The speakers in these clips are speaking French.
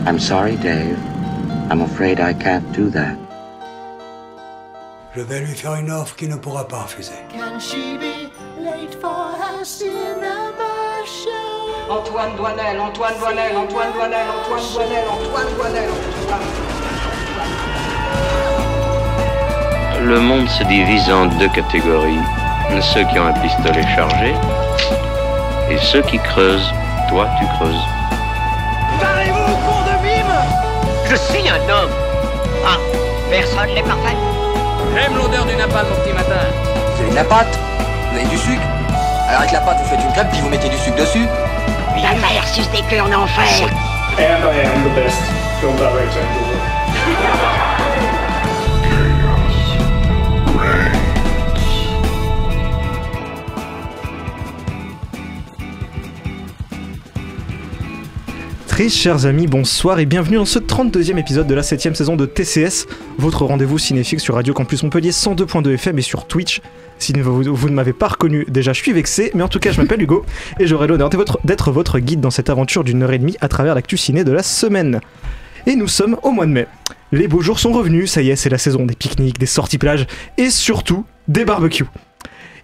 I'm sorry, Dave. I'm afraid I can't do that. Je vais lui faire une offre qu'il ne pourra pas refuser. Can she be late for her cinema show? Antoine Doinel, Antoine Doinel, Antoine Doinel, Antoine Doinel, Antoine Doinel, Le monde se divise en deux catégories. Ceux qui ont un pistolet chargé et ceux qui creusent. Toi, tu creuses. Parlez-vous, cours de mime! Je suis un homme. Ah, personne n'est parfait. J'aime l'odeur du napalm au petit matin. Vous avez de la pâte? Vous avez du sucre? Alors avec la pâte, vous faites une crêpe, puis vous mettez du sucre dessus. La mère suce des queues en enfer. And I am the best film director in the world. Très chers amis, bonsoir et bienvenue dans ce 32e épisode de la 7ème saison de TCS, votre rendez-vous cinéphile sur Radio Campus Montpellier 102.2 FM et sur Twitch. Si vous ne m'avez pas reconnu, déjà je suis vexé, mais en tout cas je m'appelle Hugo et j'aurai l'honneur d'être votre guide dans cette aventure d'une heure et demie à travers l'actu ciné de la semaine. Et nous sommes au mois de mai. Les beaux jours sont revenus, ça y est, c'est la saison des pique-niques, des sorties plage et surtout des barbecues.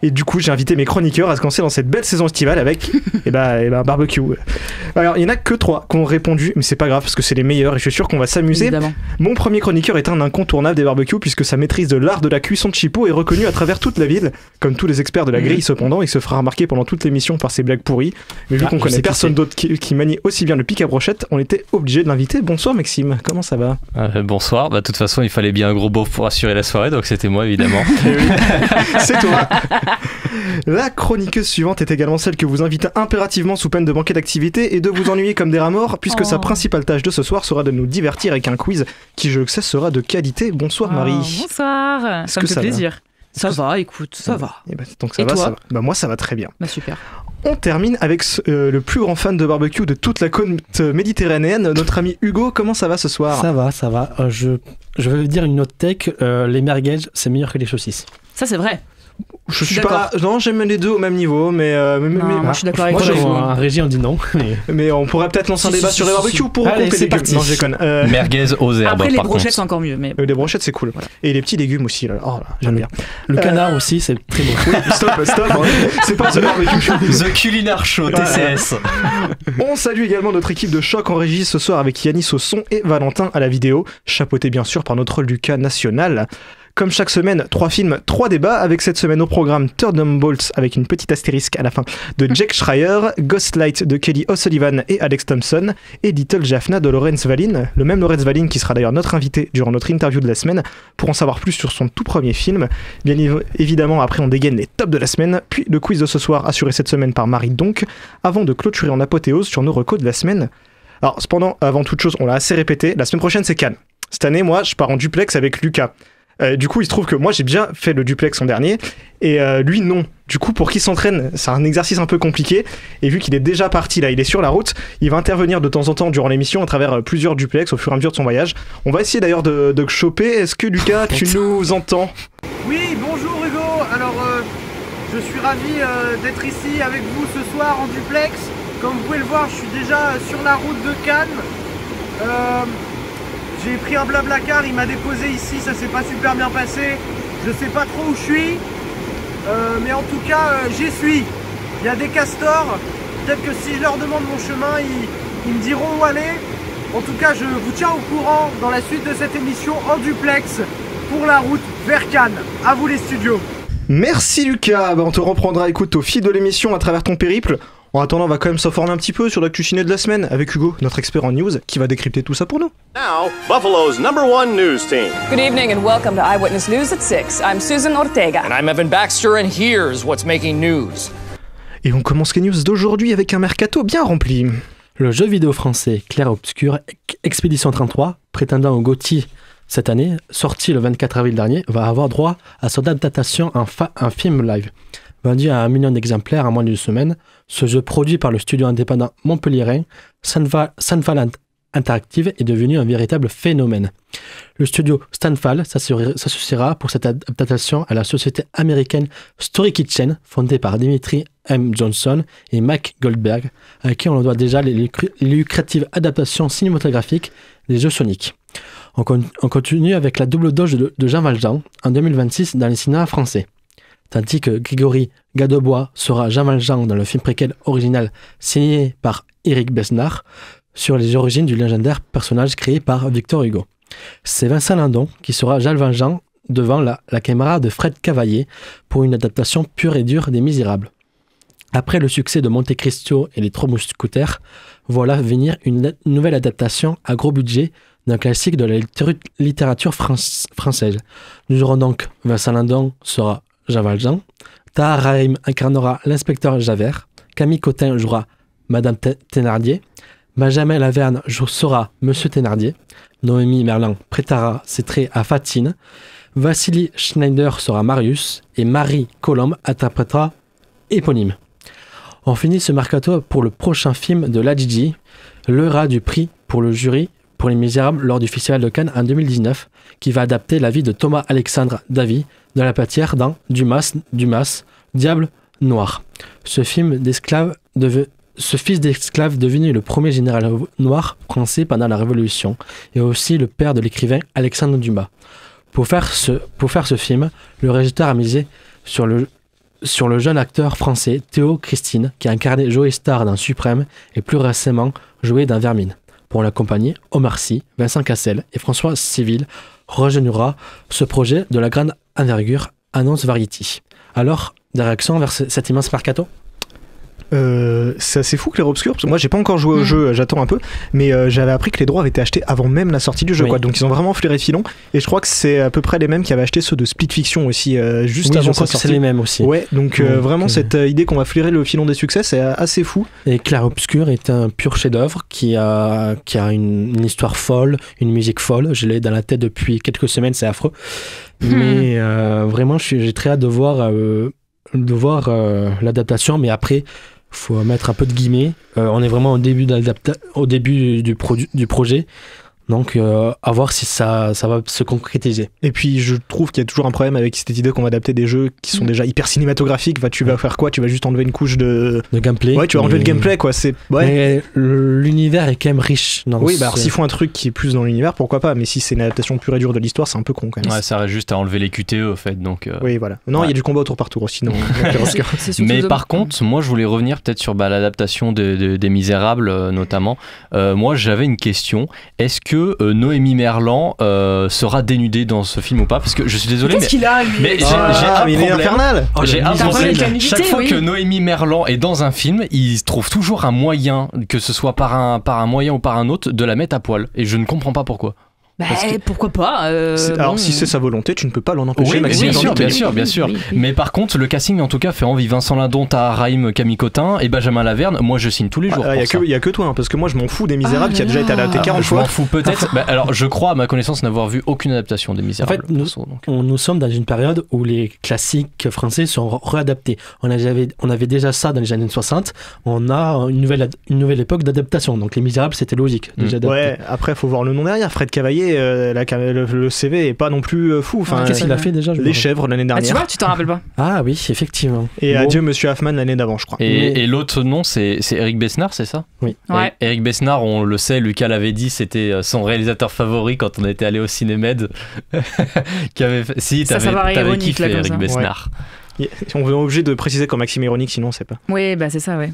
Et du coup, j'ai invité mes chroniqueurs à se lancer dans cette belle saison estivale avec barbecue. Alors, il n'y en a que 3 qui ont répondu, mais c'est pas grave parce que c'est les meilleurs et je suis sûr qu'on va s'amuser. Évidemment. Mon premier chroniqueur est un incontournable des barbecues puisque sa maîtrise de l'art de la cuisson de chipot est reconnue à travers toute la ville. Comme tous les experts de la grille, cependant, il se fera remarquer pendant toute l'émission par ses blagues pourries. Mais vu qu'on connaît personne d'autre qui manie aussi bien le pic à brochette, on était obligé de l'inviter. Bonsoir Maxime, comment ça va ? Bonsoir, de toute façon, il fallait bien un gros beauf pour assurer la soirée, donc c'était moi évidemment. C'est toi. La chroniqueuse suivante est également celle que vous invitez impérativement sous peine de manquer d'activité et de vous ennuyer comme des rats morts, puisque sa principale tâche de ce soir sera de nous divertir avec un quiz qui, je le sais, sera de qualité. Bonsoir Marie. Bonsoir, ça me fait plaisir. Ça va, écoute, ça va. Donc ça va, ça va. Bah moi ça va très bien. Bah super. On termine avec le plus grand fan de barbecue de toute la côte méditerranéenne, notre ami Hugo. Comment ça va ce soir ? Ça va. Je vais dire une note tech, les merguez, c'est meilleur que les saucisses. Ça c'est vrai. Je suis pas. Non, j'aime les deux au même niveau, mais. Moi, je suis d'accord avec toi. En régie, on dit non. Mais on pourrait peut-être lancer un débat sur les barbecues pour compter les légumes. Non, je déconne. Merguez aux herbes. Après, les brochettes, c'est encore mieux. Mais... les brochettes, c'est cool. Voilà. Et les petits légumes aussi. Là. Oh là, j'aime bien. Le canard aussi, c'est très bon. Stop. C'est pas The Barbecue. The Culinar Show, TCS. On salue également notre équipe de choc en régie ce soir avec Yanis au son et Valentin à la vidéo. Chapeauté bien sûr par notre Lucas national. Comme chaque semaine, 3 films, 3 débats, avec cette semaine au programme Thunderbolts avec une petite astérisque à la fin de Jake Schreier, Ghostlight de Kelly O'Sullivan et Alex Thompson, et Little Jaffna de Lawrence Valin, le même Lawrence Valin qui sera d'ailleurs notre invité durant notre interview de la semaine pour en savoir plus sur son tout premier film. Bien évidemment, après on dégaine les tops de la semaine, puis le quiz de ce soir assuré cette semaine par Marie donc, avant de clôturer en apothéose sur nos recos de la semaine. Alors cependant, avant toute chose, on l'a assez répété, la semaine prochaine c'est Cannes. Cette année, moi, je pars en duplex avec Lucas. Du coup, il se trouve que moi, j'ai bien fait le duplex en dernier, et lui, non. Du coup, pour qu'il s'entraîne, c'est un exercice un peu compliqué, et vu qu'il est déjà parti, là, il est sur la route, il va intervenir de temps en temps durant l'émission à travers plusieurs duplex au fur et à mesure de son voyage. On va essayer d'ailleurs de choper. Est-ce que, Lucas, tu nous entends ? Oui, bonjour Hugo. Alors, je suis ravi d'être ici avec vous ce soir en duplex. Comme vous pouvez le voir, je suis déjà sur la route de Cannes. J'ai pris un blablacar, il m'a déposé ici, ça s'est pas super bien passé. Je sais pas trop où je suis, mais en tout cas, j'y suis. Il y a des castors, peut-être que si je leur demande mon chemin, ils me diront où aller. En tout cas, je vous tiens au courant dans la suite de cette émission en duplex pour la route vers Cannes. À vous les studios. Merci Lucas, on te reprendra écoute au fil de l'émission à travers ton périple. En attendant, on va quand même s'informer un petit peu sur l'actu ciné de la semaine avec Hugo, notre expert en news, qui va décrypter tout ça pour nous. Now, Buffalo's #1 news team. Good evening and welcome to Eyewitness News at 6. I'm Susan Ortega. And I'm Evan Baxter and here's what's making news. Et on commence les news d'aujourd'hui avec un mercato bien rempli. Le jeu vidéo français Clair Obscur Expédition 33, prétendant au GOTY cette année, sorti le 24 avril dernier, va avoir droit à son adaptation en film live. Vendu à 1 million d'exemplaires en moins d'une semaine, ce jeu produit par le studio indépendant montpelliérain Saint-Valentin interactive est devenu un véritable phénomène. Le studio Stanfall s'associera pour cette adaptation à la société américaine Story Kitchen, fondée par Dimitri M. Johnson et Mike Goldberg, à qui on doit déjà les lucratives adaptations cinématographiques des jeux Sonic. On continue avec la double dose de Jean Valjean en 2026 dans les cinémas français. Tandis que Grégory Gadebois sera Jean Valjean dans le film préquel original signé par Éric Besnard sur les origines du légendaire personnage créé par Victor Hugo. C'est Vincent Lindon qui sera Jean Valjean devant la caméra de Fred Cavaillé pour une adaptation pure et dure des Misérables. Après le succès de Monte Cristo et les Trois Mousquetaires, voilà venir une nouvelle adaptation à gros budget d'un classique de la littérature française. Nous aurons donc Vincent Lindon sera Jean Valjean, Tahar Rahim incarnera l'inspecteur Javert, Camille Cotin jouera Madame Thénardier, Benjamin Laverne sera Monsieur Thénardier, Noémie Merlan prêtera ses traits à Fatine, Vassili Schneider sera Marius et Marie Colombe interprétera Éponyme. On finit ce mercato pour le prochain film de Ladji, le rat du prix pour le jury pour Les Misérables lors du Festival de Cannes en 2019, qui va adapter la vie de Thomas Alexandre Davy de la Patière dans Dumas, Diable Noir. Ce fils d'esclave devenu le premier général noir français pendant la Révolution et aussi le père de l'écrivain Alexandre Dumas. Pour faire ce film, le réalisateur a misé sur le jeune acteur français Théo Christine qui a incarné Joey Starr dans Suprême et plus récemment joué dans Vermine. Pour l'accompagner, Omar Sy, Vincent Cassel et François Civil rejoindra ce projet de la grande envergure, annonce Variety. Alors, des réactions vers cet immense mercato ? C'est assez fou Clair Obscur, parce que moi j'ai pas encore joué au jeu, j'attends un peu, mais j'avais appris que les droits avaient été achetés avant même la sortie du jeu, quoi. Donc ils ont vraiment flairé filon, et je crois que c'est à peu près les mêmes qui avaient acheté ceux de Split Fiction aussi, juste avant sa sortie. C'est les mêmes aussi. Ouais, donc vraiment cette idée qu'on va flairer le filon des succès, c'est assez fou. Et Clair Obscur est un pur chef-d'œuvre qui a une histoire folle, une musique folle. Je l'ai dans la tête depuis quelques semaines, c'est affreux. Mais vraiment, j'ai très hâte de voir l'adaptation, mais après. Faut mettre un peu de guillemets. On est vraiment au début du projet. Donc, à voir si ça va se concrétiser. Et puis, je trouve qu'il y a toujours un problème avec cette idée qu'on va adapter des jeux qui sont déjà hyper cinématographiques. Tu vas faire quoi ? Tu vas juste enlever une couche de gameplay. Ouais, tu vas enlever le gameplay, quoi. Mais l'univers est quand même riche. Alors s'ils font un truc qui est plus dans l'univers, pourquoi pas ? Mais si c'est une adaptation pure et dure de l'histoire, c'est un peu con, quand même. Ouais, ça reste juste à enlever les QTE, au fait. Donc, oui, voilà. Non, il y a du combat au tour par tour aussi. Mais par contre, moi, je voulais revenir peut-être sur l'adaptation des Misérables, notamment. Moi, j'avais une question. Est-ce que Noémie Merlan sera dénudée dans ce film ou pas? Parce que je suis désolé, qu'est-ce qu'il a, lui? Mais j'ai un problème. Infernal. J'ai un problème. Chaque fois que Noémie Merlan est dans un film, il trouve toujours un moyen, que ce soit par un moyen ou par un autre, de la mettre à poil. Et je ne comprends pas pourquoi. Pourquoi pas Alors si c'est sa volonté, tu ne peux pas l'en empêcher. Oui, bien sûr. Mais par contre, le casting en tout cas fait envie. Vincent Lindon, Tahar Rahim, Camille Cotin et Benjamin Laverne. Moi, je signe tous les jours. Il y a que toi, parce que moi, je m'en fous des Misérables qui a déjà été adapté 40 fois. Je m'en fous peut-être. Alors, je crois à ma connaissance n'avoir vu aucune adaptation des Misérables. En fait, nous sommes dans une période où les classiques français sont réadaptés. On avait déjà ça dans les années 60. On a une nouvelle époque d'adaptation. Donc les Misérables, c'était logique. Ouais. Après, faut voir le nom derrière. Fred Cavaillé. Le CV est pas non plus fou. Qu'est-ce qu'il a fait déjà? Les Chèvres l'année dernière. Tu vois, tu t'en rappelles pas? Ah oui, effectivement. Et Adieu Monsieur Hoffman l'année d'avant, je crois. Et l'autre nom, c'est Éric Besnard, c'est ça? Oui. Ouais. Éric Besnard, on le sait, Lucas l'avait dit, c'était son réalisateur favori quand on était allé au Cinémed. Qui avait fait... Si, t'avais kiffé Éric Besnard. Ouais. On est obligé de préciser comme Maxime ironique, sinon c'est pas. Oui, c'est ça, ouais.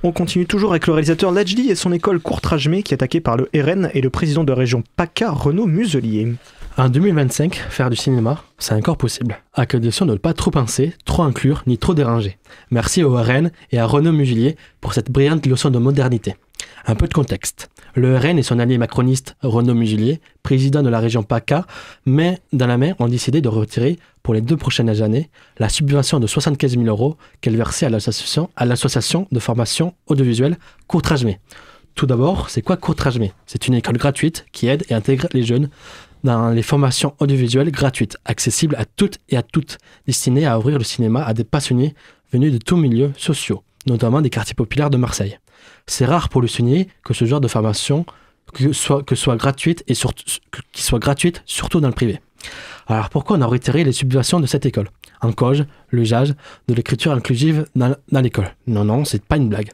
On continue toujours avec le réalisateur Ladji et son école Courtrajmé qui est attaqué par le RN et le président de la région PACA, Renaud Muselier. En 2025, faire du cinéma, c'est encore possible, à condition de ne pas trop pincer, trop inclure, ni trop déranger. Merci au RN et à Renaud Muselier pour cette brillante leçon de modernité. Un peu de contexte. Le RN et son allié macroniste Renaud Muselier, président de la région PACA, main dans la main, ont décidé de retirer pour les 2 prochaines années la subvention de 75 000 € qu'elle versait à l'association de formation audiovisuelle Courtrajmé. Tout d'abord, c'est quoi Courtrajmé? C'est une école gratuite qui aide et intègre les jeunes dans les formations audiovisuelles gratuites, accessibles à toutes et à toutes, destinées à ouvrir le cinéma à des passionnés venus de tous milieux sociaux, notamment des quartiers populaires de Marseille. C'est rare pour le souligner que ce genre de formation soit gratuite, surtout dans le privé. Alors pourquoi on a retiré les subventions de cette école ? En cause, l'usage de l'écriture inclusive dans l'école. Non, c'est pas une blague.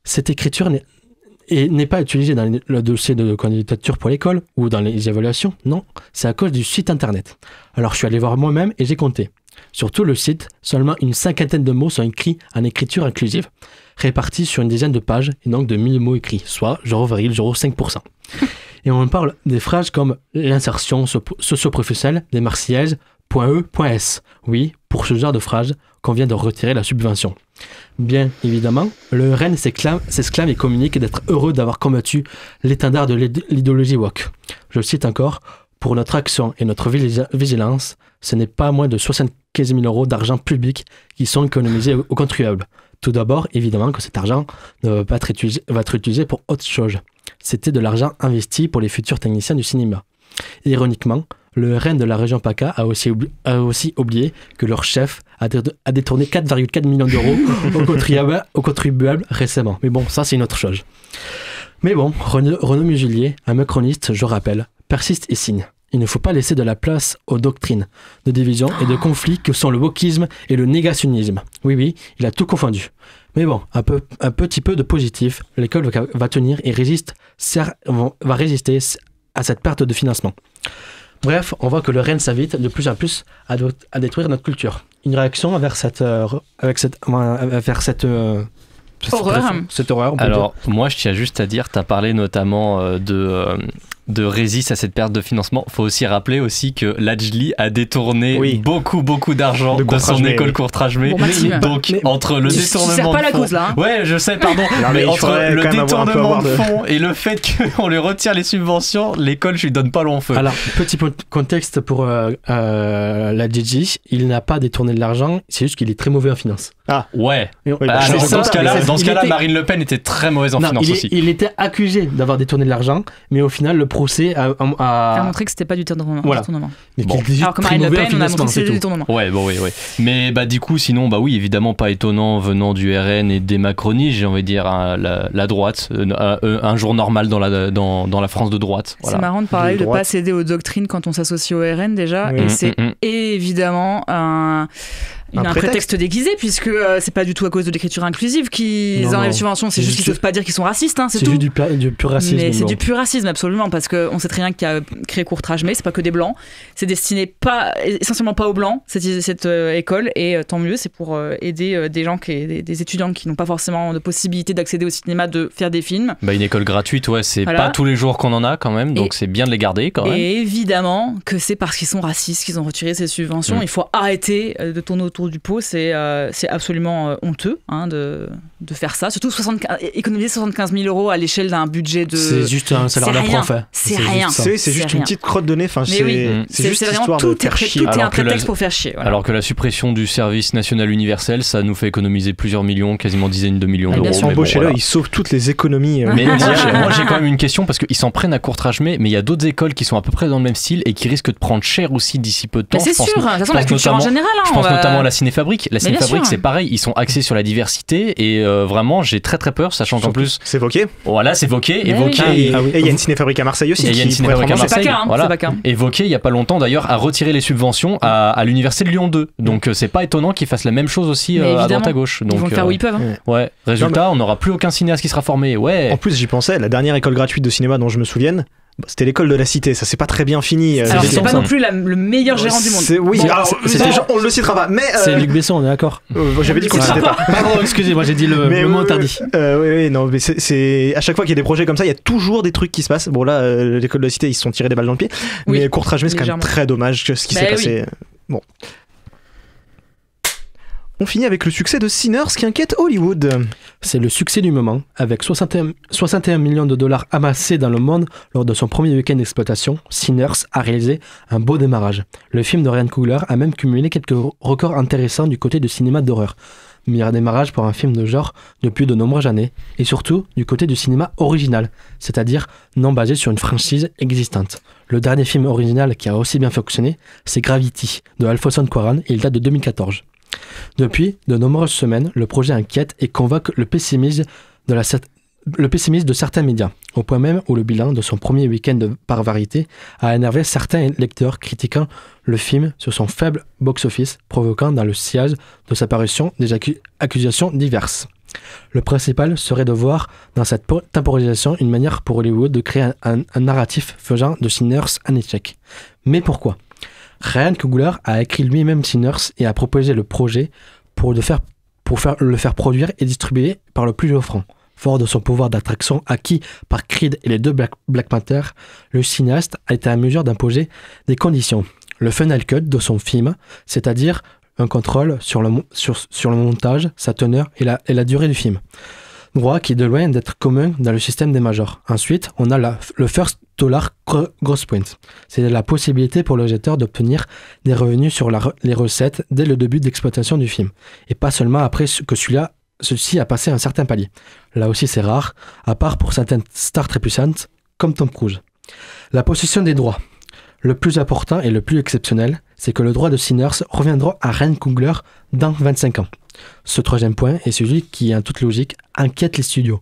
Cette écriture n'est pas utilisée dans le dossier de candidature pour l'école ou dans les évaluations. Non, c'est à cause du site internet. Alors je suis allé voir moi-même et j'ai compté. Sur tout le site, seulement une cinquantaine de mots sont écrits en écriture inclusive, répartis sur une dizaine de pages et donc de 1000 mots écrits, soit 0,05%. Et on parle des phrases comme l'insertion socio-professionnelle des Marseillaises, .e.s. Oui, pour ce genre de phrases qu'on vient de retirer la subvention. Bien évidemment, le RN s'exclame et communique d'être heureux d'avoir combattu l'étendard de l'idéologie woke. Je cite encore, pour notre action et notre vigilance, ce n'est pas moins de 75 000 € d'argent public qui sont économisés aux contribuables. Tout d'abord, évidemment que cet argent ne va être utilisé pour autre chose. C'était de l'argent investi pour les futurs techniciens du cinéma. Ironiquement, le RN de la région PACA a aussi oublié que leur chef a détourné 4,4 millions d'euros aux contribuables récemment. Mais bon, ça c'est une autre chose. Mais bon, Renaud Muselier, un macroniste, je rappelle, persiste et signe. Il ne faut pas laisser de la place aux doctrines de division et de conflits que sont le wokisme et le négationnisme. Oui, il a tout confondu. Mais bon, un petit peu de positif, l'école va tenir et va résister à cette perte de financement. Bref, on voit que le RN s'invite de plus en plus à détruire notre culture. Une réaction vers cette horreur. Alors, moi, je tiens juste à dire, tu as parlé notamment de résiste à cette perte de financement. Il faut aussi rappeler aussi que Lajli a détourné beaucoup d'argent de son école Courtrajmé. Donc, entre le détournement pas de la fonds... cause, là, hein. Ouais, je sais, pardon. mais entre le détournement de fonds et le fait qu'on lui retire les subventions, l'école, je lui donne pas long feu. Alors, petit contexte pour Lajli, il n'a pas détourné de l'argent, c'est juste qu'il est très mauvais en finance. Ah, ouais. Dans ce cas-là, Marine Le Pen était très mauvaise en finance aussi. Il était accusé d'avoir détourné de l'argent, mais au final, le procès a montré que c'était pas du détournement. Voilà. Mais alors que Marine Le Pen, on a montré que c'était du détournement. Ouais. Mais du coup, sinon, oui, évidemment, pas étonnant venant du RN et des macronistes, j'ai envie de dire, la droite, un jour normal dans la France de droite. Voilà. C'est marrant de parler de pas céder aux doctrines quand on s'associe au RN déjà, et c'est évidemment un prétexte déguisé, puisque c'est pas du tout à cause de l'écriture inclusive qu'ils enlèvent les subventions, c'est juste qu'ils peuvent pas dire qu'ils sont racistes, hein, c'est tout. Juste du pur racisme. Mais c'est du pur racisme, absolument, parce qu'on sait très bien qu'il y a créé Courtrajmé, c'est pas que des blancs, c'est destiné essentiellement pas aux blancs, cette école, et tant mieux, c'est pour aider des gens, des étudiants qui n'ont pas forcément de possibilité d'accéder au cinéma, de faire des films. Une école gratuite, c'est pas tous les jours qu'on en a quand même, donc c'est bien de les garder quand même. Et évidemment que c'est parce qu'ils sont racistes qu'ils ont retiré ces subventions, il faut arrêter de tourner autour du pot, c'est absolument honteux de faire ça, surtout économiser 75 000 € à l'échelle d'un budget de... C'est juste un salaire d'apprend, en fait. C'est rien. C'est juste une petite crotte de nez, c'est juste histoire de faire chier. Tout est un prétexte pour faire chier. Voilà. Alors que la suppression du service national universel, ça nous fait économiser plusieurs millions, quasiment dizaines de millions d'euros. Embauchez-le, il sauve toutes les économies. Mais moi j'ai quand même une question, parce qu'ils s'en prennent à Courtrajmé, mais il y a d'autres écoles qui sont à peu près dans le même style et qui risquent de prendre cher aussi d'ici peu de temps. C'est sûr, de toute façon la culture en général. Je pense notamment à la Cinéfabrique. La Cinéfabrique, c'est pareil, ils sont axés sur la diversité et vraiment j'ai très peur, sachant qu'en plus c'est Woké. Voilà, c'est Woké. Et il y a une Cinéfabrique à Marseille aussi. Il y a une Cinéfabrique à Marseille. Et Woké, il y a pas longtemps d'ailleurs, a retiré les subventions à l'université de Lyon 2. Donc c'est pas étonnant qu'ils fassent la même chose aussi à droite à gauche. Ils vont le faire où ils peuvent. Ouais. Résultat, on n'aura plus aucun cinéaste qui sera formé. Ouais. En plus, j'y pensais, la dernière école gratuite de cinéma dont je me souvienne, c'était l'école de la Cité, ça s'est pas très bien fini. Alors c'est pas non plus le meilleur gérant du monde. On le citera pas, mais c'est Luc Besson, on est d'accord. J'avais dit qu'on le citait pas. Pardon, excusez-moi, j'ai dit le mot interdit. Mais c'est à chaque fois qu'il y a des projets comme ça, il y a toujours des trucs qui se passent. Bon là, l'école de la Cité, ils se sont tirés des balles dans le pied, mais Courtrajmé, c'est quand même très dommage ce qui s'est passé. Bon. On finit avec le succès de Sinners qui inquiète Hollywood. C'est le succès du moment, avec 61 millions de dollars amassés dans le monde lors de son premier week-end d'exploitation. Sinners a réalisé un beau démarrage. Le film de Ryan Coogler a même cumulé quelques records intéressants du côté du cinéma d'horreur. Meilleur démarrage pour un film de genre depuis de nombreuses années, et surtout du côté du cinéma original, c'est-à-dire non basé sur une franchise existante. Le dernier film original qui a aussi bien fonctionné, c'est Gravity, de Alfonso Cuarón, et il date de 2014. Depuis de nombreuses semaines, le projet inquiète et convoque le pessimisme de de certains médias, au point même où le bilan de son premier week-end par Variété a énervé certains lecteurs critiquant le film sur son faible box-office, provoquant dans le sillage de sa parution des accusations diverses. Le principal serait de voir dans cette temporisation une manière pour Hollywood de créer un narratif faisant de Sinners un échec. Mais pourquoi ? Ryan Coogler a écrit lui-même Sinners et a proposé le projet pour le faire produire et distribuer par le plus offrant. Fort de son pouvoir d'attraction acquis par Creed et les deux Black Panther, le cinéaste a été à mesure d'imposer des conditions. Le final cut de son film, c'est-à-dire un contrôle sur le montage, sa teneur et la durée du film. Droit qui est de loin d'être commun dans le système des majors. Ensuite, on a le First Dollar Gross Point. C'est la possibilité pour le réalisateur d'obtenir des revenus sur les recettes dès le début d'exploitation du film, et pas seulement après que ceci a passé un certain palier. Là aussi c'est rare, à part pour certaines stars très puissantes, comme Tom Cruise. La possession des droits. Le plus important et le plus exceptionnel, c'est que le droit de Sinners reviendra à Ryan Coogler dans 25 ans. Ce troisième point est celui qui, en toute logique, inquiète les studios,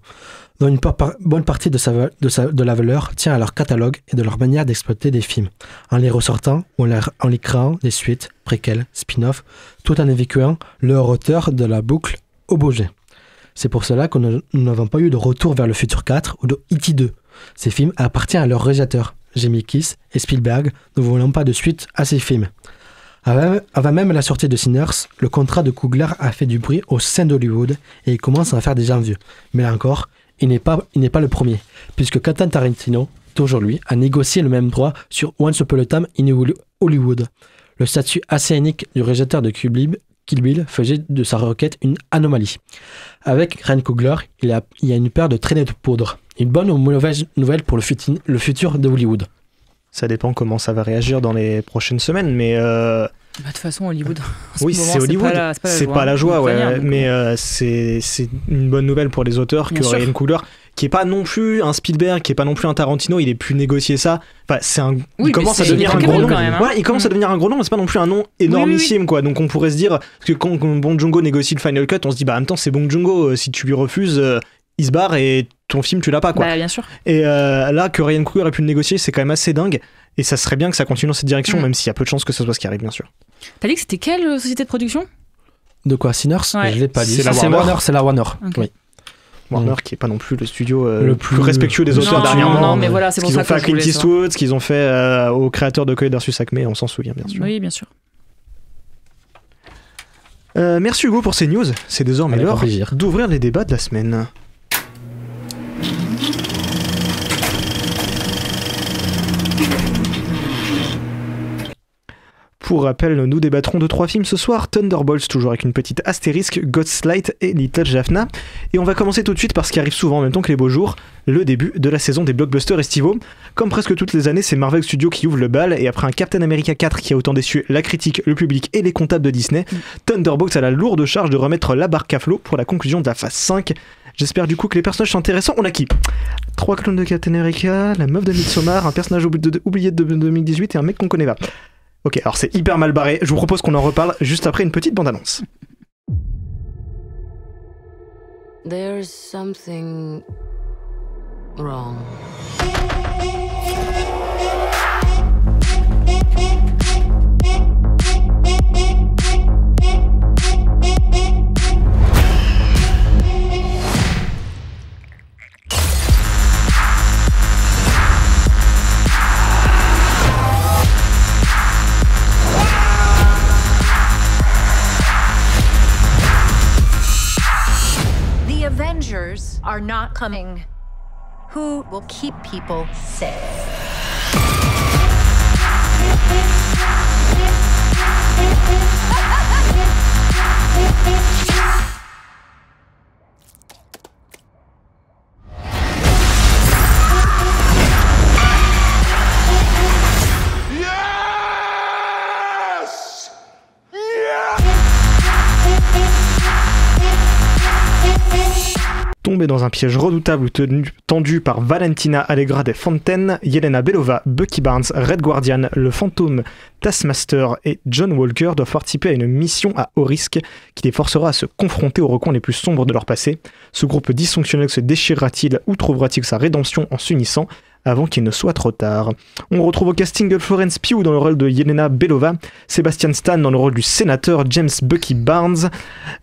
dont une bonne partie de la valeur tient à leur catalogue et de leur manière d'exploiter des films, en les ressortant ou en les créant des suites, préquels, spin-off, tout en évacuant leur auteur de la boucle obogée. C'est pour cela que nous n'avons pas eu de retour vers le futur 4 ou de E.T. 2. Ces films appartiennent à leurs réalisateurs, Zemeckis et Spielberg, ne voulons pas de suite à ces films. Avant même la sortie de Sinners, le contrat de Coogler a fait du bruit au sein d'Hollywood et il commence à en faire des gens vieux. Mais là encore, il n'est pas le premier, puisque Quentin Tarantino, toujours lui, a négocié le même droit sur Once Upon a Time in Hollywood. Le statut assez unique du réalisateur de Kill Bill faisait de sa requête une anomalie. Avec Ryan Coogler, il y a une paire de traînées de poudre. Une bonne ou mauvaise nouvelle pour le futur de Hollywood. Ça dépend comment ça va réagir dans les prochaines semaines, mais... De toute façon, Hollywood. Oui, c'est Hollywood. C'est pas la joie, ouais. Mais c'est une bonne nouvelle pour les auteurs que Ryan Coogler, qui est pas non plus un Spielberg, qui est pas non plus un Tarantino, il ait pu négocier ça. Enfin, il commence à devenir un gros nom. Il commence à devenir un gros nom, mais c'est pas non plus un nom énormissime, quoi. Donc on pourrait se dire, parce que quand Bong Joon-ho négocie le Final Cut, on se dit, en même temps, c'est Bong Joon-ho, si tu lui refuses, il se barre et ton film, tu l'as pas, quoi. Bah, bien sûr. Et là, que Ryan Coogler ait pu le négocier, c'est quand même assez dingue. Et ça serait bien que ça continue dans cette direction, même s'il y a peu de chances que ça soit ce qui arrive, bien sûr. T'as dit que c'était quelle société de production ? De quoi, Sinners ? Ouais. Je l'ai pas dit. C'est la Warner. Okay. Oui. Warner qui est pas non plus le studio le plus respectueux des auteurs dernièrement. Non, mais voilà, c'est pour ça qu'ils ont fait à Clint Eastwood, ce qu'ils ont fait au créateur de Coyote vs Acme, on s'en souvient, bien sûr. Oui, bien sûr. Merci Hugo pour ces news. C'est désormais l'heure d'ouvrir les débats de la semaine. Pour rappel, nous débattrons de 3 films ce soir. Thunderbolts, toujours avec une petite astérisque, Ghostlight et Little Jaffna. Et on va commencer tout de suite par ce qui arrive souvent en même temps que les beaux jours, le début de la saison des blockbusters estivaux. Comme presque toutes les années, c'est Marvel Studios qui ouvre le bal, et après un Captain America 4 qui a autant déçu la critique, le public et les comptables de Disney, Thunderbolts a la lourde charge de remettre la barque à flot pour la conclusion de la phase 5. J'espère du coup que les personnages sont intéressants. On a qui ? 3 clones de Captain America, la meuf de Midsommar, un personnage oublié de 2018 et un mec qu'on connaît pas. Ok, alors c'est hyper mal barré, je vous propose qu'on en reparle juste après une petite bande-annonce. There's something wrong. Avengers are not coming. Who will keep people safe? Tombée dans un piège redoutable tendu par Valentina Allegra de Fontaine, Yelena Belova, Bucky Barnes, Red Guardian, le fantôme Taskmaster et John Walker doivent participer à une mission à haut risque qui les forcera à se confronter aux recoins les plus sombres de leur passé. Ce groupe dysfonctionnel se déchirera-t-il ou trouvera-t-il sa rédemption en s'unissant avant qu'il ne soit trop tard? On retrouve au casting Florence Pugh dans le rôle de Yelena Belova, Sebastian Stan dans le rôle du sénateur, James Bucky Barnes,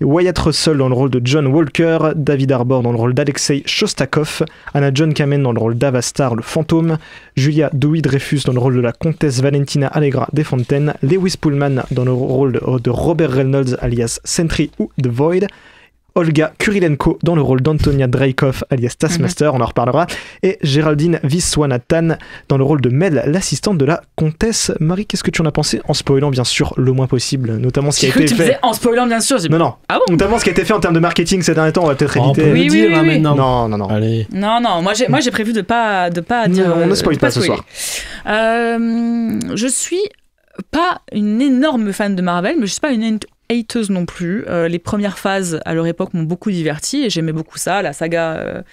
Wyatt Russell dans le rôle de John Walker, David Harbour dans le rôle d'Alexei Shostakov, Anna John Kamen dans le rôle d'Avastar le fantôme, Julia Dewey-Dreyfus dans le rôle de la comtesse Valentina Allegra de Fontaine, Lewis Pullman dans le rôle de Robert Reynolds alias Sentry ou The Void, Olga Kurilenko dans le rôle d'Antonia Dreykov alias Taskmaster, on en reparlera, et Géraldine Viswanathan dans le rôle de Mel, l'assistante de la comtesse. Marie, qu'est-ce que tu en as pensé, en spoilant bien sûr le moins possible, notamment ce qui a été fait. En spoilant bien sûr. Non. Ah bon, notamment ce qui a été fait en termes de marketing ces derniers temps, on va peut-être éviter. On peut le dire maintenant. Non. Allez. Non, moi j'ai prévu de pas dire. On ne spoil pas ce soir. Je suis pas une énorme fan de Marvel, mais je suis pas une hateuse non plus. Les premières phases à leur époque m'ont beaucoup diverti et j'aimais beaucoup ça. La saga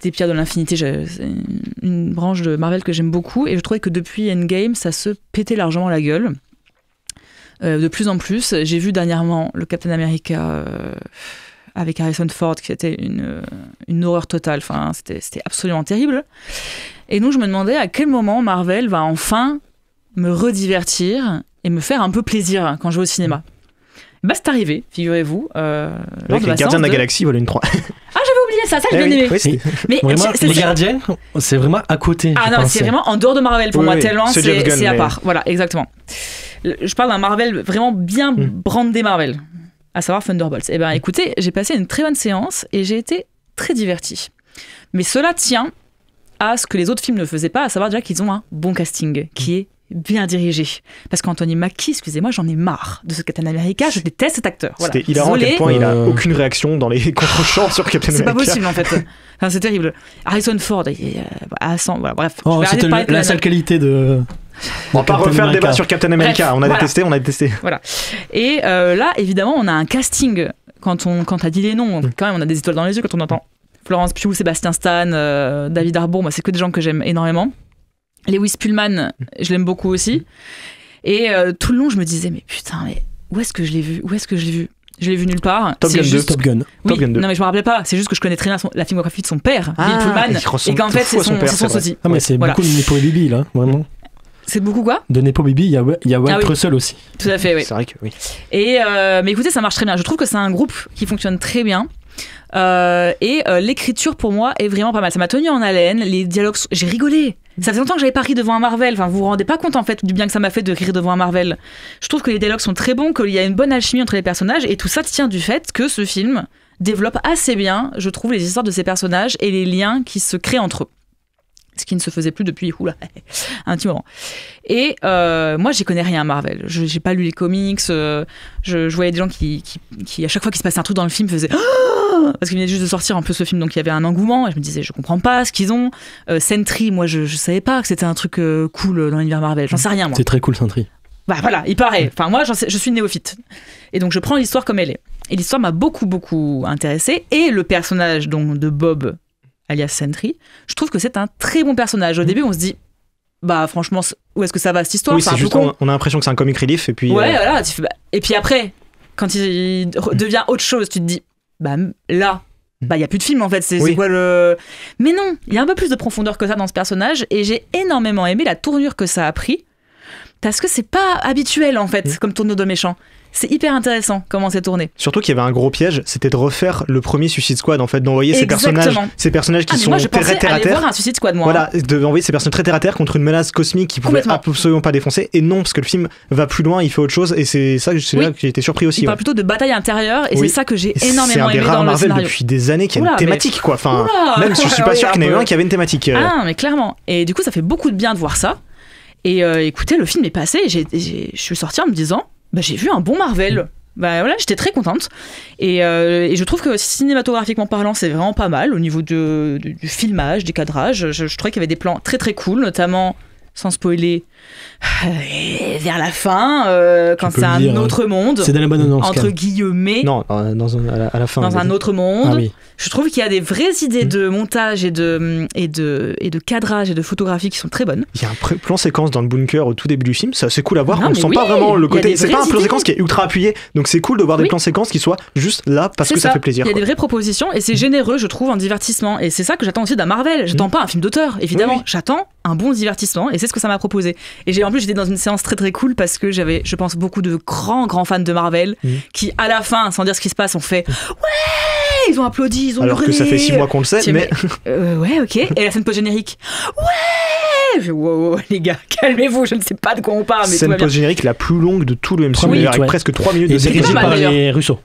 des Pierres de l'Infinité, c'est une branche de Marvel que j'aime beaucoup et je trouvais que depuis Endgame, ça se pétait largement la gueule. De plus en plus, j'ai vu dernièrement le Captain America avec Harrison Ford qui était une horreur totale. Enfin, c'était absolument terrible. Et donc je me demandais à quel moment Marvel va enfin me redivertir et me faire un peu plaisir quand je vais au cinéma. Bah c'est arrivé, figurez-vous. Avec les Gardiens de la Galaxie, volume 3. Ah, j'avais oublié ça j'ai bien aimé. Oui, mais vraiment, les Gardiens, c'est vraiment à côté. Ah non, c'est vraiment en dehors de Marvel pour moi, tellement c'est à part. Voilà, exactement. Je parle d'un Marvel vraiment bien brandé Marvel, à savoir Thunderbolts. Eh bien écoutez, j'ai passé une très bonne séance et j'ai été très divertie. Mais cela tient à ce que les autres films ne faisaient pas, à savoir déjà qu'ils ont un bon casting, qui est bien dirigé. Parce qu'Anthony Mackie, excusez-moi, j'en ai marre de ce Captain America, je déteste cet acteur. Voilà. C'était hilarant à quel point il a aucune réaction dans les contre-champs sur Captain America. C'est pas possible en fait. Enfin, c'est terrible. Harrison Ford, à 100, voilà, bref. C'était la seule qualité de... On va pas refaire le débat sur Captain America. Bref, on a détesté. Voilà. Et là, évidemment, on a un casting. Quand t'as dit les noms, quand même, on a des étoiles dans les yeux quand on entend Florence Pugh, Sébastien Stan, David Harbour. Moi, c'est que des gens que j'aime énormément. Lewis Pullman, je l'aime beaucoup aussi. Et tout le long, je me disais, mais putain, mais où est-ce que je l'ai vu? Je l'ai vu nulle part. Top Gun 2. Top Gun 2. Non, mais je me rappelais pas. C'est juste que je connais très bien la filmographie de son père, Bill Pullman. Et qu'en fait, c'est son sosie. Ah, mais c'est beaucoup de Nepo Bibi, là, vraiment. C'est beaucoup quoi? De Nepo Bibi, il y a Wyatt Russell aussi. Tout à fait, oui. C'est vrai que oui. Et, mais écoutez, ça marche très bien. Je trouve que c'est un groupe qui fonctionne très bien. Et l'écriture pour moi est vraiment pas mal. Ça m'a tenu en haleine. Les dialogues, j'ai rigolé. Ça fait longtemps que j'avais pas ri devant un Marvel. Enfin, vous vous rendez pas compte en fait du bien que ça m'a fait de rire devant un Marvel. Je trouve que les dialogues sont très bons, qu'il y a une bonne alchimie entre les personnages et tout ça tient du fait que ce film développe assez bien, je trouve, les histoires de ces personnages et les liens qui se créent entre eux. Ce qui ne se faisait plus depuis un petit moment. Et moi, j'y connais rien à Marvel. J'ai pas lu les comics. Je voyais des gens qui, à chaque fois qu'il se passait un truc dans le film, faisaient parce qu'il venait juste de sortir un peu ce film, donc il y avait un engouement. Et je me disais, je comprends pas ce qu'ils ont. Sentry, moi, je savais pas que c'était un truc cool dans l'univers Marvel. J'en sais rien, moi. C'est très cool, Sentry. Bah voilà, il paraît. Enfin, moi, je suis néophyte. Et donc, je prends l'histoire comme elle est. Et l'histoire m'a beaucoup intéressée. Et le personnage donc de Bob, alias Sentry, je trouve que c'est un très bon personnage. Au début, on se dit, bah franchement, où est-ce que ça va cette histoire? Oui, c'est juste, on a l'impression que c'est un comic relief. Et puis, ouais, voilà. Et puis après, quand il devient autre chose, tu te dis, bah là, il n'y a plus de film en fait. C'est quoi le. Mais non, il y a un peu plus de profondeur que ça dans ce personnage. Et j'ai énormément aimé la tournure que ça a pris. Parce que c'est pas habituel en fait, comme tournure de méchant. C'est hyper intéressant comment c'est tourné. Surtout qu'il y avait un gros piège, c'était de refaire le premier Suicide Squad, en fait, d'envoyer ces personnages qui sont moi, je pensais terre à terre. Voir un Suicide Squad, moi. Voilà, d'envoyer ces personnes très terre à terre contre une menace cosmique qui pouvait absolument pas défoncer. Et non, parce que le film va plus loin, il fait autre chose. Et c'est là que j'ai été surpris aussi. Il parle plutôt de bataille intérieure, et c'est ça que j'ai énormément aimé dans le Marvel scénario. Depuis des années qu'il y a une thématique, quoi. Enfin, même si je suis pas sûr qu'il y en ait un qui avait une thématique. Ah, mais clairement. Et du coup, ça fait beaucoup de bien de voir ça. Et écoutez, le film est passé, et je suis sortie en me disant, bah j'ai vu un bon Marvel. Bah voilà, j'étais très contente. Et je trouve que cinématographiquement parlant, c'est vraiment pas mal au niveau du filmage, du cadrage. Je trouvais qu'il y avait des plans très très cool, notamment sans spoiler, vers la fin, quand c'est un autre monde, c'est dans la bonne annonce, entre guillemets. Non, à la fin. Dans un autre monde. Ah, oui. Je trouve qu'il y a des vraies idées de montage et de cadrage et de photographie qui sont très bonnes. Il y a un plan séquence dans le bunker au tout début du film, c'est assez cool à voir. Non, on ne sent pas vraiment le côté. C'est pas un plan idées. séquence qui est ultra appuyé, donc c'est cool de voir des plans séquences qui soient juste là parce que ça fait plaisir. Il y a des vraies propositions et c'est généreux, je trouve, en divertissement. Et c'est ça que j'attends aussi d'un Marvel. J'attends pas un film d'auteur, évidemment. J'attends un bon divertissement et c'est ce que ça m'a proposé. Et en plus, j'étais dans une séance très très cool parce que j'avais, je pense, beaucoup de grands fans de Marvel qui, à la fin, sans dire ce qui se passe, ont fait ouais, ils ont applaudi, ils ont alors hurlé. Que ça fait 6 mois qu'on le sait, mais ouais, ok. Et la scène post-générique, ouais, wow, les gars, calmez-vous, je ne sais pas de quoi on parle. Scène post-générique la plus longue de tout le MCU, avec presque 3 minutes de dirigée par les Russo.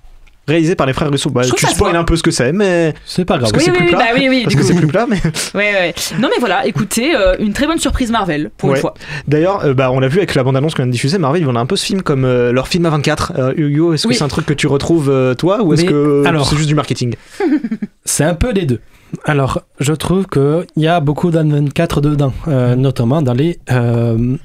Réalisé par les frères Russo. Bah, tu spoil un peu ce que c'est, mais c'est pas grave. Parce que c'est plus plat. Parce que c'est plus plat, mais. Ouais. Non, mais voilà, écoutez, une très bonne surprise Marvel pour une fois. D'ailleurs, on l'a vu avec la bande-annonce qu'on vient de diffuser. Marvel, ils vendent un peu ce film comme leur film A24. Hugo, est-ce que c'est un truc que tu retrouves toi, ou est-ce que c'est juste du marketing? C'est un peu les deux. Alors, je trouve qu'il y a beaucoup d'A24 dedans, notamment dans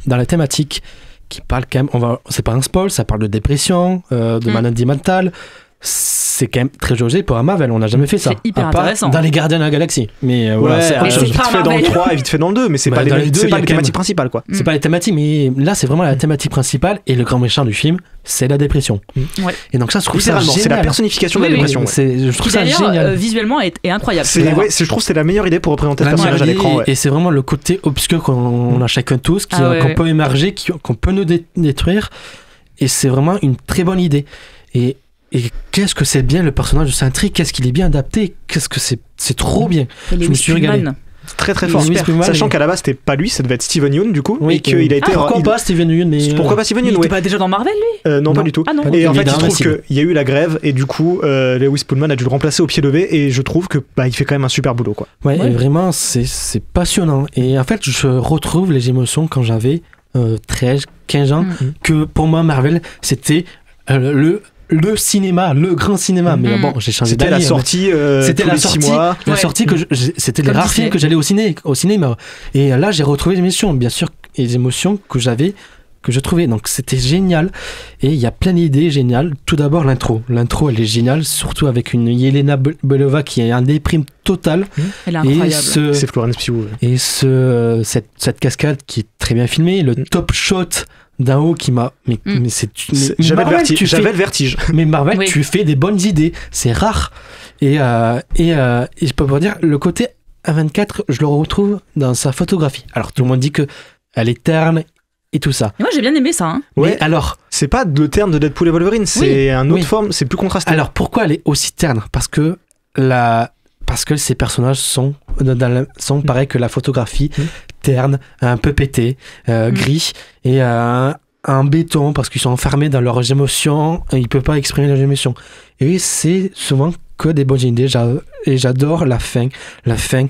la thématique qui parle quand même, c'est pas un spoil, ça parle de dépression, de maladie mentale. C'est quand même très jaugé pour un Marvel, on n'a jamais fait ça. C'est hyper intéressant. Dans les Gardiens de la Galaxie. Mais voilà, c'est vite fait dans le 3 et vite fait dans le 2, mais c'est pas les thématiques principales, quoi. C'est pas les thématiques, mais là c'est vraiment la thématique principale et le grand méchant du film, c'est la dépression. Ouais. Et donc ça, je trouve ça génial. C'est la personnification de la dépression. Je trouve ça génial. Visuellement est incroyable. Je trouve que c'est la meilleure idée pour représenter le personnage à l'écran. Et c'est vraiment le côté obscur qu'on a chacun tous, qu'on peut émerger, qu'on peut nous détruire. Et c'est vraiment une très bonne idée. Et qu'est-ce que c'est bien le personnage de Sentry, qu'est-ce qu'il est bien adapté, qu'est-ce que c'est trop bien. Je me suis régalé. Très très fort, sachant qu'à la base c'était pas lui, ça devait être Steven Yeun du coup, et qu'il a été. Pourquoi pas Steven Yeun, mais pourquoi pas Steven Yeun? Il était pas déjà dans Marvel lui? Non, pas du tout. Ah, non. Et en fait il se trouve qu'il y a eu la grève et du coup Lewis Pullman a dû le remplacer au pied levé et je trouve que il fait quand même un super boulot, quoi. Ouais. Et vraiment c'est passionnant et en fait je retrouve les émotions quand j'avais 13, 15 ans, que pour moi Marvel c'était le cinéma, le grand cinéma. Mais bon, j'ai changé d'avis. C'était la sortie que c'était les rares films que j'allais au cinéma. Et là, j'ai retrouvé les émotions, bien sûr, et les émotions que je trouvais. Donc, c'était génial. Et il y a plein d'idées géniales. Tout d'abord, l'intro. L'intro, elle est géniale, surtout avec une Yelena Belova qui est un déprime total. Elle est incroyable. C'est Florence Pugh. Et cette cascade qui est très bien filmée, le top shot d'un haut qui m'a j'avais le vertige. Mais Marvel, tu fais des bonnes idées, c'est rare. Et je peux pas dire, le côté A24, je le retrouve dans sa photographie. Alors tout le monde dit que elle est terne et tout ça. Et moi j'ai bien aimé ça. Hein. Mais ouais, alors, c'est pas le terne de Deadpool et Wolverine, c'est une autre forme, c'est plus contrasté. Alors pourquoi elle est aussi terne? Parce que ces personnages sont pareils que la photographie, terne, un peu pété, gris, et un béton, parce qu'ils sont enfermés dans leurs émotions, et ils ne peuvent pas exprimer leurs émotions. Et c'est souvent que des bonnes idées, et j'adore la fin. La fin,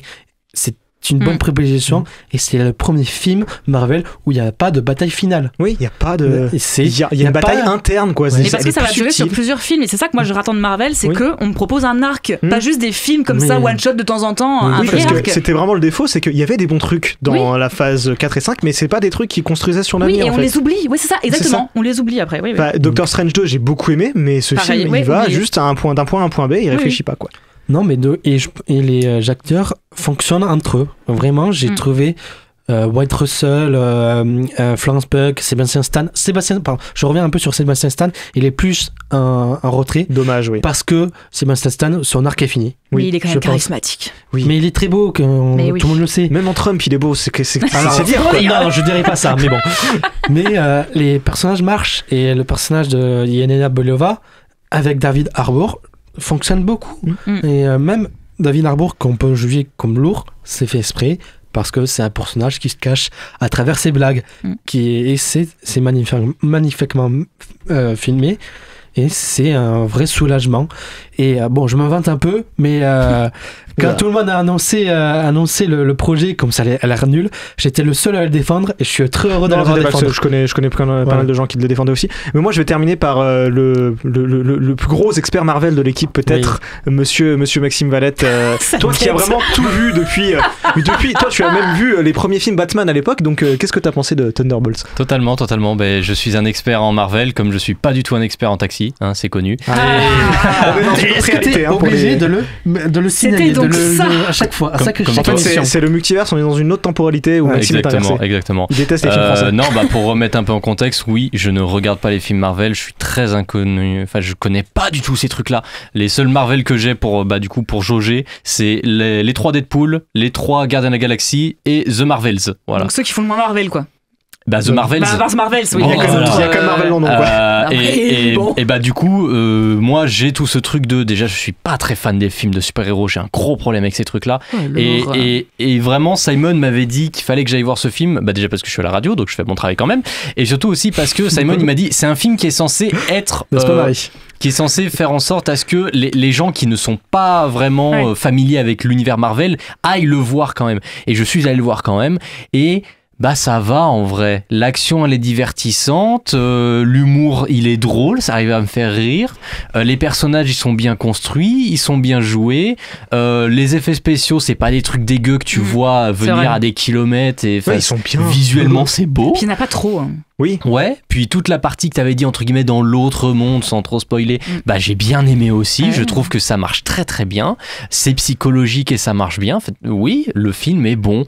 c'est une bonne proposition, et c'est le premier film Marvel où il n'y a pas de bataille finale. Oui, il n'y a pas de... Il y a une bataille interne, quoi. Et parce que ça va durer sur plusieurs films, et c'est ça que moi je rattends de Marvel, c'est qu'on me propose un arc, pas juste des films comme ça, one shot de temps en temps, un vrai arc. Que c'était vraiment le défaut, c'est qu'il y avait des bons trucs dans la phase 4 et 5, mais c'est pas des trucs qui construisaient sur l'avenir. Oui, et on les oublie, oui c'est ça, exactement, on les oublie après. Doctor Strange 2, j'ai beaucoup aimé, mais ce film, il va juste d'un point à un point B, il réfléchit pas, quoi. Non, mais et les acteurs fonctionnent entre eux. Vraiment, j'ai trouvé White Russell, Florence Pugh, Sébastien Stan. Je reviens un peu sur Sébastien Stan. Il est plus un retrait. Dommage, oui. Parce que Sébastien Stan, son arc est fini. Oui, mais il est quand même charismatique. Oui. Mais il est très beau, tout le monde le sait. Même en Trump, il est beau. C'est dire, quoi. Non, je dirais pas ça, mais bon. Mais les personnages marchent. Et le personnage de Yelena Belova avec David Harbour fonctionne beaucoup. Et même David Harbour, qu'on peut juger comme lourd, c'est fait exprès parce que c'est un personnage qui se cache à travers ses blagues, et c'est magnifiquement filmé. et c'est un vrai soulagement. Et bon, je me vante un peu, mais quand tout le monde a annoncé le projet comme ça allait l'air nul, j'étais le seul à le défendre et je suis très heureux de l'avoir défendu. Je connais pas mal de gens qui le défendaient aussi. Mais moi, je vais terminer par le plus gros expert Marvel de l'équipe, peut-être, monsieur Maxime Valette. Toi qui as vraiment tout vu depuis. Toi, tu as même vu les premiers films Batman à l'époque, donc qu'est-ce que tu as pensé de Thunderbolts ? Totalement. Ben, je suis un expert en Marvel, comme je suis pas du tout un expert en taxi, hein, c'est connu. Est-ce que t'es obligé de le signaler à chaque fois, à chaque émission. C'est le multiverse, on est dans une autre temporalité où Maxime est inversé. Exactement. Il déteste les films français. Non, pour remettre un peu en contexte, oui, je ne regarde pas les films Marvel, je suis très inconnu, enfin je connais pas du tout ces trucs-là. Les seuls Marvel que j'ai pour jauger, c'est les 3 Deadpool, les 3 Gardiens de la Galaxie et The Marvels. Voilà. Donc ceux qui font le moins Marvel, quoi. The Marvels. The Marvels, oui. Il y a que Marvel en nom, quoi. Et du coup, moi j'ai tout ce truc déjà je suis pas très fan des films de super-héros, j'ai un gros problème avec ces trucs-là. Et vraiment, Simon m'avait dit qu'il fallait que j'aille voir ce film, déjà parce que je suis à la radio, donc je fais mon travail quand même. Et surtout aussi parce que Simon, il m'a dit, c'est un film qui est censé être... qui est censé faire en sorte à ce que les gens qui ne sont pas vraiment familiers avec l'univers Marvel aillent le voir quand même. Et je suis allé le voir quand même. Et... ça va en vrai. L'action elle est divertissante, l'humour il est drôle, ça arrive à me faire rire. Les personnages ils sont bien construits, ils sont bien joués. Les effets spéciaux c'est pas des trucs dégueux que tu vois venir à des kilomètres et ils sont bien. Visuellement c'est beau. Puis il n'y en a pas trop. Hein. Oui. Ouais, puis toute la partie que t'avais dit entre guillemets dans l'autre monde sans trop spoiler, j'ai bien aimé aussi, je trouve que ça marche très très bien, c'est psychologique et ça marche bien. En fait, oui, le film est bon,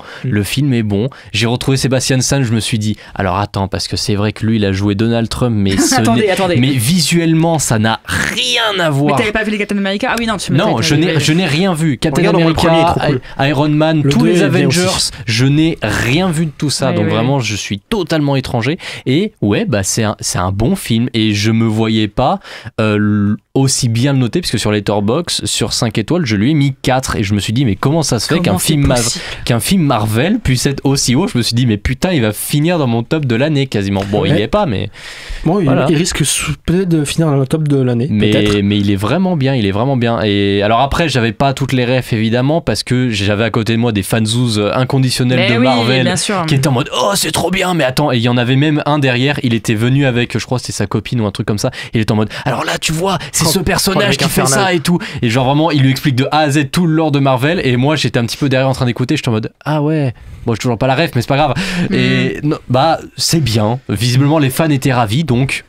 J'ai retrouvé Sébastien Stan, je me suis dit, alors attends, parce que c'est vrai que lui il a joué Donald Trump, mais attendez. Mais visuellement ça n'a rien à voir. Mais t'avais pas vu les Captain America ? Ah oui, non, tu me Non, je n'ai rien vu. Captain America, Iron Man, tous les Avengers, je n'ai rien vu de tout ça, donc vraiment je suis totalement étranger. Et ouais, c'est un bon film et je me voyais pas aussi bien le noter, parce que sur Letterboxd, sur 5 étoiles, je lui ai mis 4 et je me suis dit mais comment ça se fait qu'un film Marvel puisse être aussi haut ? Je me suis dit mais putain, il va finir dans mon top de l'année quasiment. Bon, il y est pas, mais bon, voilà. Il risque peut-être de finir dans le top de l'année, mais il est vraiment bien, Et alors après, j'avais pas toutes les refs évidemment, parce que j'avais à côté de moi des fanzouz inconditionnels de Marvel qui étaient en mode oh c'est trop bien, mais attends, et il y en avait même un derrière, il était venu avec, je crois c'était sa copine ou un truc comme ça, il était en mode alors là tu vois c'est ce personnage qui fait ça et tout, et genre vraiment il lui explique de A à Z tout le lore de Marvel, et moi j'étais un petit peu derrière en train d'écouter, j'étais en mode ah ouais, moi j'ai toujours pas la ref mais c'est pas grave. Et non, c'est bien, visiblement les fans étaient ravis, donc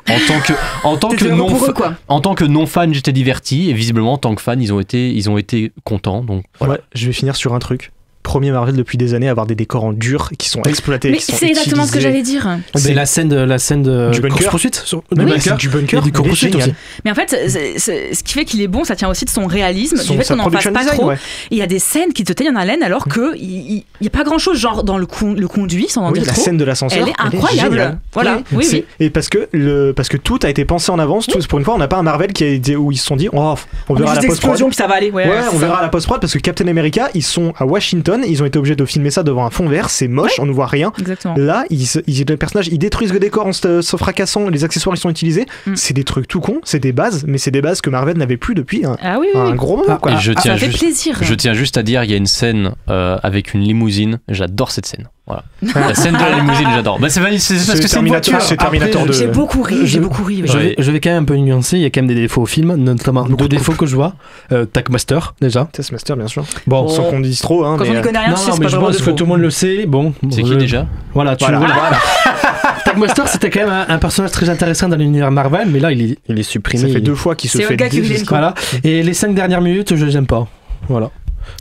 en tant que non fan j'étais diverti, et visiblement en tant que fan ils ont été contents, donc voilà. Ouais, je vais finir sur un truc. Premier Marvel depuis des années à avoir des décors en dur qui sont exploités. Mais c'est exactement ce que j'allais dire. C'est la scène de du bunker. Du bunker et du course-poursuite aussi. Mais en fait, ce qui fait qu'il est bon, ça tient aussi de son réalisme, du fait qu'on n'en fasse pas trop. Il y a des scènes qui te tiennent en haleine alors qu'il n'y a pas grand-chose, genre dans le conduit, sans en dire trop. La scène de l'ascenseur, elle est incroyable. Voilà. Oui. Et parce que tout a été pensé en avance. Pour une fois, on n'a pas un Marvel où ils se sont dit on verra la post-prod. Puis ça va aller. On verra la post-prod, parce que Captain America, ils sont à Washington. Ils ont été obligés de filmer ça devant un fond vert, c'est moche, on ne voit rien. Exactement. Là, les personnages, ils détruisent le décor en se fracassant, les accessoires ils sont utilisés. C'est des trucs tout cons, c'est des bases, mais c'est des bases que Marvel n'avait plus depuis un gros moment. Quoi. Ça fait plaisir. Je tiens juste à dire, il y a une scène avec une limousine, j'adore cette scène. Voilà. La scène de la limousine, j'adore. C'est parce que c'est une voiture. C'est Terminator 2. J'ai beaucoup ri. Je vais quand même un peu nuancer, il y a quand même des défauts au film, notamment deux défauts que je vois. Taskmaster, déjà. Taskmaster, bien sûr. Bon, sans qu'on dise trop. Quand on ne connaît rien, c'est pas vraiment défaut. Que tout le monde le sait. Bon, c'est qui déjà ? Voilà, tu vois. Taskmaster, c'était quand même un personnage très intéressant dans l'univers Marvel, mais là, il est supprimé. Ça fait 2 fois qu'il se fait désinguer. Voilà. Et les 5 dernières minutes, je les aime pas. Voilà.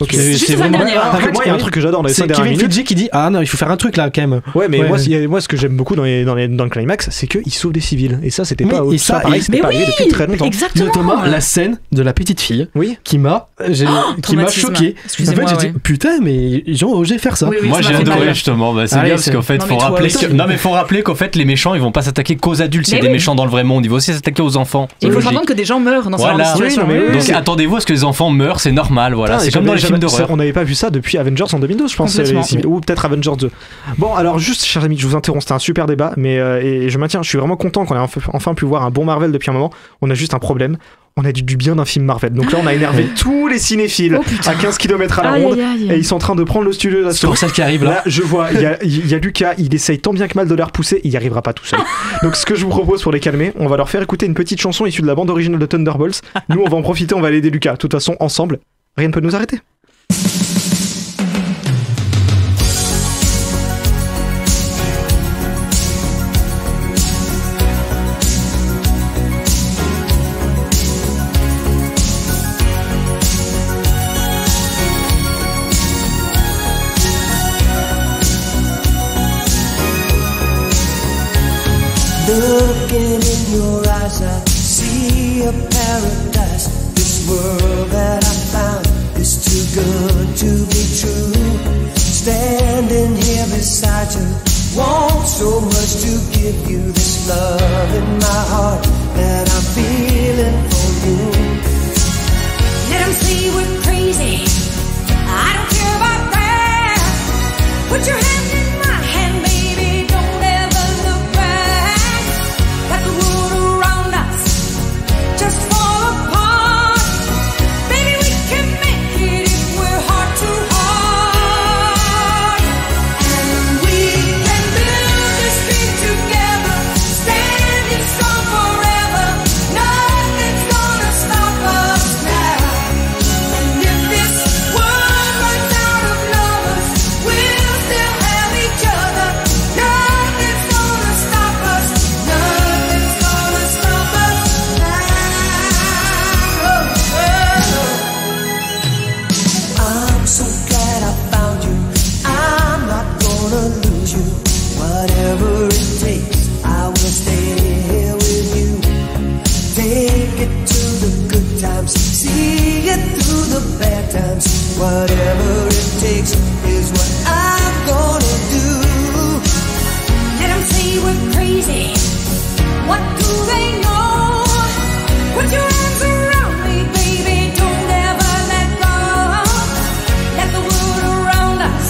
Okay. C'est vraiment dernière. Moi, il y a un truc que j'adore dans les 5 dernières minutes. C'est Kevin Feige qui dit ah non, il faut faire un truc là quand même. Ouais, mais moi, ce que j'aime beaucoup dans le climax, c'est qu'il sauve des civils. Et ça, c'était pas pareil, c'était pas arrivé depuis très longtemps. Exactement. Notamment la scène de la petite fille qui m'a choqué. En fait, j'ai dit putain, mais ils ont osé faire ça. Moi, j'ai adoré justement. C'est bien parce qu'en fait, faut rappeler qu'en fait, les méchants, ils vont pas s'attaquer qu'aux adultes. S'il y a des méchants dans le vrai monde, ils vont aussi s'attaquer aux enfants. Il faut se rendre compte que des gens meurent dans ce genre de situation. Donc attendez-vous à ce que les enfants meurent, c'est normal. Voilà, c'est comme dans les films d'horreur. On n'avait pas vu ça depuis Avengers en 2012, je pense, ou peut-être Avengers 2. Bon, alors juste, chers amis, je vous interromps, c'était un super débat, mais et je maintiens, je suis vraiment content qu'on ait enfin pu voir un bon Marvel depuis un moment. On a juste un problème. On a dit du bien d'un film Marvel. Donc là, on a énervé tous les cinéphiles à 15 km à la ronde. Et ils sont en train de prendre le studio d'assaut. C'est pour ça qui arrive là. Là, je vois, il y a Lucas, il essaye tant bien que mal de les repousser, il n'y arrivera pas tout seul. Donc ce que je vous propose pour les calmer, on va leur faire écouter une petite chanson issue de la bande originale de Thunderbolts. Nous, on va en profiter, on va aider Lucas. De toute façon, ensemble, rien ne peut nous arrêter. Looking in your eyes, I see a paradise. This world that I found is too good to be true. Standing here beside you, want so much to give you this love in my heart that I'm feeling for you. Let them say we're crazy, I don't care about that. Put your hand in my hand, baby, don't ever look back. Let the world around us just fall apart. Baby, we can make it if we're heart to heart. And we can build this dream together, standing strong forever. Nothing's gonna stop us now. And if this world runs out of lovers, we'll still have each other. Nothing's gonna stop us. Nothing's gonna stop us now. I'm so glad I found you. I'm not gonna lose you. Whatever it takes, I will stay here with you. Take it to the good times, see it through the bad times. Whatever it takes is what I'm gonna do. Let them say we're crazy. What do they know? Put your arms around me, baby. Don't ever let go. Let the world around us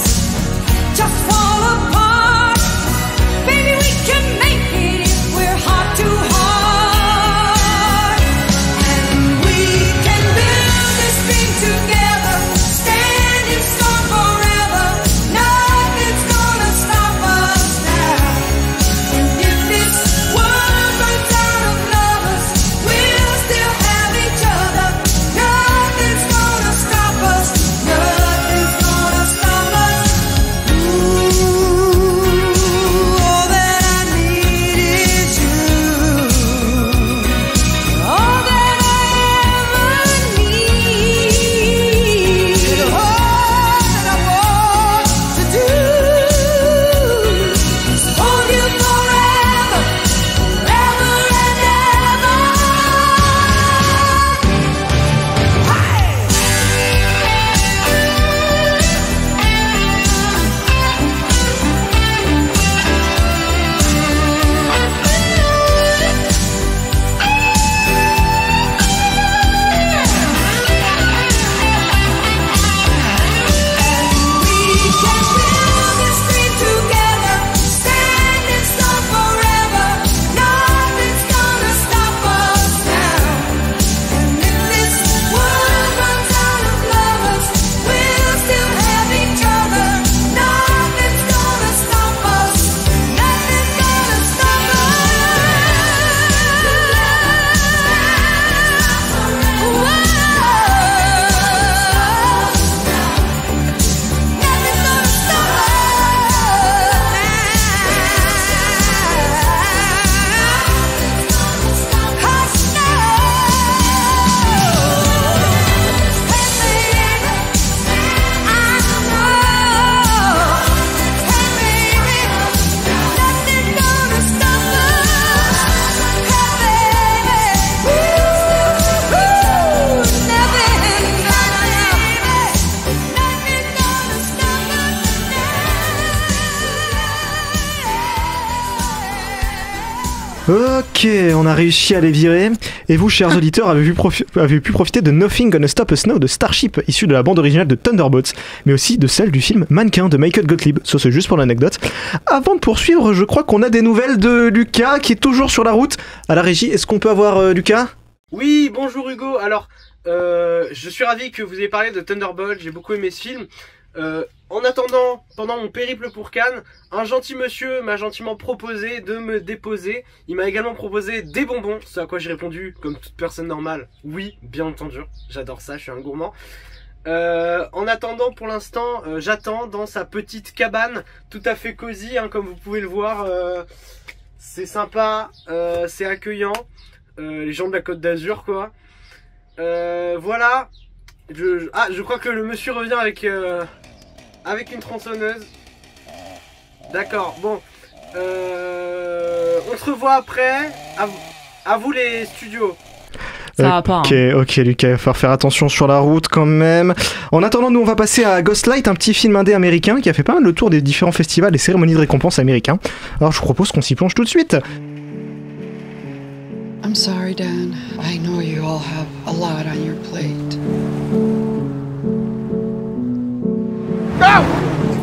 just fall apart. Baby, we can make it if we're heart to heart. And we can build this dream together, standing Ok, on a réussi à les virer. Et vous, chers auditeurs, avez pu profiter de Nothing Gonna Stop Us Now de Starship, issu de la bande originale de Thunderbolts, mais aussi de celle du film Mannequin de Michael Gottlieb. Ça, c'est juste pour l'anecdote. Avant de poursuivre, je crois qu'on a des nouvelles de Lucas qui est toujours sur la route. À la régie, est-ce qu'on peut avoir Lucas ? Oui, bonjour Hugo. Alors, je suis ravi que vous ayez parlé de Thunderbolt. J'ai beaucoup aimé ce film. En attendant, pendant mon périple pour Cannes, un gentil monsieur m'a gentiment proposé de me déposer. Il m'a également proposé des bonbons, ce à quoi j'ai répondu, comme toute personne normale, oui, bien entendu, j'adore ça, je suis un gourmand. En attendant, pour l'instant, j'attends dans sa petite cabane, tout à fait cosy, hein, comme vous pouvez le voir. C'est sympa, c'est accueillant, les gens de la Côte d'Azur, quoi. Voilà, je crois que le monsieur revient avec une tronçonneuse. D'accord, bon. On se revoit après. À vous les studios. Ça va pas. Ok, Lucas, il va falloir faire attention sur la route quand même. En attendant, nous on va passer à Ghostlight, un petit film indé américain qui a fait pas mal le tour des différents festivals et cérémonies de récompense américains. Alors je propose qu'on s'y plonge tout de suite. I'm sorry, Dan. I know you all have a lot on your plate.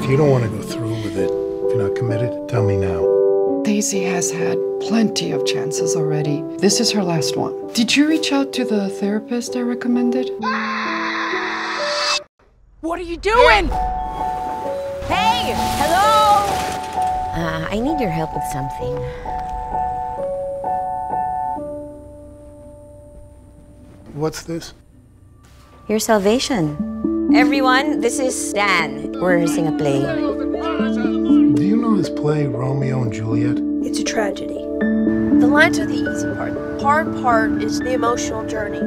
If you don't want to go through with it, if you're not committed, tell me now. Daisy has had plenty of chances already. This is her last one. Did you reach out to the therapist I recommended? What are you doing? Hey! Hello! I need your help with something. What's this? Your salvation. Everyone, this is Dan. We're rehearsing a play. Do you know this play, Romeo and Juliet? It's a tragedy. The lines are the easy part. The hard part is the emotional journey.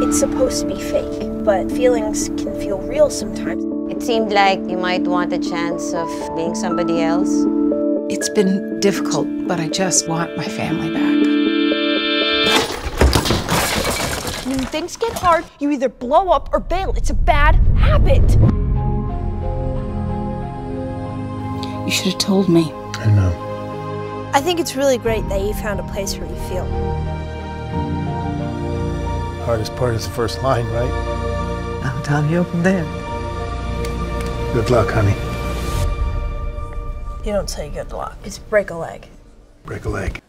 It's supposed to be fake, but feelings can feel real sometimes. It seemed like you might want a chance of being somebody else. It's been difficult, but I just want my family back. When things get hard, you either blow up or bail. It's a bad habit. You should have told me. I know. I think it's really great that you found a place where you feel. Hardest part is the first line, right? I'll tell you from there. Good luck, honey. You don't say good luck. It's break a leg. Break a leg.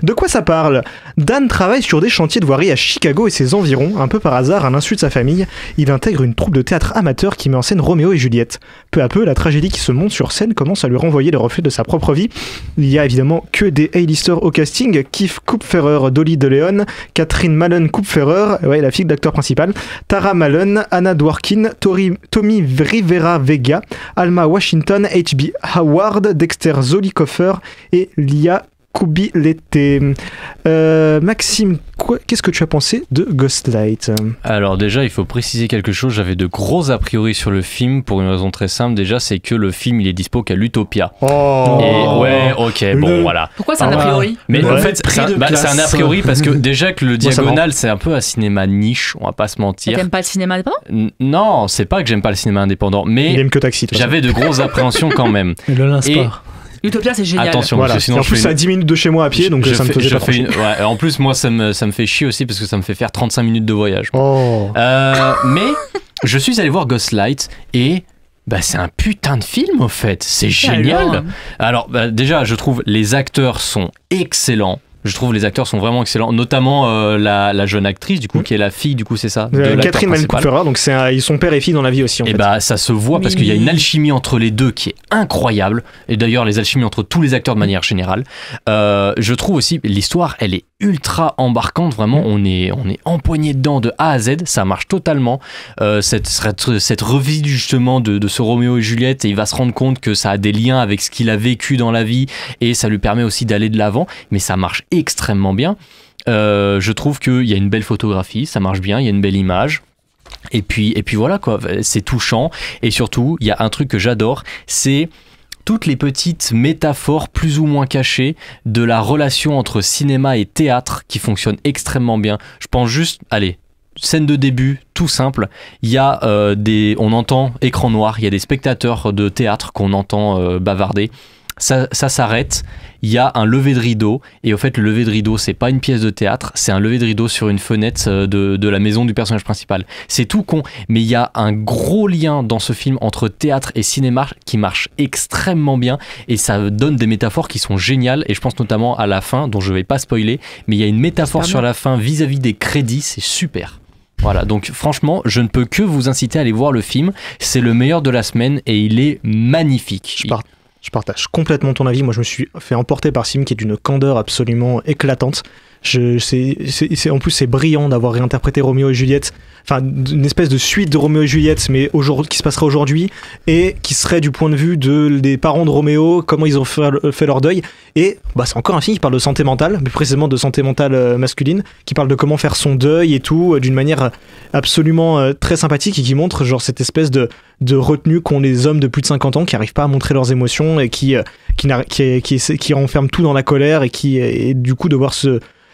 De quoi ça parle ? Dan travaille sur des chantiers de voirie à Chicago et ses environs. Un peu par hasard, à l'insu de sa famille, il intègre une troupe de théâtre amateur qui met en scène Roméo et Juliette. Peu à peu, la tragédie qui se monte sur scène commence à lui renvoyer les reflets de sa propre vie. Il y a évidemment que des A-listers au casting, Keith Kupferer, Dolly DeLeon, Catherine Malone Kupferer, ouais, la fille de l'acteur principal, Tara Malone, Anna Dworkin, Tommy Rivera Vega, Alma Washington, H.B. Howard, Dexter Zolikoffer et Lia Kubilete. Maxime, qu'est-ce que tu as pensé de Ghostlight ? Alors déjà, il faut préciser quelque chose. J'avais de gros a priori sur le film pour une raison très simple. Déjà, c'est que le film, il est dispo qu'à l'Utopia. Oh. Et ouais, ok, bon, voilà. Pourquoi c'est un a priori ? Mais en fait, c'est un a priori parce que déjà que le Diagonal, c'est un peu un cinéma niche, on va pas se mentir. T'aimes pas le cinéma indépendant ? Non, c'est pas que j'aime pas le cinéma indépendant, mais il aime que Taxi. J'avais de grosses appréhensions quand même. Le Linsport. Utopia, c'est génial. Attention, voilà. sinon en plus, c'est à 10 minutes de chez moi à pied, donc ça me faisait pas ouais, en plus, moi, ça me fait chier aussi parce que ça me fait faire 35 minutes de voyage. Oh. Mais je suis allé voir Ghostlight et bah, c'est un putain de film, au fait. C'est génial. Alors, bah, déjà, je trouve les acteurs sont excellents. Je trouve les acteurs sont vraiment excellents, notamment la jeune actrice, du coup, qui est la fille, du coup, c'est ça, de Catherine Malone Kupferer, donc ils sont père et fille dans la vie aussi. Et bah, ça se voit parce qu'il y a une alchimie entre les deux qui est incroyable. Et d'ailleurs, les alchimies entre tous les acteurs de manière générale. Je trouve aussi l'histoire, elle est ultra embarquante. Vraiment, on est empoigné dedans de A à Z. Ça marche totalement. Cette revisite justement de ce Roméo et Juliette, et il va se rendre compte que ça a des liens avec ce qu'il a vécu dans la vie et ça lui permet aussi d'aller de l'avant. Mais ça marche extrêmement bien. Je trouve qu'il y a une belle photographie, ça marche bien, il y a une belle image. Et puis voilà quoi, c'est touchant. Et surtout, il y a un truc que j'adore, c'est toutes les petites métaphores plus ou moins cachées de la relation entre cinéma et théâtre qui fonctionne extrêmement bien. Je pense juste, allez, scène de début, tout simple, il y a on entend écran noir, il y a des spectateurs de théâtre qu'on entend bavarder. ça s'arrête, il y a un lever de rideau, et au fait le lever de rideau c'est pas une pièce de théâtre, c'est un lever de rideau sur une fenêtre de la maison du personnage principal. C'est tout con, mais il y a un gros lien dans ce film entre théâtre et cinéma qui marche extrêmement bien, et ça donne des métaphores qui sont géniales, et je pense notamment à la fin, dont je vais pas spoiler, mais il y a une métaphore sur la fin vis-à-vis des crédits, c'est super. Voilà, donc franchement, je ne peux que vous inciter à aller voir le film. C'est le meilleur de la semaine et il est magnifique. Je partage complètement ton avis. Moi, je me suis fait emporter par ce film qui est d'une candeur absolument éclatante. En plus, c'est brillant d'avoir réinterprété Roméo et Juliette. Enfin, une espèce de suite de Roméo et Juliette, mais qui se passerait aujourd'hui et qui serait du point de vue des parents de Roméo, comment ils ont fait leur deuil. Et c'est encore un film qui parle de santé mentale, mais précisément de santé mentale masculine, qui parle de comment faire son deuil et tout, d'une manière absolument très sympathique et qui montre genre cette espèce de retenue qu'ont les hommes de plus de 50 ans qui n'arrivent pas à montrer leurs émotions et qui renferment tout dans la colère et du coup de voir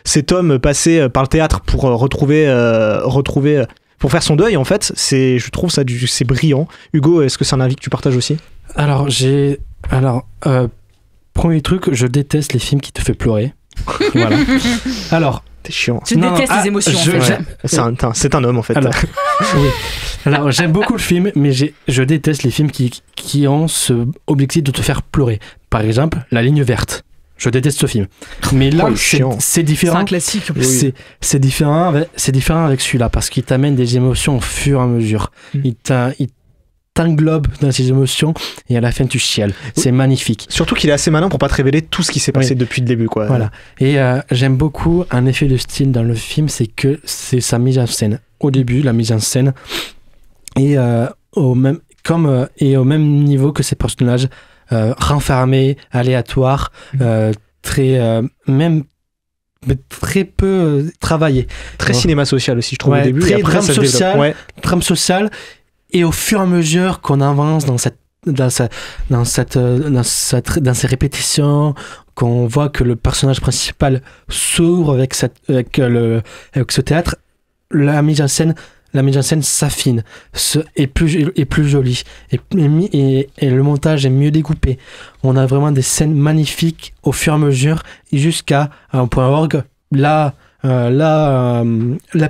cet homme passer par le théâtre pour retrouver pour faire son deuil, en fait, je trouve ça c'est brillant. Hugo, est-ce que c'est un avis que tu partages aussi ? Alors, premier truc, je déteste les films qui te font pleurer. Voilà. Alors, t'es chiant. Tu détestes les émotions, en fait. C'est un homme, en fait. Oui. Alors, j'aime beaucoup le film, mais je déteste les films qui ont ce objectif de te faire pleurer. Par exemple, La Ligne Verte. Je déteste ce film. Mais là, c'est différent. C'est un classique. C'est différent avec celui-là parce qu'il t'amène des émotions au fur et à mesure. Il t'englobe dans ses émotions et à la fin tu chiales. C'est magnifique. Surtout qu'il est assez malin pour pas te révéler tout ce qui s'est passé depuis le début, quoi. Voilà. Et j'aime beaucoup un effet de style dans le film, c'est que c'est sa mise en scène. Au début, la mise en scène est au même niveau que ses personnages. Renfermé, aléatoire, très peu travaillé. Très cinéma social aussi, je trouve, au début. Très drame social. Et au fur et à mesure qu'on avance dans ces répétitions, qu'on voit que le personnage principal s'ouvre avec ce théâtre, la mise en scène s'affine, est plus jolie, et le montage est mieux découpé. On a vraiment des scènes magnifiques au fur et à mesure, jusqu'à un point orgue, la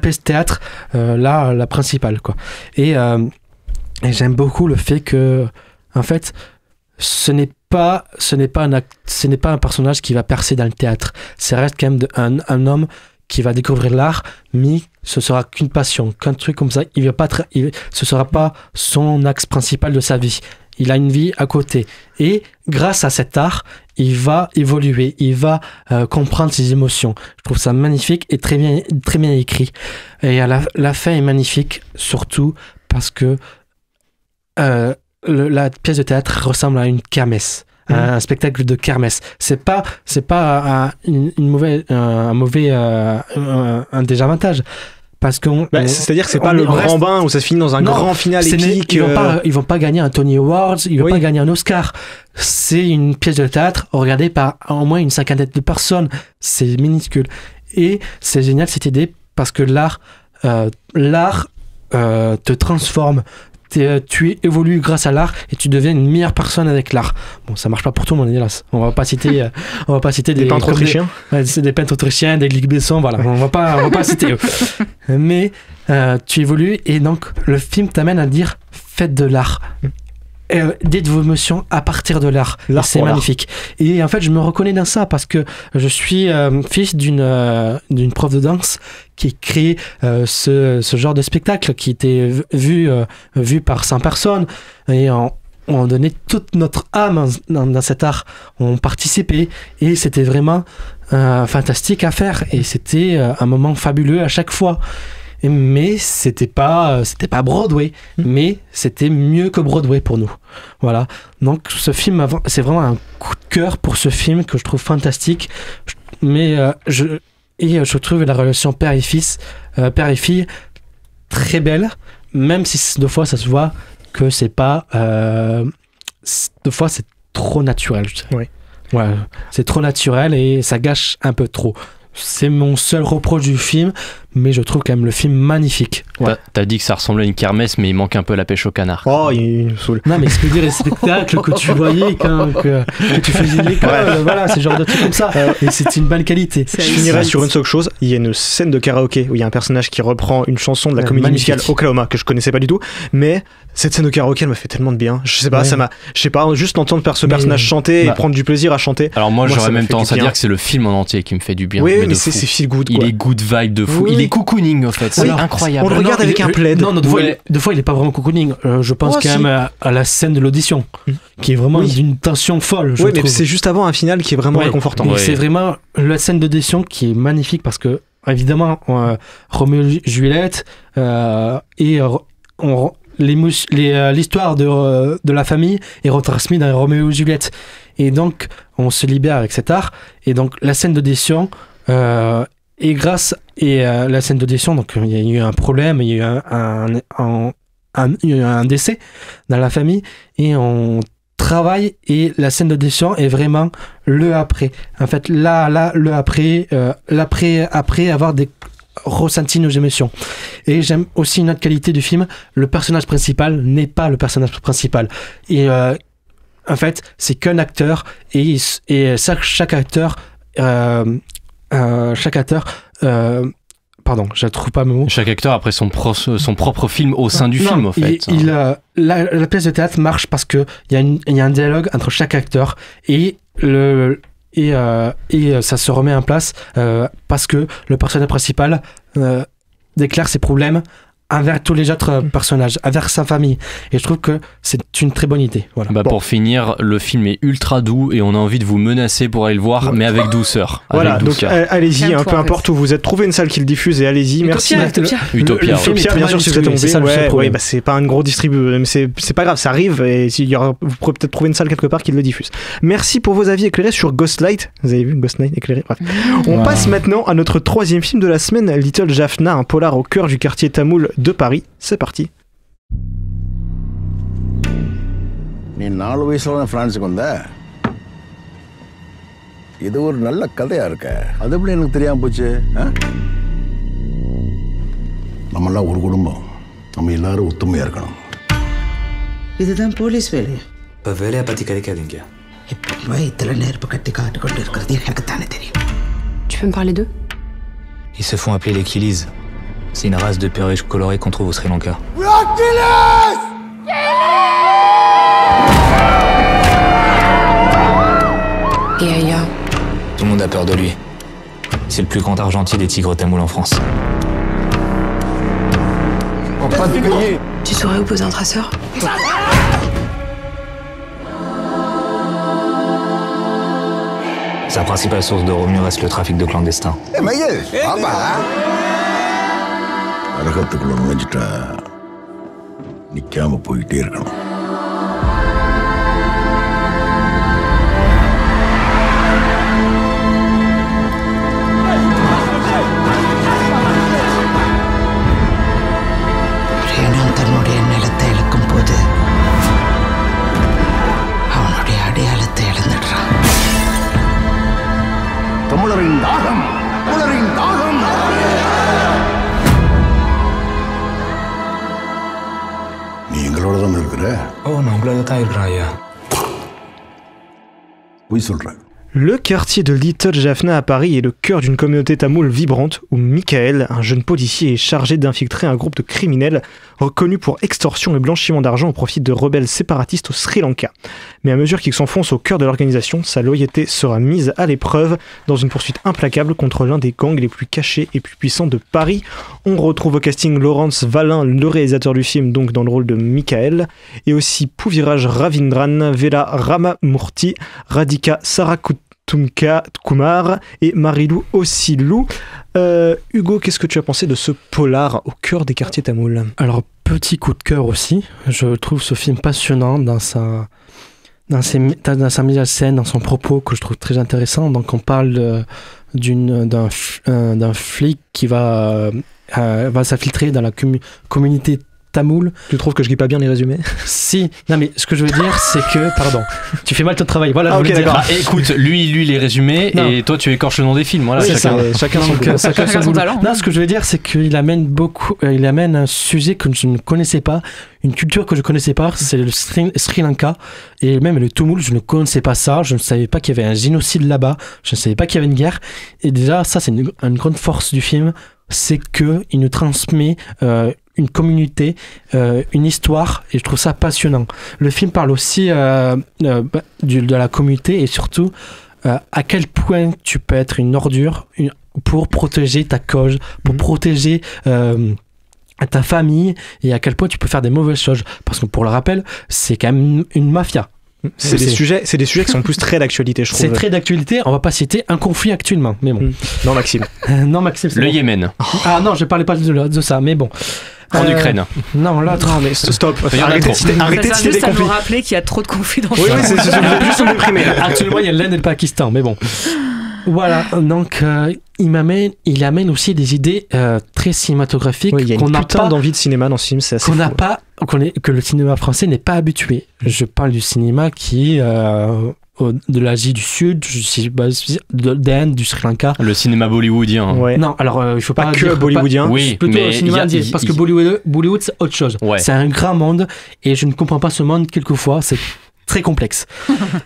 pièce théâtre, la principale, quoi. Et j'aime beaucoup le fait que, en fait, ce n'est pas un personnage qui va percer dans le théâtre. Ça reste quand même un homme qui va découvrir l'art, mais ce sera qu'une passion, qu'un truc comme ça. Ce sera pas son axe principal de sa vie. Il a une vie à côté. Et grâce à cet art, il va évoluer, il va comprendre ses émotions. Je trouve ça magnifique et très bien écrit. Et la fin est magnifique, surtout parce que la pièce de théâtre ressemble à une kermesse. Un spectacle de kermesse. C'est pas un désavantage. Parce que c'est-à-dire que c'est pas le grand bain où ça se finit dans un grand final épique. Ils vont pas gagner un Tony Awards, ils vont pas gagner un Oscar. C'est une pièce de théâtre regardée par au moins une cinquantaine de personnes. C'est minuscule. Et c'est génial cette idée parce que l'art te transforme. Tu évolues grâce à l'art et tu deviens une meilleure personne avec l'art. Bon, ça marche pas pour tout le monde, hélas. On va pas citer des peintres autrichiens. Des peintres autrichiens, des Luc Besson, voilà. On va pas citer eux. Mais tu évolues et donc le film t'amène à dire faites de l'art. Dites vos émotions à partir de l'art. C'est magnifique. Et en fait, je me reconnais dans ça parce que je suis fils d'une prof de danse qui crée ce genre de spectacle qui était vu par 100 personnes et on donnait toute notre âme dans cet art. On participait et c'était vraiment fantastique à faire et c'était un moment fabuleux à chaque fois. Mais c'était pas Broadway, mais c'était mieux que Broadway pour nous. Voilà. Donc ce film, c'est vraiment un coup de cœur pour ce film que je trouve fantastique. Mais je trouve la relation père et fille très belle, même si deux fois ça se voit que c'est pas. Deux fois c'est trop naturel. Oui. Ouais, c'est trop naturel et ça gâche un peu trop. C'est mon seul reproche du film, mais je trouve quand même le film magnifique. Ouais. T'as dit que ça ressemblait à une kermesse, mais il manque un peu la pêche au canard. Oh, il me saoule. Non, mais ce que je veux dire, les spectacles que tu voyais que tu faisais l'école, voilà, c'est le genre de trucs comme ça. Et c'est une belle qualité. Je finirai sur une seule chose. Il y a une scène de karaoké où il y a un personnage qui reprend une chanson de la comédie musicale Oklahoma que je connaissais pas du tout, mais cette scène de karaoké elle me fait tellement de bien. Je sais pas, ça m'a, je sais pas, juste entendre ce personnage chanter et prendre du plaisir à chanter. Alors moi j'aurais même tendance à dire que c'est le film en entier qui me fait du bien. Oui, mais c'est feel good. Il est good vibe de fou. Il est cocooning en fait. C'est incroyable. On le regarde avec un plaid. Non, deux fois il est pas vraiment cocooning. Je pense quand même à la scène de l'audition qui est vraiment d'une tension folle. Oui, mais c'est juste avant un final qui est vraiment réconfortant. C'est vraiment la scène d'audition qui est magnifique parce que évidemment Roméo et Juliette et l'histoire de la famille est retransmise dans Roméo et Juliette, et donc on se libère avec cet art, et donc la scène d'audition et grâce à la scène d'audition, donc il y a eu un problème, il y a eu un décès dans la famille, et on travaille, et la scène d'audition est vraiment le après. En fait, le après, après avoir ressenti nos émotions. Et j'aime aussi une autre qualité du film, le personnage principal n'est pas le personnage principal. Et en fait, c'est qu'un acteur, et chaque acteur pardon, je ne trouve pas mes mots. Chaque acteur a après son propre film au sein du film, en fait. La pièce de théâtre marche parce qu'il y a un dialogue entre chaque acteur, et ça se remet en place parce que le personnage principal déclare ses problèmes envers tous les autres personnages, envers sa famille, et je trouve que c'est une très bonne idée. Voilà. Pour finir, le film est ultra doux et on a envie de vous menacer pour aller le voir, mais avec douceur. Voilà, donc allez-y, peu importe où vous êtes, trouvez une salle qui le diffuse et allez-y. Merci. Utopia, bien sûr, si vous êtes tombé. C'est pas un gros distributeur, mais c'est pas grave, ça arrive, et vous pourrez peut-être trouver une salle quelque part qui le diffuse. Merci pour vos avis éclairés sur Ghostlight. Vous avez vu Ghostlight éclairé? Bref. On passe maintenant à notre troisième film de la semaine, Little Jaffna, un polar au cœur du quartier tamoul de Paris. C'est parti. நீ 4 வயசுல பிரான்ஸுக்கு வந்த. இது ஒரு நல்ல கதையா இருக்க. அது எப்படி எனக்கு தெரியாம போச்சு? நம்மெல்லாம் ஒரு குடும்பம். நம்ம எல்லாரும் ஒத்துமையா இருக்கணும். இதுதான் போலீஸ் வேலை. இப்ப வேலையை பத்தி கதைக்காதீங்க. இப்ப வயித்துல நெருப்பு கட்டி காட்டு கொண்டு இருக்கிறது எனக்கு தானே தெரியும். Tu peux me parler d'eux? Ils se font appeler les Kilis. C'est une race de perruches colorées qu'on trouve au Sri Lanka. Et Aya? Tout le monde a peur de lui. C'est le plus grand argentier des tigres tamouls en France. Tu saurais où poser un traceur? Sa principale source de revenus reste le trafic de clandestins. நரகத்துக்குள்ள நுழைஞ்சிட்டா நிக்காம போயிட்டே இருக்கணும். ரேணன் தன்னுடைய நிலத்தை இழக்கும் போது அவனுடைய அடையாளத்தை இழந்துடுறான். தமிழரின் தாகம், தமிழரின் தாகம். நீ எங்களோட தான் இருக்கிற? நான் உங்களோட தான் இருக்கிறேன் ஐயா. பொய் சொல்றேன். Le quartier de Little Jaffna à Paris est le cœur d'une communauté tamoule vibrante où Michael, un jeune policier, est chargé d'infiltrer un groupe de criminels reconnus pour extorsion et blanchiment d'argent au profit de rebelles séparatistes au Sri Lanka. Mais à mesure qu'il s'enfonce au cœur de l'organisation, sa loyauté sera mise à l'épreuve dans une poursuite implacable contre l'un des gangs les plus cachés et plus puissants de Paris. On retrouve au casting Laurence Valin, le réalisateur du film, donc dans le rôle de Michael, et aussi Puviraj Ravindran, Vela Ramamurthy, Radhika Sarakutumka Kumar et Marilou Ossilou. Hugo, qu'est-ce que tu as pensé de ce polar au cœur des quartiers tamouls? Alors, petit coup de cœur aussi. Je trouve ce film passionnant dans sa mise en scène, dans son propos, que je trouve très intéressant. Donc, on parle d'un flic qui va s'infiltrer dans la communauté tamoul. Tu trouves que je lis pas bien les résumés? Si. Non, mais ce que je veux dire, c'est que. Pardon. Tu fais mal ton travail. Voilà, Ah, je ok, voulais dire. d'accord. Bah, écoute, lui les résumés Non. et toi tu écorches le nom des films. Voilà, Oui, c'est chacun. ça. Chacun son Donc, boulot. chacun son son boulot. talent. Non, ce que je veux dire, c'est qu'il amène beaucoup. Il amène un sujet que je ne connaissais pas, une culture que je ne connaissais pas. C'est le Sri Lanka et même le Tamoul. Je ne connaissais pas ça. Je ne savais pas qu'il y avait un génocide là-bas. Je ne savais pas qu'il y avait une guerre. Et déjà, ça, c'est une grande force du film, c'est que il nous transmet une communauté, une histoire, et je trouve ça passionnant. Le film parle aussi de la communauté et surtout à quel point tu peux être une ordure pour protéger ta cause, pour protéger ta famille, et à quel point tu peux faire des mauvaises choses. Parce que pour le rappel, c'est quand même une mafia. C'est des sujets qui sont plus très d'actualité, je trouve. C'est très d'actualité. On va pas citer un conflit actuellement, mais bon. Non, Maxime. Non, Maxime, c'est Le bon. Yémen. Ah non, je parlais pas de ça, mais bon. En Ukraine. Non, l'autre. Non, mais stop. Il y en a Arrêtez de trop. citer Ça des sert juste à nous conflits. rappeler qu'il y a trop de conflits dans Oui, ce oui, c'est juste me déprimer. Actuellement, il y a l'Inde et le Pakistan, mais bon. Voilà, donc il amène aussi des idées très cinématographiques Oui, il y a qu'on une n'a putain pas, d'envie de cinéma dans ce film, c'est assez qu'on n'a fou. pas, que le cinéma français n'est pas habitué. Je parle du cinéma qui est de l'Asie du Sud, d'Inde, du Sri Lanka. Le cinéma bollywoodien. Ouais. Non, alors il faut pas Pas que dire bollywoodien. Oui, plutôt mais le cinéma il y a- indien, il- parce que il- Bollywood c'est autre chose. Ouais. C'est un grand monde et je ne comprends pas ce monde quelquefois. C'est très complexe.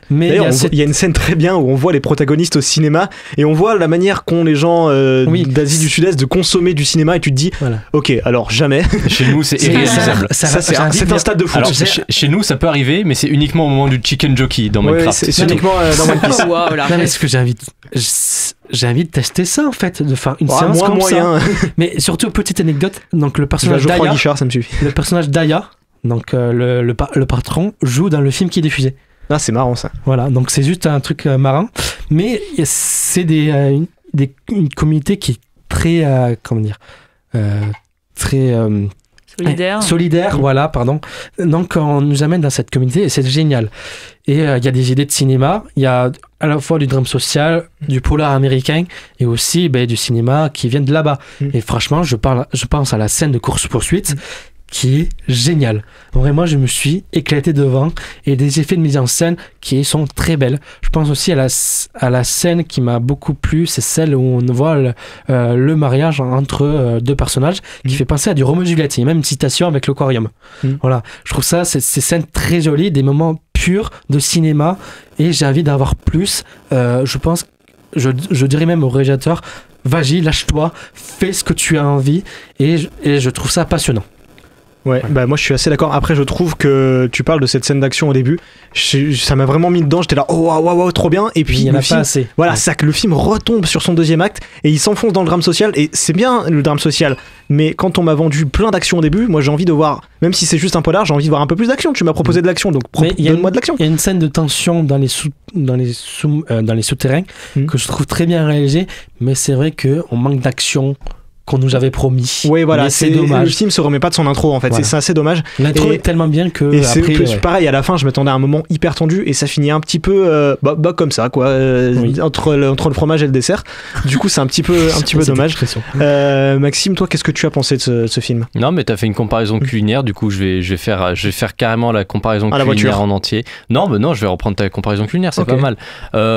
Mais D'ailleurs, cette- il y a une scène très bien où on voit les protagonistes au cinéma et on voit la manière qu'ont les gens d'Asie du Sud-Est de consommer du cinéma et tu te dis, ok, alors jamais. Chez nous, c'est C'est- irréalisable. Ça, c'est un stade de foot. Alors, chez nous, ça peut arriver, mais c'est uniquement au moment du chicken jockey dans Ouais, Minecraft. c'est uniquement dans One Piece. Wow, la Non, mais ref. ce que j'ai envie de tester ça en fait, de faire une Ah, séance moi, comme moyen. ça. Mais surtout, petite anecdote, donc le Je vais personnage jouer d'Aya, Guichard, ça me suffit. le personnage d'Aya, donc le patron, joue dans le film qui est diffusé. Ah, c'est marrant ça. Voilà, donc c'est juste un truc marrant. Mais c'est une communauté qui est très, comment dire, très Solidaire. voilà, pardon. Donc on nous amène dans cette communauté et c'est génial. Et il y a des idées de cinéma, il y a à la fois du drame social, du polar américain et aussi du cinéma qui vient de là-bas. Et franchement, je pense à la scène de course-poursuite qui est géniale. Vraiment, je me suis éclaté devant et des effets de mise en scène qui sont très belles. Je pense aussi à la scène qui m'a beaucoup plu, c'est celle où on voit le mariage entre deux personnages qui fait penser à du Roméo et Juliette. Il y a même une citation avec l'aquarium. Voilà, je trouve ça, ces scènes très jolies, des moments purs de cinéma et j'ai envie d'avoir plus. Je pense, je dirais même au réalisateur, vas-y, lâche-toi, fais ce que tu as envie et je trouve ça passionnant. Ouais, bah moi je suis assez d'accord. Après, je trouve que tu parles de cette scène d'action au début, ça m'a vraiment mis dedans. J'étais là, oh waouh, trop bien. Et puis Il y en le a film, pas assez. voilà, Ouais. c'est ça que le film retombe sur son deuxième acte et il s'enfonce dans le drame social. Et c'est bien le drame social, mais quand on m'a vendu plein d'actions au début, moi j'ai envie de voir, même si c'est juste un polar, j'ai envie de voir un peu plus d'action. Tu m'as proposé de l'action, donc Mais il y a donne-moi de l'action. Il y a une scène de tension dans les souterrains que je trouve très bien réalisée, mais c'est vrai qu'on manque d'action qu'on nous avait promis. Oui, voilà, Mais c'est le dommage. film se remet pas de son intro en fait, Voilà. c'est assez dommage. L'intro Et- est tellement bien que Et c'est après, ouais. pareil, à la fin, je m'attendais à un moment hyper tendu et ça finit un petit peu comme ça, quoi, entre le fromage et le dessert. Du coup, c'est un petit peu Cette dommage. expression. Maxime, toi, qu'est-ce que tu as pensé de ce film? Non, mais t'as fait une comparaison culinaire, du coup, je vais faire carrément la comparaison Ah, la culinaire voiture. en entier. Non, mais non, je vais reprendre ta comparaison culinaire, c'est Ok. pas mal.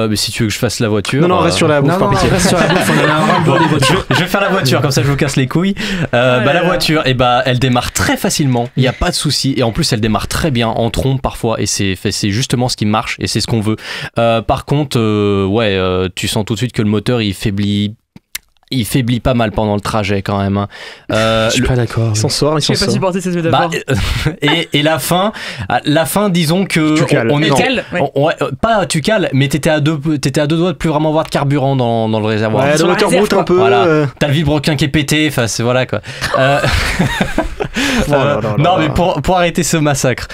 Mais si tu veux que je fasse la voiture. Non, reste sur la bouffe, par pitié. reste sur la bouffe, on en a un Bon, des voitures. je vais faire la voiture, comme ça je vous casse les couilles. La voiture, elle démarre très facilement, il n'y a pas de souci, et en plus elle démarre très bien, en trombe parfois, et c'est justement ce qui marche, et c'est ce qu'on veut. Par contre, tu sens tout de suite que le moteur il faiblit pas mal pendant le trajet quand même. Hein. Je suis pas d'accord. Il s'en sort. Je vais pas supporter cette métaphore. Et la fin, disons que Tu cales. on est Tu cales, ouais. pas tu cales, mais t'étais à deux doigts de plus vraiment avoir de carburant dans le réservoir. Ouais, Sur le la moteur réserve, route un quoi. peu. Voilà. T'as le vilebrequin qui est pété, enfin voilà quoi. Non mais pour arrêter ce massacre.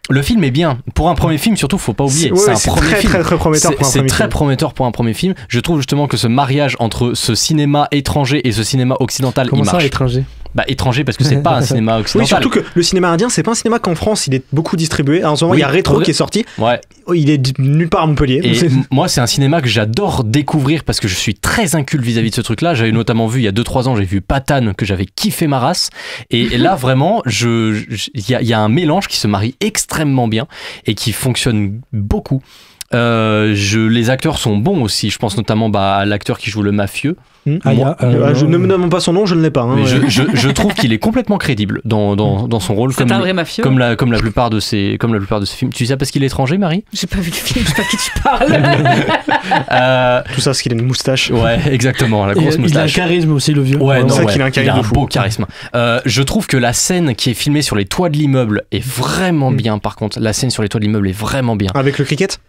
Le film est bien. Pour un premier film, surtout, faut pas oublier. Ouais, c'est un c'est premier très, film. très, très prometteur pour un C'est premier très film. prometteur pour un premier film. Je trouve justement que ce mariage entre ce cinéma étranger et ce cinéma occidental, Comment il ça, marche. étranger? étranger parce que c'est pas un cinéma occidental. Oui, surtout que le cinéma indien, c'est pas un cinéma qu'en France, il est beaucoup distribué. En ce moment, il y a Rétro qui est sorti. Ouais. Il est nulle part à Montpellier. Et moi, c'est un cinéma que j'adore découvrir parce que je suis très inculte vis-à-vis de ce truc-là. J'avais notamment vu il y a 2-3 ans, j'ai vu Patane que j'avais kiffé ma race. Et là, vraiment, il y a un mélange qui se marie extrêmement bien et qui fonctionne beaucoup. Les acteurs sont bons aussi. Je pense notamment à l'acteur qui joue le mafieux. Je ne me demande pas son nom, je ne l'ai pas. Hein, mais je trouve qu'il est complètement crédible dans son rôle. C'est un vrai mafieux. Comme la plupart de ses films. Tu sais parce qu'il est étranger, Marie? J'ai pas vu le film, je sais pas de qui tu parles. Tout ça parce qu'il a une moustache. Ouais, exactement, la grosse moustache. Il a un charisme aussi, le vieux. Ouais, c'est ça qu'il a un charisme. Il a un beau charisme. Je trouve que la scène qui est filmée sur les toits de l'immeuble est vraiment bien. Par contre, la scène sur les toits de l'immeuble est vraiment bien. Avec le cricket.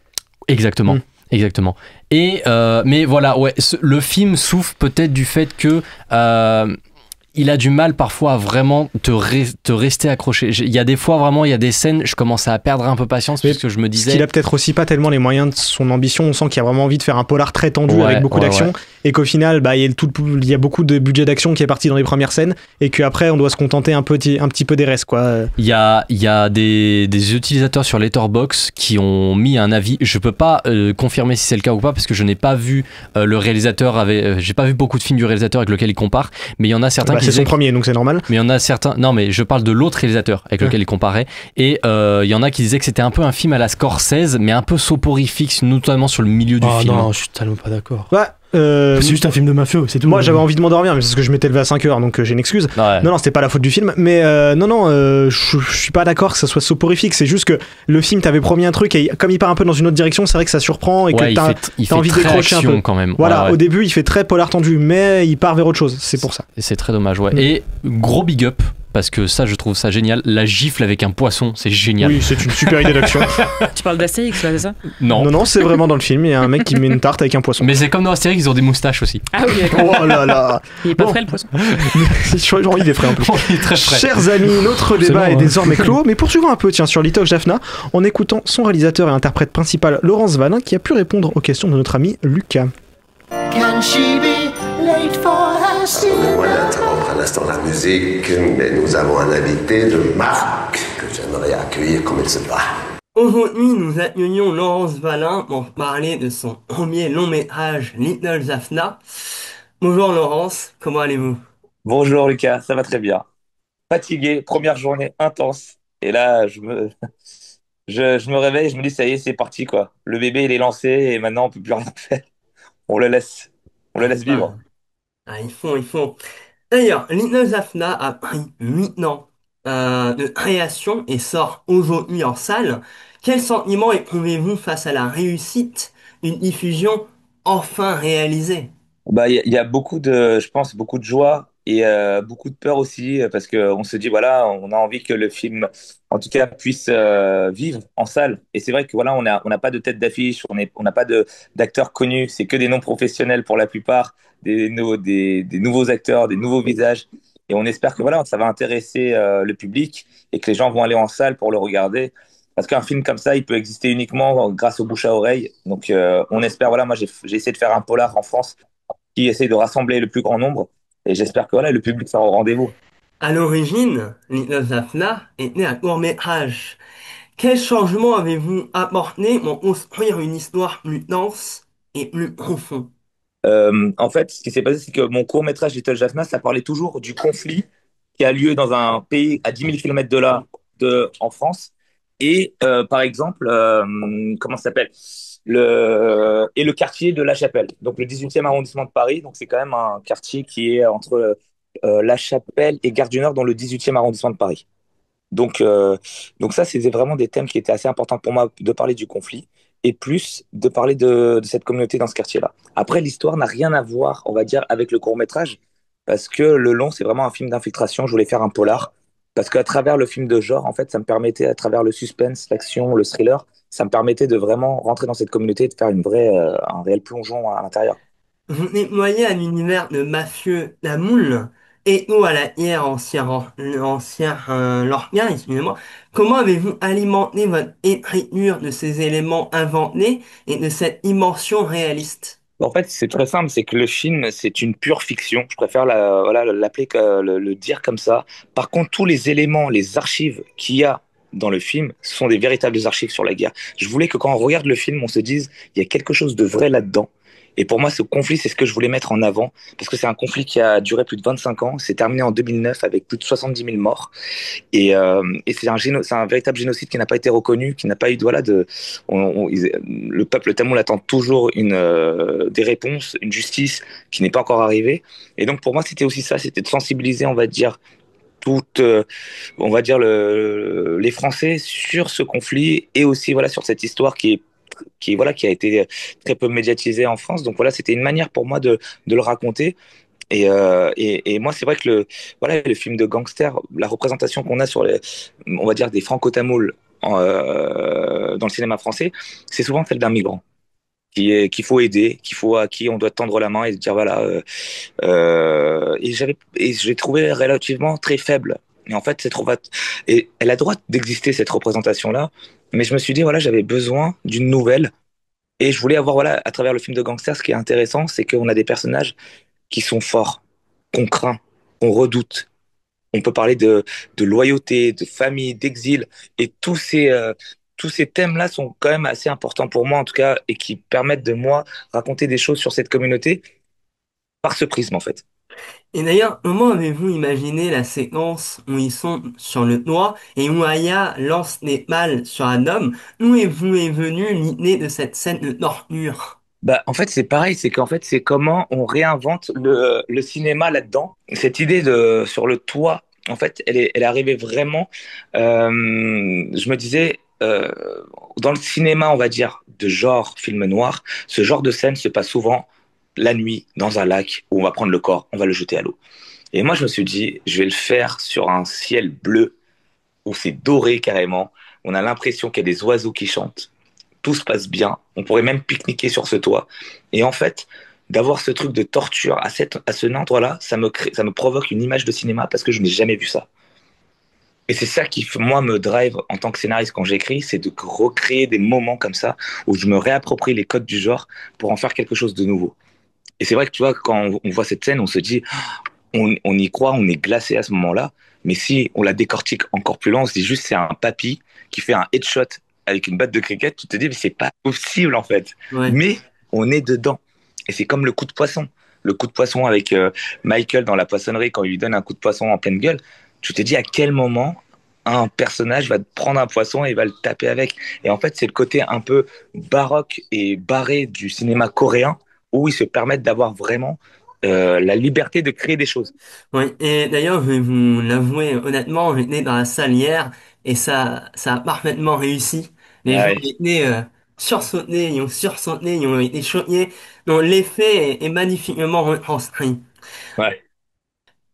Exactement. Exactement. Et mais voilà, ouais, le film souffre peut-être du fait que il a du mal parfois à vraiment te rester accroché. Il y a des fois vraiment, il y a des scènes, je commençais à perdre un peu patience parce que je me disais. Qu'il a peut-être aussi pas tellement les moyens de son ambition. On sent qu'il a vraiment envie de faire un polar très tendu avec beaucoup d'action et qu'au final, il y a beaucoup de budget d'action qui est parti dans les premières scènes et qu'après on doit se contenter un petit peu des restes, quoi. Il y a des utilisateurs sur Letterboxd qui ont mis un avis. Je peux pas confirmer si c'est le cas ou pas parce que je n'ai pas vu le réalisateur j'ai pas vu beaucoup de films du réalisateur avec lequel il compare, mais il y en a certains qui c'est son premier, donc c'est normal. Mais il y en a certains. Non, mais je parle de l'autre réalisateur avec lequel il comparait. Et il y en a qui disaient que c'était un peu un film à la Scorsese, mais un peu soporifique, notamment sur le milieu du film. Non, je suis tellement pas d'accord. Ouais. C'est juste un film de mafieux, c'est tout. Moi j'avais envie de m'endormir, mais c'est parce que je m'étais levé à 5h, donc j'ai une excuse. Ouais. Non, c'était pas la faute du film. Mais je suis pas d'accord que ça soit soporifique. C'est juste que le film t'avait promis un truc et comme il part un peu dans une autre direction, c'est vrai que ça surprend et que t'as envie de décrocher un peu. Quand même. Voilà, au début il fait très polar tendu, mais il part vers autre chose. C'est pour ça. Et c'est très dommage, ouais. Et gros big up. Parce que ça, je trouve ça génial. La gifle avec un poisson, c'est génial. Oui, c'est une super idée d'action. Tu parles d'Astérix, là, c'est ça? Non, c'est vraiment dans le film. Il y a un mec qui met une tarte avec un poisson. Mais c'est comme dans Astérix, ils ont des moustaches aussi. Ah oui, d'accord. Oh là là. Il est pas frais, le poisson. Il est frais un peu. Il est très frais. Chers amis, notre débat est désormais clos. Mais poursuivons un peu, sur Litoche Jaffna, en écoutant son réalisateur et interprète principal, Laurence Valin, qui a pu répondre aux questions de notre ami Lucas. Can she be late for her Excusez-moi d'interrompre un instant la musique, mais nous avons un invité de marque que j'aimerais accueillir comme il se doit. Aujourd'hui, nous accueillons Laurence Valin pour parler de son premier long métrage Little Zaphna. Bonjour Laurence, comment allez-vous? Bonjour Lucas, ça va très bien. Fatigué, première journée intense. Et là, je me réveille, je me dis ça y est, c'est parti quoi. Le bébé il est lancé et maintenant on peut plus rien faire. On le laisse vivre. Il faut. D'ailleurs, Little Zaphna a pris 8 ans de création et sort aujourd'hui en salle. Quel sentiment éprouvez-vous face à la réussite d'une diffusion enfin réalisée? Bah, il y a beaucoup je pense, beaucoup de joie et beaucoup de peur aussi parce que on se dit voilà, on a envie que le film, en tout cas, puisse vivre en salle. Et c'est vrai que voilà, on n'a pas de tête d'affiche, on n'a pas d'acteurs connus, c'est que des noms professionnels pour la plupart, des nouveaux acteurs, des nouveaux visages. Et on espère que voilà, ça va intéresser le public et que les gens vont aller en salle pour le regarder. Parce qu'un film comme ça, il peut exister uniquement grâce au bouche à oreille. Donc, on espère. Voilà, moi, j'ai essayé de faire un polar en France qui essaye de rassembler le plus grand nombre. Et j'espère que voilà, le public sera au rendez-vous. À l'origine, Little Zaphna était un court-métrage. Quel changement avez-vous apporté pour construire une histoire plus dense et plus profonde? En fait, ce qui s'est passé, c'est que mon court-métrage Little Jaffna, ça parlait toujours du conflit qui a lieu dans un pays à 10 000 km de là, en France. Et par exemple, comment ça s'appelle? Le quartier de La Chapelle, donc le 18e arrondissement de Paris. Donc c'est quand même un quartier qui est entre La Chapelle et Gare du Nord dans le 18e arrondissement de Paris. Donc ça, c'était vraiment des thèmes qui étaient assez importants pour moi, de parler du conflit et plus de parler de cette communauté dans ce quartier-là. Après, l'histoire n'a rien à voir, on va dire, avec le court-métrage, parce que le long, c'est vraiment un film d'infiltration. Je voulais faire un polar, parce qu'à travers le film de genre, en fait, ça me permettait, à travers le suspense, l'action, le thriller, ça me permettait de vraiment rentrer dans cette communauté et de faire un réel plongeon à l'intérieur. Vous déployez un univers de mafieux la moule et nous à la hier ancien Lorca, excusez-moi. Comment avez-vous alimenté votre écriture de ces éléments inventés et de cette dimension réaliste? En fait, c'est très simple, c'est que le film, c'est une pure fiction. Je préfère voilà, l'appeler, le dire comme ça. Par contre, tous les éléments, les archives qu'il y a dans le film sont des véritables archives sur la guerre. Je voulais que quand on regarde le film, on se dise, il y a quelque chose de vrai là-dedans. Et pour moi, ce conflit, c'est ce que je voulais mettre en avant, parce que c'est un conflit qui a duré plus de 25 ans. C'est terminé en 2009 avec plus de 70 000 morts. Et c'est c'est un véritable génocide qui n'a pas été reconnu, qui n'a pas eu voilà, le peuple tamoul attend toujours des réponses, une justice qui n'est pas encore arrivée. Et donc pour moi, c'était aussi ça, c'était de sensibiliser, on va dire, toute, on va dire les Français sur ce conflit et aussi voilà sur cette histoire voilà qui a été très peu médiatisée en France. Donc voilà, c'était une manière pour moi de le raconter. Et moi, c'est vrai que voilà, le film de gangster, la représentation qu'on a sur on va dire, des franco-tamouls dans le cinéma français, c'est souvent celle d'un migrant qu'il faut aider, à qui on doit tendre la main et dire voilà. Et je l'ai trouvé relativement très faible. Et en fait, et elle a le droit d'exister cette représentation-là, mais je me suis dit voilà, j'avais besoin d'une nouvelle. Et je voulais avoir voilà, à travers le film de gangster, ce qui est intéressant, c'est qu'on a des personnages qui sont forts, qu'on craint, qu'on redoute. On peut parler de loyauté, de famille, d'exil, et tous ces thèmes-là sont quand même assez importants pour moi, en tout cas, et qui permettent de moi raconter des choses sur cette communauté par ce prisme, en fait. Et d'ailleurs, comment avez-vous imaginé la séquence où ils sont sur le toit et où Aya lance des balles sur un homme? D'où est venue l'idée de cette scène de torture? Bah, en fait, c'est pareil, c'est qu'en fait, c'est comment on réinvente le cinéma là-dedans. Cette idée sur le toit, en fait, elle est arrivée vraiment. Je me disais, dans le cinéma, on va dire, de genre film noir, ce genre de scène se passe souvent la nuit, dans un lac, où on va prendre le corps, on va le jeter à l'eau. Et moi, je me suis dit, je vais le faire sur un ciel bleu, où c'est doré carrément. On a l'impression qu'il y a des oiseaux qui chantent, tout se passe bien. On pourrait même pique-niquer sur ce toit. Et en fait, d'avoir ce truc de torture à ce endroit-là, ça me provoque une image de cinéma parce que je n'ai jamais vu ça. Et c'est ça qui, moi, me drive en tant que scénariste quand j'écris, c'est de recréer des moments comme ça où je me réapproprie les codes du genre pour en faire quelque chose de nouveau. Et c'est vrai que tu vois, quand on voit cette scène, on se dit, on y croit, on est glacé à ce moment-là. Mais si on la décortique encore plus loin, on se dit juste c'est un papy qui fait un headshot avec une batte de cricket, tu te dis mais c'est pas possible en fait. Ouais. Mais on est dedans. Et c'est comme le coup de poisson. Le coup de poisson avec Michael dans la poissonnerie quand il lui donne un coup de poisson en pleine gueule. Tu te dis à quel moment un personnage va prendre un poisson et va le taper avec. Et en fait, c'est le côté un peu baroque et barré du cinéma coréen où ils se permettent d'avoir vraiment la liberté de créer des choses. Oui, et d'ailleurs, je vais vous l'avouer honnêtement, j'étais dans la salle hier et ça a parfaitement réussi. Les gens Ouais. étaient sursautés, ils ont sursauté, ils ont été choqués. Donc l'effet est magnifiquement retranscrit. Ouais.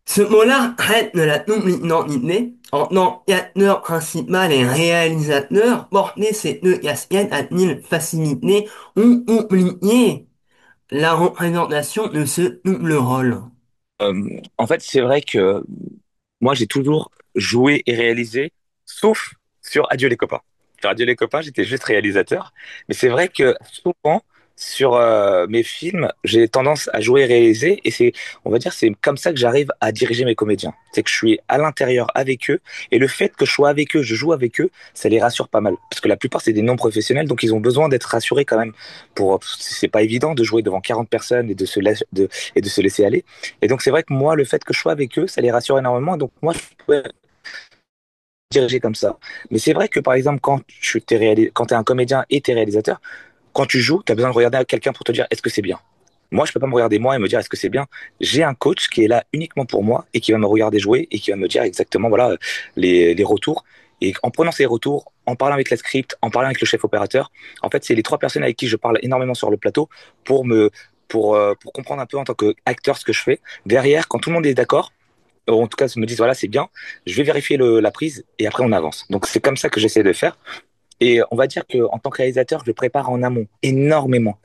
Ce mot-là traite de la double identité. En tant qu'acteur principal et réalisateur, porter ces deux casquettes a-t-il facilité ou oublié la représentation de ce double rôle? En fait, c'est vrai que moi, j'ai toujours joué et réalisé, sauf sur Adieu les copains. Sur Adieu les copains, j'étais juste réalisateur. Mais c'est vrai que souvent, sur mes films, j'ai tendance à jouer et réaliser. Et on va dire, c'est comme ça que j'arrive à diriger mes comédiens. C'est que je suis à l'intérieur avec eux. Et le fait que je sois avec eux, je joue avec eux, ça les rassure pas mal. Parce que la plupart, c'est des non-professionnels. Donc, ils ont besoin d'être rassurés quand même. C'est pas évident de jouer devant 40 personnes et et de se laisser aller. Et donc, c'est vrai que moi, le fait que je sois avec eux, ça les rassure énormément. Donc, moi, je peux diriger comme ça. Mais c'est vrai que, par exemple, quand tu es un comédien et tu es réalisateur, quand tu joues, tu as besoin de regarder à quelqu'un pour te dire est-ce que c'est bien. Moi, je peux pas me regarder moi et me dire est-ce que c'est bien. J'ai un coach qui est là uniquement pour moi et qui va me regarder jouer et qui va me dire exactement voilà les retours. Et en prenant ces retours, en parlant avec la script, en parlant avec le chef opérateur, en fait, c'est les trois personnes avec qui je parle énormément sur le plateau pour comprendre un peu en tant qu'acteur ce que je fais. Derrière, quand tout le monde est d'accord, en tout cas, me disent voilà, c'est bien, je vais vérifier la prise et après on avance. Donc c'est comme ça que j'essaie de faire. Et on va dire qu'en tant que réalisateur, je prépare en amont énormément.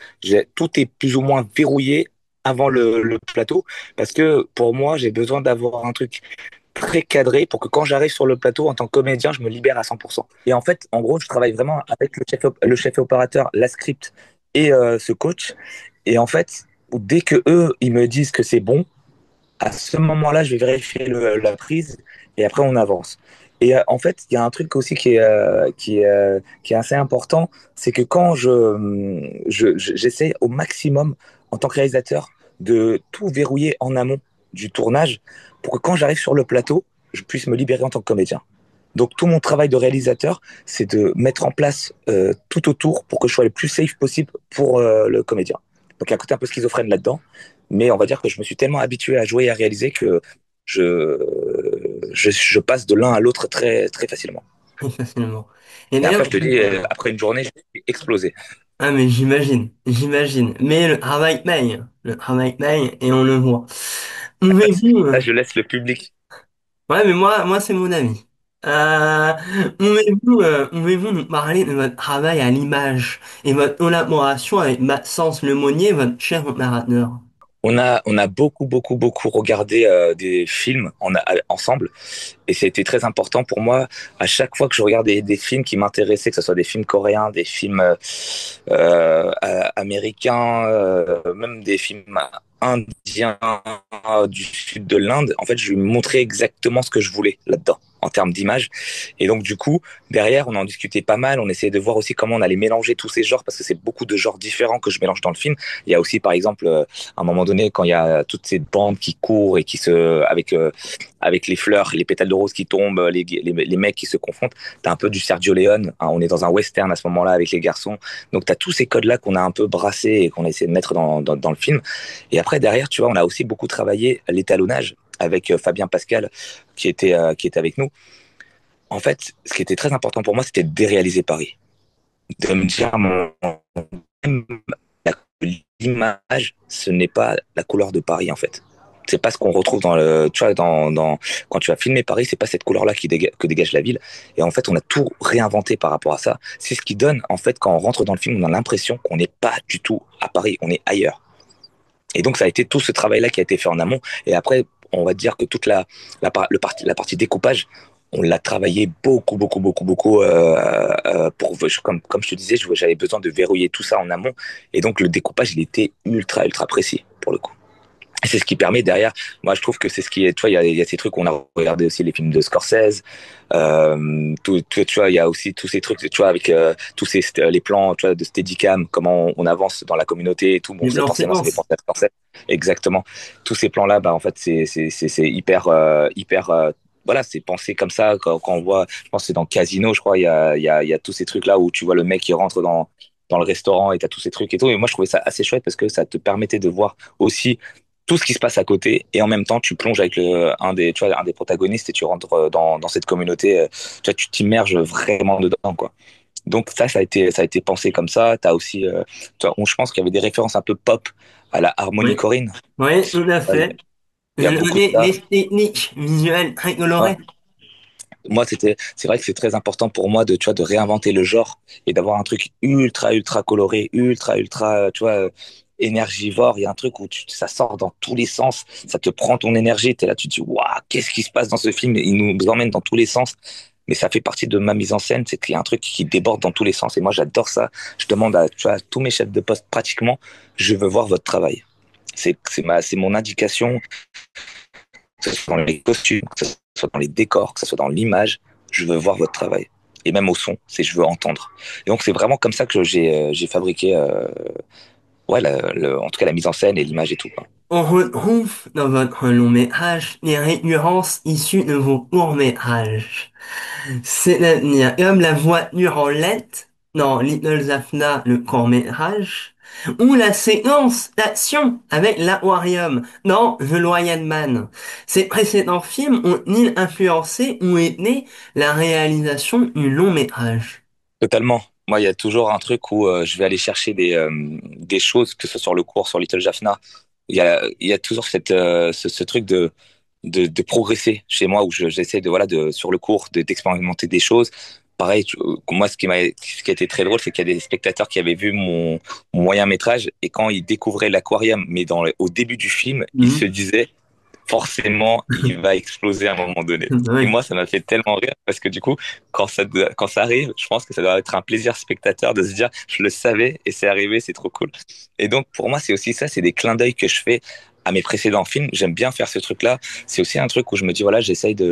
Tout est plus ou moins verrouillé avant le plateau parce que pour moi, j'ai besoin d'avoir un truc très cadré pour que quand j'arrive sur le plateau en tant que comédien, je me libère à 100%. Et en fait, en gros, je travaille vraiment avec le chef opérateur, la script et ce coach. Et en fait, dès que eux, ils me disent que c'est bon, à ce moment-là, je vais vérifier la prise et après on avance. Et en fait, il y a un truc aussi qui est assez important, c'est que quand j'essaie au maximum, en tant que réalisateur, de tout verrouiller en amont du tournage pour que quand j'arrive sur le plateau, je puisse me libérer en tant que comédien. Donc tout mon travail de réalisateur, c'est de mettre en place tout autour pour que je sois le plus safe possible pour le comédien. Donc il y a un côté un peu schizophrène là-dedans, mais on va dire que je me suis tellement habitué à jouer et à réaliser que je passe de l'un à l'autre très, très facilement. Très facilement. Et Et d'ailleurs, après, je te dis, après une journée, je suis explosé. ah mais j'imagine. Mais le travail paye et on le voit. Pouvez-vous, Là, je laisse le public. ouais mais moi c'est mon avis. Euh, pouvez-vous nous parler de votre travail à l'image et votre collaboration avec Maxence Lemonnier, votre cher opérateur? On a beaucoup, beaucoup, beaucoup regardé des films ensemble. Et c'était très important pour moi, à chaque fois que je regardais des films qui m'intéressaient, que ce soit des films coréens, des films américains, même des films indiens du sud de l'Inde, en fait, je lui montrais exactement ce que je voulais là-dedans, en termes d'image. Et donc, du coup, derrière, on en discutait pas mal. On essayait de voir aussi comment on allait mélanger tous ces genres, parce que c'est beaucoup de genres différents que je mélange dans le film. Il y a aussi, par exemple, à un moment donné, quand il y a toutes ces bandes qui courent et qui avec les fleurs, les pétales de rose qui tombent, les mecs qui se confrontent, t'as un peu du Sergio Leone, hein, on est dans un western à ce moment-là avec les garçons, donc t'as tous ces codes-là qu'on a un peu brassés et qu'on a essayé de mettre dans le film. Et après, derrière, tu vois, on a aussi beaucoup travaillé l'étalonnage avec Fabien Pascal qui était avec nous. En fait, ce qui était très important pour moi, c'était de déréaliser Paris, de me dire l'image, ce n'est pas la couleur de Paris en fait. C'est pas ce qu'on retrouve tu vois, quand tu as filmé Paris, c'est pas cette couleur-là que dégage la ville. Et en fait, on a tout réinventé par rapport à ça. C'est ce qui donne, en fait, quand on rentre dans le film, on a l'impression qu'on n'est pas du tout à Paris, on est ailleurs. Et donc, ça a été tout ce travail-là qui a été fait en amont. Et après, on va dire que toute la partie découpage, on l'a travaillé beaucoup, beaucoup, beaucoup, beaucoup comme je te disais, j'avais besoin de verrouiller tout ça en amont. Et donc, le découpage, il était ultra, ultra précis pour le coup. Et c'est ce qui permet derrière, moi je trouve que c'est ce qui est, tu vois, il y a ces trucs, on a regardé aussi les films de Scorsese, tu vois, il y a aussi tous ces trucs, tu vois, avec tous les plans, tu vois, de Steadicam, comment on avance dans la communauté et tout, bon, c'est forcément, c'est des plans de Scorsese, exactement. Tous ces plans-là, bah, en fait, c'est hyper, voilà, c'est pensé comme ça, quand on voit, je pense que c'est dans Casino, je crois, il y a tous ces trucs-là où tu vois le mec qui rentre dans le restaurant et t'as tous ces trucs et tout, et moi je trouvais ça assez chouette parce que ça te permettait de voir aussi tout ce qui se passe à côté et en même temps tu plonges avec un des protagonistes et tu rentres dans cette communauté, tu vois, tu t'immerges vraiment dedans quoi. Donc ça a été pensé comme ça. T'as aussi tu vois, je pense qu'il y avait des références un peu pop à la Harmonie Corinne. Oui, tout à fait. Les techniques visuelles très colorées. Ouais. Moi, c'est vrai que c'est très important pour moi tu vois, de réinventer le genre et d'avoir un truc ultra, ultra coloré, ultra, tu vois, énergivore. Il y a un truc où ça sort dans tous les sens, ça te prend ton énergie. T'es là, tu te dis, waouh, qu'est-ce qui se passe dans ce film? Il nous emmène dans tous les sens. Mais ça fait partie de ma mise en scène, c'est qu'il y a un truc qui déborde dans tous les sens. Et moi, j'adore ça. Je demande tu vois, à tous mes chefs de poste, pratiquement, je veux voir votre travail. C'est mon indication, que ce soit dans les costumes, que ce soit dans les décors, que ce soit dans l'image, je veux voir votre travail. Et même au son, je veux entendre. Et donc, c'est vraiment comme ça que j'ai fabriqué ouais, en tout cas la mise en scène et l'image et tout, quoi. On retrouve dans votre long métrage des récurrences issues de vos courts métrages. C'est-à-dire comme la voiture en LED dans Little Zafna, le court métrage, ou la séquence d'action avec l'aquarium dans The Lion Man. Ces précédents films ont-ils influencé ou aidé la réalisation du long métrage? Totalement. Moi, il y a toujours un truc où je vais aller chercher des choses, que ce soit sur le cours, sur Little Jaffna. Il y a toujours ce truc de progresser chez moi où j'essaie sur le cours, d'expérimenter des choses. Pareil, moi, ce qui a été très drôle, c'est qu'il y a des spectateurs qui avaient vu mon moyen métrage et quand ils découvraient l'aquarium, mais au début du film, ils se disaient, forcément, il va exploser à un moment donné. Et moi, ça m'a fait tellement rire parce que du coup, quand ça arrive, je pense que ça doit être un plaisir spectateur de se dire, je le savais et c'est arrivé, c'est trop cool. Et donc, pour moi, c'est aussi ça, c'est des clins d'œil que je fais à mes précédents films. J'aime bien faire ce truc-là. C'est aussi un truc où je me dis, voilà, j'essaye tu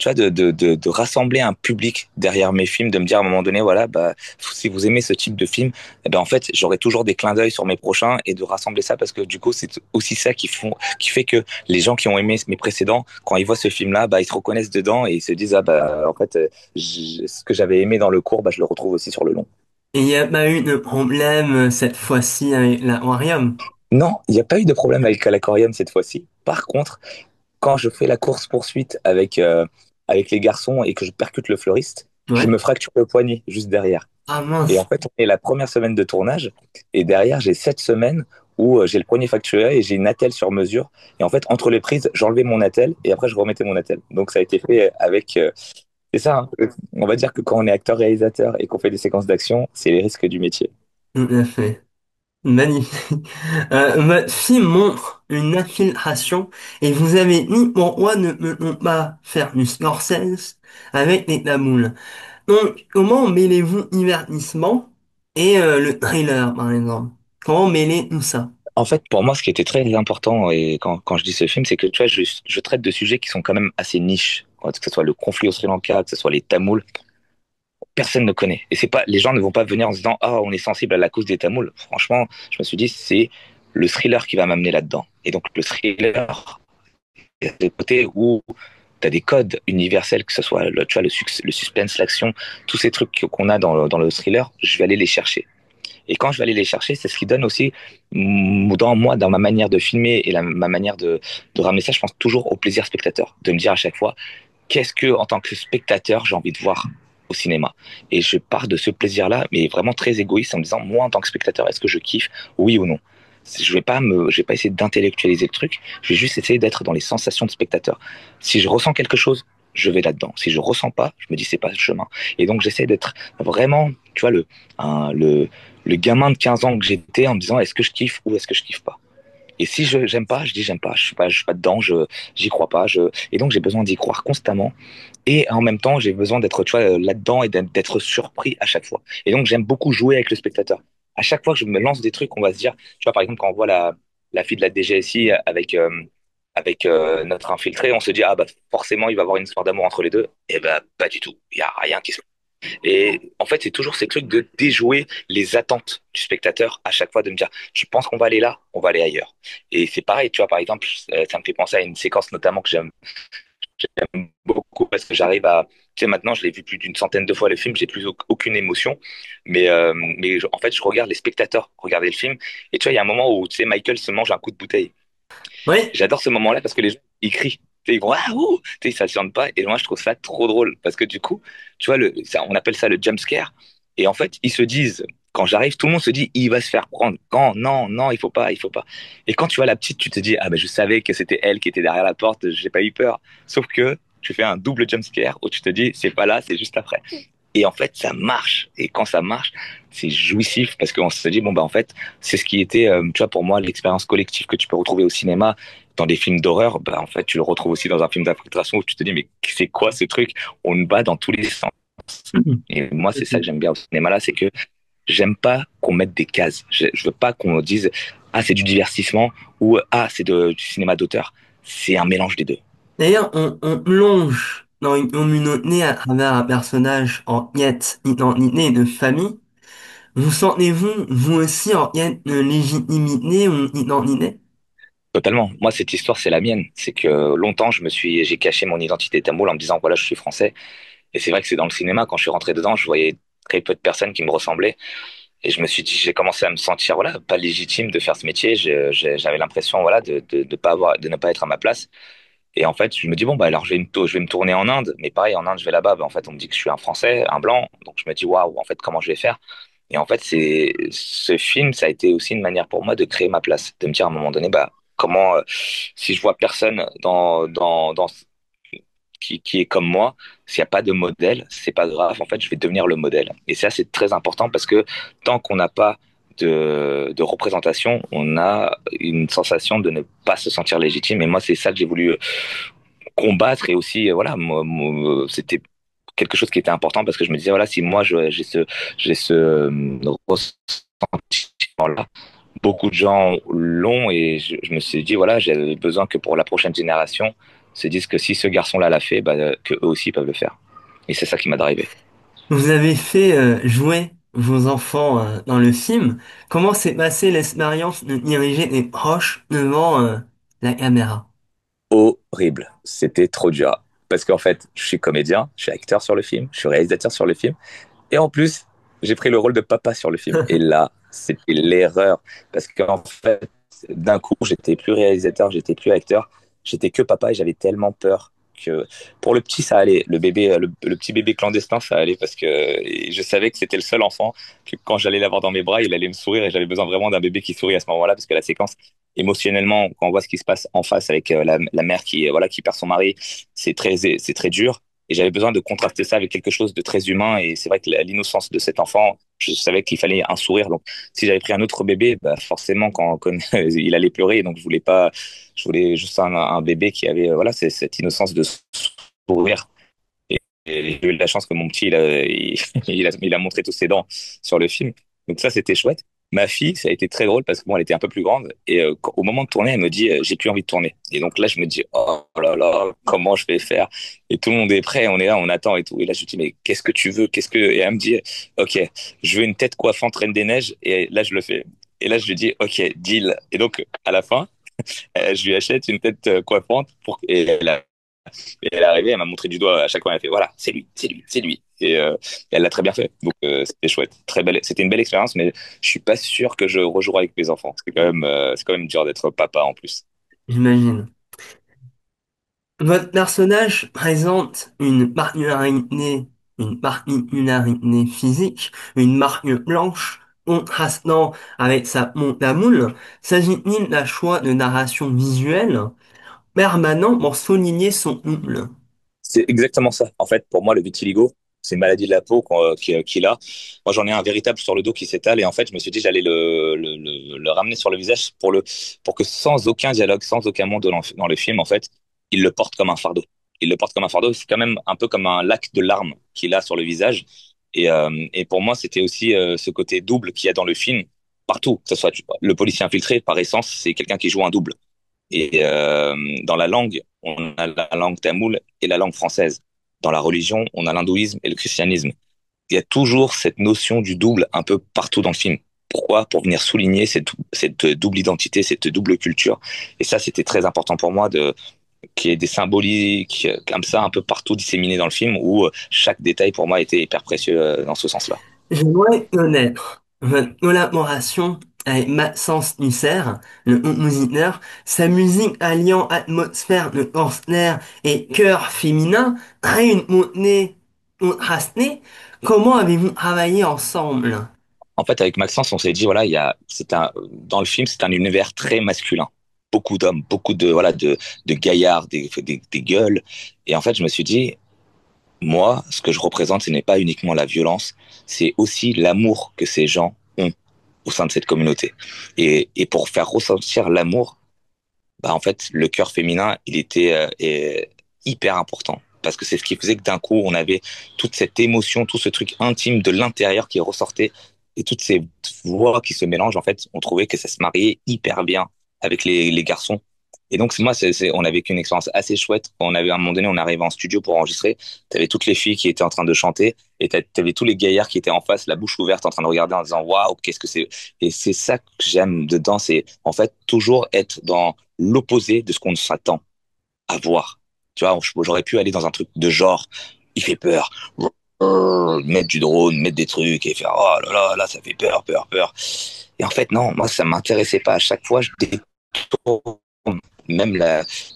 vois, de rassembler un public derrière mes films, de me dire à un moment donné, voilà, bah, si vous aimez ce type de film, eh ben, en fait, j'aurai toujours des clins d'œil sur mes prochains et de rassembler ça parce que du coup, c'est aussi ça qui fait que les gens qui ont aimé mes précédents, quand ils voient ce film-là, bah, ils se reconnaissent dedans et ils se disent, ah, bah, en fait, ce que j'avais aimé dans le court, bah, je le retrouve aussi sur le long. Et il n'y a pas eu de problème cette fois-ci avec l'aquarium. Non, il n'y a pas eu de problème avec l'aquarium cette fois-ci. Par contre, quand je fais la course-poursuite avec les garçons et que je percute le fleuriste, je Ouais. me fracture le poignet juste derrière. Ah Et mince. en fait, on est la première semaine de tournage et derrière, j'ai 7 semaines où j'ai le poignet fracturé et j'ai une attelle sur mesure. Et en fait, entre les prises, j'enlevais mon attelle et après, je remettais mon attelle. Donc, ça a été fait avec... c'est ça, hein. On va dire que quand on est acteur-réalisateur et qu'on fait des séquences d'action, c'est les risques du métier. Tout à fait. Magnifique. Votre film montre une infiltration et vous avez dit pourquoi ne peut-on pas faire du Scorsese avec les tamouls. Donc, comment mêlez-vous divertissement et le thriller, par exemple? Comment mêler tout ça? En fait, pour moi, ce qui était très important, et quand je dis ce film, c'est que tu vois, je traite de sujets qui sont quand même assez niches. Que ce soit le conflit au Sri Lanka, que ce soit les Tamouls, personne ne connaît. Et c'est pas, les gens ne vont pas venir en se disant, ah, on est sensible à la cause des Tamouls. Franchement, je me suis dit, c'est le thriller qui va m'amener là-dedans. Et donc, le thriller, il y a des côtés où tu as des codes universels, que ce soit tu vois, le suspense, l'action, tous ces trucs qu'on a dans le thriller, je vais aller les chercher. Et quand je vais aller les chercher, c'est ce qui donne aussi, dans moi, dans ma manière de filmer et ma manière de ramener ça, je pense toujours au plaisir spectateur, de me dire à chaque fois, qu'est-ce que, en tant que spectateur, j'ai envie de voir au cinéma. Et je pars de ce plaisir-là, mais vraiment très égoïste, en me disant, moi, en tant que spectateur, est-ce que je kiffe, oui ou non? Je vais pas essayer d'intellectualiser le truc, je vais juste essayer d'être dans les sensations de spectateur. Si je ressens quelque chose, je vais là-dedans. Si je ressens pas, je me dis c'est pas le chemin. Et donc j'essaie d'être vraiment, tu vois, le gamin de 15 ans que j'étais en me disant est-ce que je kiffe ou est-ce que je kiffe pas. Et si je j'aime pas, je dis j'aime pas, je suis pas dedans, j'y crois pas, et donc j'ai besoin d'y croire constamment. Et en même temps, j'ai besoin d'être, tu vois, là-dedans et d'être surpris à chaque fois. Et donc j'aime beaucoup jouer avec le spectateur. À chaque fois que je me lance des trucs, on va se dire, tu vois, par exemple, quand on voit la fille de la DGSI avec notre infiltré, on se dit, ah bah forcément, il va y avoir une histoire d'amour entre les deux. Et bah pas du tout. Il y a rien qui se... Et en fait, c'est toujours ces trucs de déjouer les attentes du spectateur à chaque fois, de me dire, je pense qu'on va aller là, on va aller ailleurs. Et c'est pareil, tu vois, par exemple, ça me fait penser à une séquence notamment que j'aime beaucoup parce que j'arrive à... Tu sais, maintenant, je l'ai vu plus d'une centaine de fois le film, j'ai plus aucune émotion, en fait, je regarde les spectateurs regarder le film, et tu vois, il y a un moment où, tu sais, Michael se mange un coup de bouteille. Oui. J'adore ce moment-là parce que les gens, ils crient. Tu sais, ils vont, ah, ouh, tu sais, ils s'attendent pas, et moi, je trouve ça trop drôle, parce que du coup, tu vois, on appelle ça le jump scare, et en fait, ils se disent, quand j'arrive, tout le monde se dit, il va se faire prendre. Quand, non, non, il faut pas, il faut pas. Et quand tu vois la petite, tu te dis, ah ben je savais que c'était elle qui était derrière la porte, j'ai pas eu peur. Sauf que tu fais un double jump scare où tu te dis, c'est pas là, c'est juste après. Et en fait, ça marche. Et quand ça marche, c'est jouissif parce qu'on se dit, bon, bah, en fait, c'est ce qui était, tu vois, pour moi, l'expérience collective que tu peux retrouver au cinéma, dans des films d'horreur, bah, en fait, tu le retrouves aussi dans un film d'infiltration où tu te dis, mais c'est quoi ce truc? On nous bat dans tous les sens. Et moi, c'est ça que j'aime bien au cinéma là, c'est que j'aime pas qu'on mette des cases. Je veux pas qu'on dise, ah, c'est du divertissement ou ah, c'est du cinéma d'auteur. C'est un mélange des deux. D'ailleurs, on plonge dans une communauté à travers un personnage en quête d'identité et de famille. Vous sentez-vous, vous aussi, en quête de légitimité ou d'identité? Totalement. Moi, cette histoire, c'est la mienne. C'est que longtemps, j'ai caché mon identité tamoule en me disant, voilà, je suis français. Et c'est vrai que c'est dans le cinéma, quand je suis rentré dedans, je voyais très peu de personnes qui me ressemblaient. Et je me suis dit, j'ai commencé à me sentir, voilà, pas légitime de faire ce métier. J'avais l'impression, voilà, de pas de ne pas être à ma place. Et en fait, je me dis, bon, bah, alors, je vais me tourner en Inde. Mais pareil, en Inde, je vais là-bas. Bah, en fait, on me dit que je suis un Français, un blanc. Donc, je me dis, waouh, en fait, comment je vais faire? Et en fait, ce film, ça a été aussi une manière pour moi de créer ma place, de me dire à un moment donné, bah, comment, si je vois personne qui est comme moi, s'il n'y a pas de modèle, c'est pas grave. En fait, je vais devenir le modèle. Et ça, c'est très important parce que tant qu'on n'a pas de représentation, on a une sensation de ne pas se sentir légitime. Et moi, c'est ça que j'ai voulu combattre. Et aussi, voilà, c'était quelque chose qui était important parce que je me disais, voilà, si moi, j'ai ce ressentiment-là, beaucoup de gens l'ont. Et je me suis dit, voilà, j'avais besoin que pour la prochaine génération, se disent que si ce garçon-là l'a fait, bah, que eux aussi peuvent le faire. Et c'est ça qui m'a drivé. Vous avez fait jouer vos enfants dans le film. Comment s'est passée l'expérience de diriger des proches devant la caméra? Horrible. C'était trop dur. Parce qu'en fait, je suis comédien, je suis acteur sur le film, je suis réalisateur sur le film. Et en plus, j'ai pris le rôle de papa sur le film. Et là, c'était l'erreur. Parce qu'en fait, d'un coup, j'étais plus réalisateur, j'étais plus acteur, j'étais que papa et j'avais tellement peur que pour le petit, ça allait. Le bébé, le petit bébé clandestin, ça allait parce que je savais que c'était le seul enfant que quand j'allais l'avoir dans mes bras, il allait me sourire et j'avais besoin vraiment d'un bébé qui sourit à ce moment-là parce que la séquence, émotionnellement, quand on voit ce qui se passe en face avec la mère qui, voilà, qui perd son mari, c'est très dur. Et j'avais besoin de contraster ça avec quelque chose de très humain. Et c'est vrai que l'innocence de cet enfant, je savais qu'il fallait un sourire. Donc, si j'avais pris un autre bébé, bah forcément, quand il allait pleurer. Donc, je voulais juste un bébé qui avait, voilà, cette innocence de sourire. Et j'ai eu la chance que mon petit, il a montré tous ses dents sur le film. Donc ça, c'était chouette. Ma fille, ça a été très drôle parce que bon, elle était un peu plus grande. Et au moment de tourner, elle me dit, j'ai plus envie de tourner. Et donc là, je me dis, oh là là, comment je vais faire? Et tout le monde est prêt, on est là, on attend et tout. Et là, je lui dis, mais qu'est-ce que tu veux? Et elle me dit, ok, je veux une tête coiffante Reine des Neiges. Et là, je le fais. Et là, je lui dis, ok, deal. Et donc, à la fin, je lui achète une tête coiffante et elle est arrivée, elle m'a montré du doigt à chaque fois, elle a fait voilà, c'est lui, c'est lui, c'est lui. Et elle l'a très bien fait. Donc c'était chouette, très belle. C'était une belle expérience, mais je suis pas sûr que je rejouerai avec mes enfants. C'est quand même dur d'être papa en plus. J'imagine. Votre personnage présente une particularité physique, une marque blanche contrastant avec sa monte à moule. S'agit-il d'un choix de narration visuelle permanent pour souligner son double? C'est exactement ça. En fait, pour moi, le vitiligo, c'est une maladie de la peau qu'il a. Moi, j'en ai un véritable sur le dos qui s'étale. Et en fait, je me suis dit, j'allais le ramener sur le visage pour que sans aucun dialogue, sans aucun mot dans le film, en fait, il le porte comme un fardeau. Il le porte comme un fardeau. C'est quand même un peu comme un lac de larmes qu'il a sur le visage. Et pour moi, c'était aussi ce côté double qu'il y a dans le film, partout. Que ce soit le policier infiltré, par essence, c'est quelqu'un qui joue un double. Et dans la langue, on a la langue tamoule et la langue française. Dans la religion, on a l'hindouisme et le christianisme. Il y a toujours cette notion du double un peu partout dans le film. Pourquoi? Pour venir souligner cette double identité, cette double culture. Et ça, c'était très important pour moi qu'il y ait des symboliques comme ça un peu partout disséminés dans le film où chaque détail pour moi était hyper précieux dans ce sens-là. J'aimerais connaître votre collaboration avec Maxence Dussert, le compositeur, sa musique alliant atmosphère de concert et chœur féminin a une montée contrastée. Comment avez-vous travaillé ensemble? En fait, avec Maxence, on s'est dit, voilà, dans le film, c'est un univers très masculin. Beaucoup d'hommes, beaucoup de gaillards, des gueules. Et en fait, je me suis dit, moi, ce que je représente, ce n'est pas uniquement la violence, c'est aussi l'amour que ces gens ont au sein de cette communauté. Et pour faire ressentir l'amour, bah, en fait, le cœur féminin, il était hyper important. Parce que c'est ce qui faisait que d'un coup, on avait toute cette émotion, tout ce truc intime de l'intérieur qui ressortait et toutes ces voix qui se mélangent. En fait, on trouvait que ça se mariait hyper bien avec les garçons. Et donc, moi, on a vécu une expérience assez chouette. À un moment donné, on arrivait en studio pour enregistrer. T'avais toutes les filles qui étaient en train de chanter et t'avais tous les gaillards qui étaient en face, la bouche ouverte, en train de regarder en disant waouh, qu'est-ce que c'est. Et c'est ça que j'aime dedans, c'est en fait toujours être dans l'opposé de ce qu'on s'attend à voir. Tu vois, j'aurais pu aller dans un truc de genre, il fait peur, mettre du drone, mettre des trucs et faire oh là là, là ça fait peur, peur, peur. Et en fait, non, moi ça m'intéressait pas. À chaque fois, je détourne. Même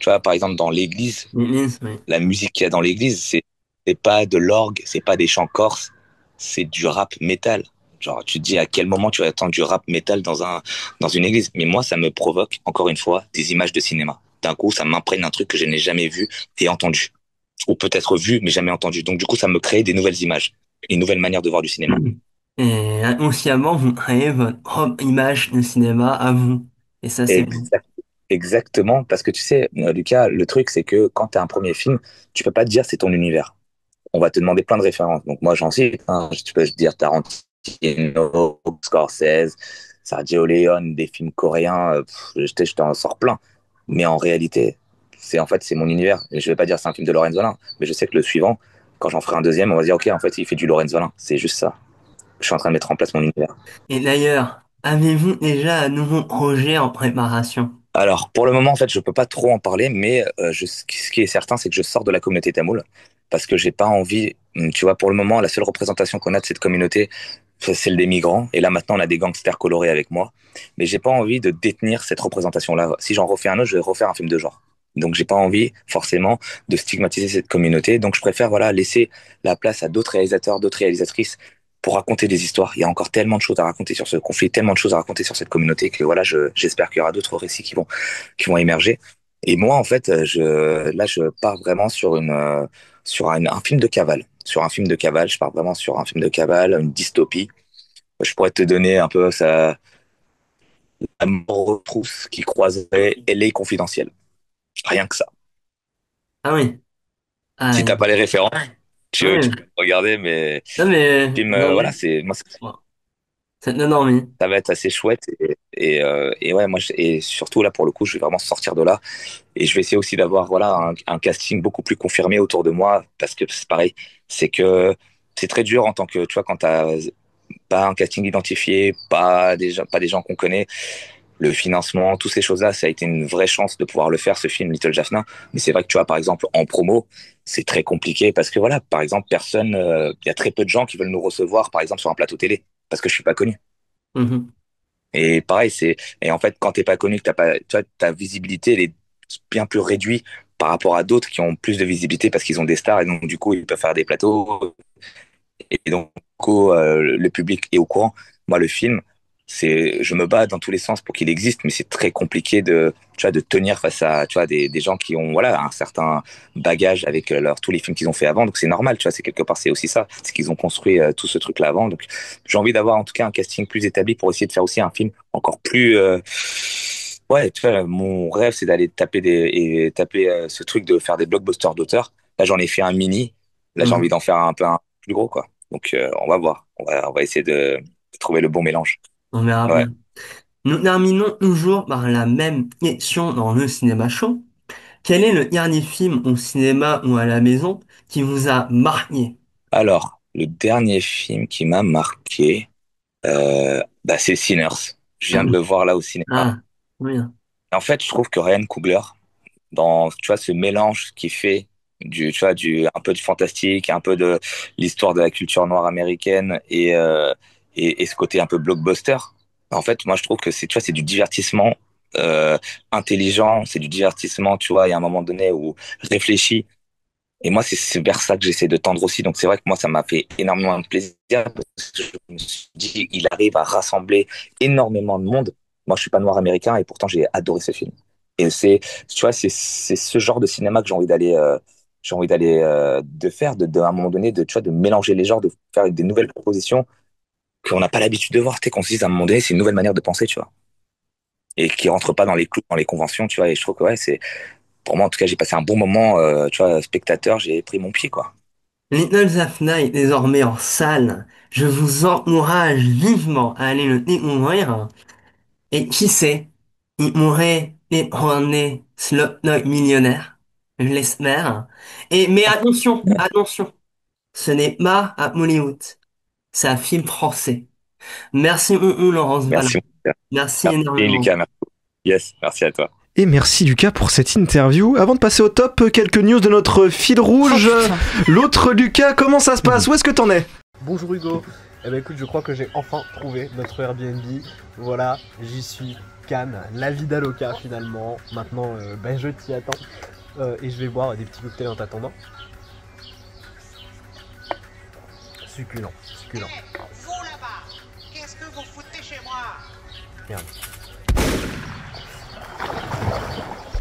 tu vois, par exemple, dans l'église, Oui. la musique qu'il y a dans l'église, c'est pas de l'orgue, c'est pas des chants corses, c'est du rap métal. Genre, tu te dis à quel moment tu vas entendre du rap métal dans une église. Mais moi, ça me provoque, encore une fois, des images de cinéma. D'un coup, ça m'imprègne un truc que je n'ai jamais vu et entendu. Ou peut-être vu, mais jamais entendu. Donc, du coup, ça me crée des nouvelles images, une nouvelle manière de voir du cinéma. Et inconsciemment, vous créez votre propre image de cinéma à vous. Et ça, c'est bon. Exactement, parce que tu sais, Lucas, le truc, c'est que quand tu as un premier film, tu peux pas te dire c'est ton univers. On va te demander plein de références. Donc moi, j'en cite, hein. Tu peux dire Tarantino, Scorsese, Sergio Leone, des films coréens, je t'en sors plein. Mais en réalité, c'est mon univers. Et je vais pas dire c'est un film de Laurence Zolin, mais je sais que le suivant, quand j'en ferai un deuxième, on va dire ok, en fait, il fait du Laurence Zolin. C'est juste ça. Je suis en train de mettre en place mon univers. Et d'ailleurs, avez-vous déjà un nouveau projet en préparation? Alors, pour le moment, en fait, je peux pas trop en parler, mais ce qui est certain, c'est que je sors de la communauté tamoule parce que j'ai pas envie. Tu vois, pour le moment, la seule représentation qu'on a de cette communauté, c'est celle des migrants. Et là, maintenant, on a des gangsters colorés avec moi. Mais j'ai pas envie de détenir cette représentation-là. Si j'en refais un autre, je vais refaire un film de genre. Donc, j'ai pas envie, forcément, de stigmatiser cette communauté. Donc, je préfère, voilà, laisser la place à d'autres réalisateurs, d'autres réalisatrices pour raconter des histoires. Il y a encore tellement de choses à raconter sur ce conflit, tellement de choses à raconter sur cette communauté que voilà, j'espère qu'il y aura d'autres récits qui vont émerger. Et moi, en fait, là, je pars vraiment sur un film de cavale. Sur un film de cavale, je pars vraiment sur un film de cavale, une dystopie. Je pourrais te donner un peu la mort trousse qui croiserait LA Confidentiel. Rien que ça. Ah oui. Ah, Si t'as pas les références, oui. tu peux regarder, mais Non, mais... film, non, voilà, mais... c'est moi, Ça te donne envie. ça va être assez chouette et ouais, et surtout là pour le coup, je vais vraiment sortir de là et je vais essayer aussi d'avoir voilà un casting beaucoup plus confirmé autour de moi parce que c'est pareil, c'est que c'est très dur en tant que tu vois quand t'as pas un casting identifié, pas des gens qu'on connaît. Le financement, toutes ces choses-là, ça a été une vraie chance de pouvoir le faire, ce film Little Jaffna. Mais c'est vrai que tu vois, par exemple, en promo, c'est très compliqué parce que voilà, par exemple, il y a très peu de gens qui veulent nous recevoir, par exemple, sur un plateau télé parce que je suis pas connu. Mhm. Et pareil, et en fait, quand t'es pas connu, que t'as pas, tu vois, ta visibilité, elle est bien plus réduite par rapport à d'autres qui ont plus de visibilité parce qu'ils ont des stars et donc, du coup, ils peuvent faire des plateaux et donc, du coup, le public est au courant. Moi, le film, je me bats dans tous les sens pour qu'il existe, mais c'est très compliqué tu vois, de tenir face à, tu vois, des gens qui ont, voilà, un certain bagage avec tous les films qu'ils ont fait avant. Donc, c'est normal, tu vois, c'est quelque part, c'est aussi ça. C'est qu'ils ont construit tout ce truc-là avant. Donc, j'ai envie d'avoir, en tout cas, un casting plus établi pour essayer de faire aussi un film encore plus, ouais, tu vois, mon rêve, c'est d'aller taper ce truc de faire des blockbusters d'auteurs. Là, j'en ai fait un mini. Là, j'ai Mhm. envie d'en faire un peu un plus gros, quoi. Donc, on va voir. On va essayer de trouver le bon mélange. On verra Ouais. bien. Nous terminons toujours par la même question dans le cinéma show. Quel est le dernier film au cinéma ou à la maison qui vous a marqué? Alors, le dernier film qui m'a marqué, bah, c'est Sinners. Je viens de le voir là au cinéma. Ah, oui. En fait, je trouve que Ryan Coogler, dans, tu vois, ce mélange qui fait tu vois, un peu de fantastique, un peu de l'histoire de la culture noire américaine et ce côté un peu blockbuster. En fait, moi, je trouve que tu vois, c'est du divertissement, intelligent, c'est du divertissement, tu vois, il y a un moment donné où réfléchi. Et moi, c'est vers ça que j'essaie de tendre aussi. Donc, c'est vrai que moi, ça m'a fait énormément de plaisir parce que je me suis dit, il arrive à rassembler énormément de monde. Moi, je suis pas noir américain et pourtant, j'ai adoré ce film. Et tu vois, c'est ce genre de cinéma que j'ai envie d'aller, de faire, à un moment donné, tu vois, de mélanger les genres, de faire des nouvelles propositions qu'on n'a pas l'habitude de voir. Tu sais, qu'on se dise à un moment donné, c'est une nouvelle manière de penser, tu vois. Et qui rentre pas dans les clous, dans les conventions, tu vois. Et je trouve que, ouais, pour moi, en tout cas, j'ai passé un bon moment, tu vois, spectateur, j'ai pris mon pied, quoi. Little Zaphna est désormais en salle. Je vous encourage vivement à aller le découvrir. Et qui sait, il pourrait détrôner Slumdog Millionnaire. Je l'espère. Mais attention, attention. Ce n'est pas à Hollywood. C'est un film français. Merci beaucoup, Laurence Vallin. Merci, mon frère. Merci Merci, énormément. Lucas. Merci. Yes, merci à toi. Et merci Lucas pour cette interview. Avant de passer au top, quelques news de notre fil rouge. L'autre Lucas, comment ça se passe? Où est-ce que t'en es? Bonjour Hugo. Eh ben écoute, je crois que j'ai enfin trouvé notre Airbnb. Voilà, j'y suis. Cannes, la vida loca finalement. Maintenant, ben je t'y attends. Et je vais boire des petits cocktails en t'attendant. Succulent, succulent. Vous là-bas, qu'est-ce que vous foutez chez moi? Merde.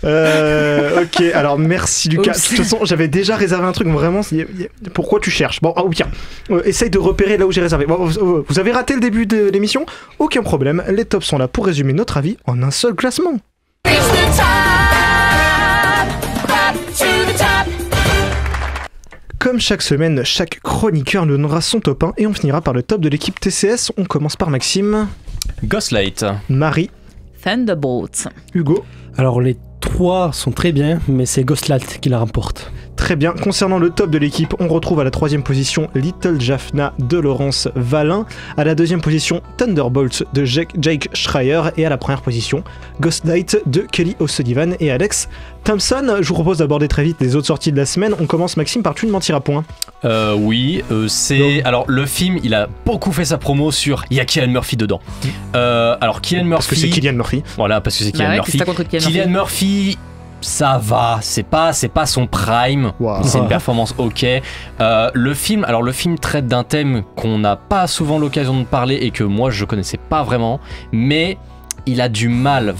Ok, alors merci Lucas. Oups. De toute façon, j'avais déjà réservé un truc, vraiment. Pourquoi tu cherches? Bon, oh, tiens, essaye de repérer là où j'ai réservé. Bon, vous avez raté le début de l'émission? Aucun problème, les tops sont là pour résumer notre avis en un seul classement. Comme chaque semaine, chaque chroniqueur nous donnera son top 1 et on finira par le top de l'équipe TCS. On commence par Maxime. Ghostlight. Marie. Thunderbolts. Hugo. Alors les 3 sont très bien, mais c'est Ghostlight qui la remporte. Très bien. Concernant le top de l'équipe, on retrouve à la 3e position Little Jaffna de Laurence Valin, à la 2e position Thunderbolts de Jake Schreier et à la 1re position Ghostlight de Kelly O'Sullivan et Alex Thompson. Je vous propose d'aborder très vite les autres sorties de la semaine. On commence, Maxime, par Tu ne mentiras point. Oui, c'est... Alors, le film, il a beaucoup fait sa promo sur... Il y a Cillian Murphy dedans. Alors, Cillian Murphy... Parce que c'est Cillian Murphy. Voilà, parce que c'est Cillian Bah ouais, Murphy. qu'est-ce que t'as contre Cillian Cillian Murphy... Ça va, c'est pas son prime, c'est une performance ok. Le film traite d'un thème qu'on n'a pas souvent l'occasion de parler et que moi je connaissais pas vraiment, mais il a du mal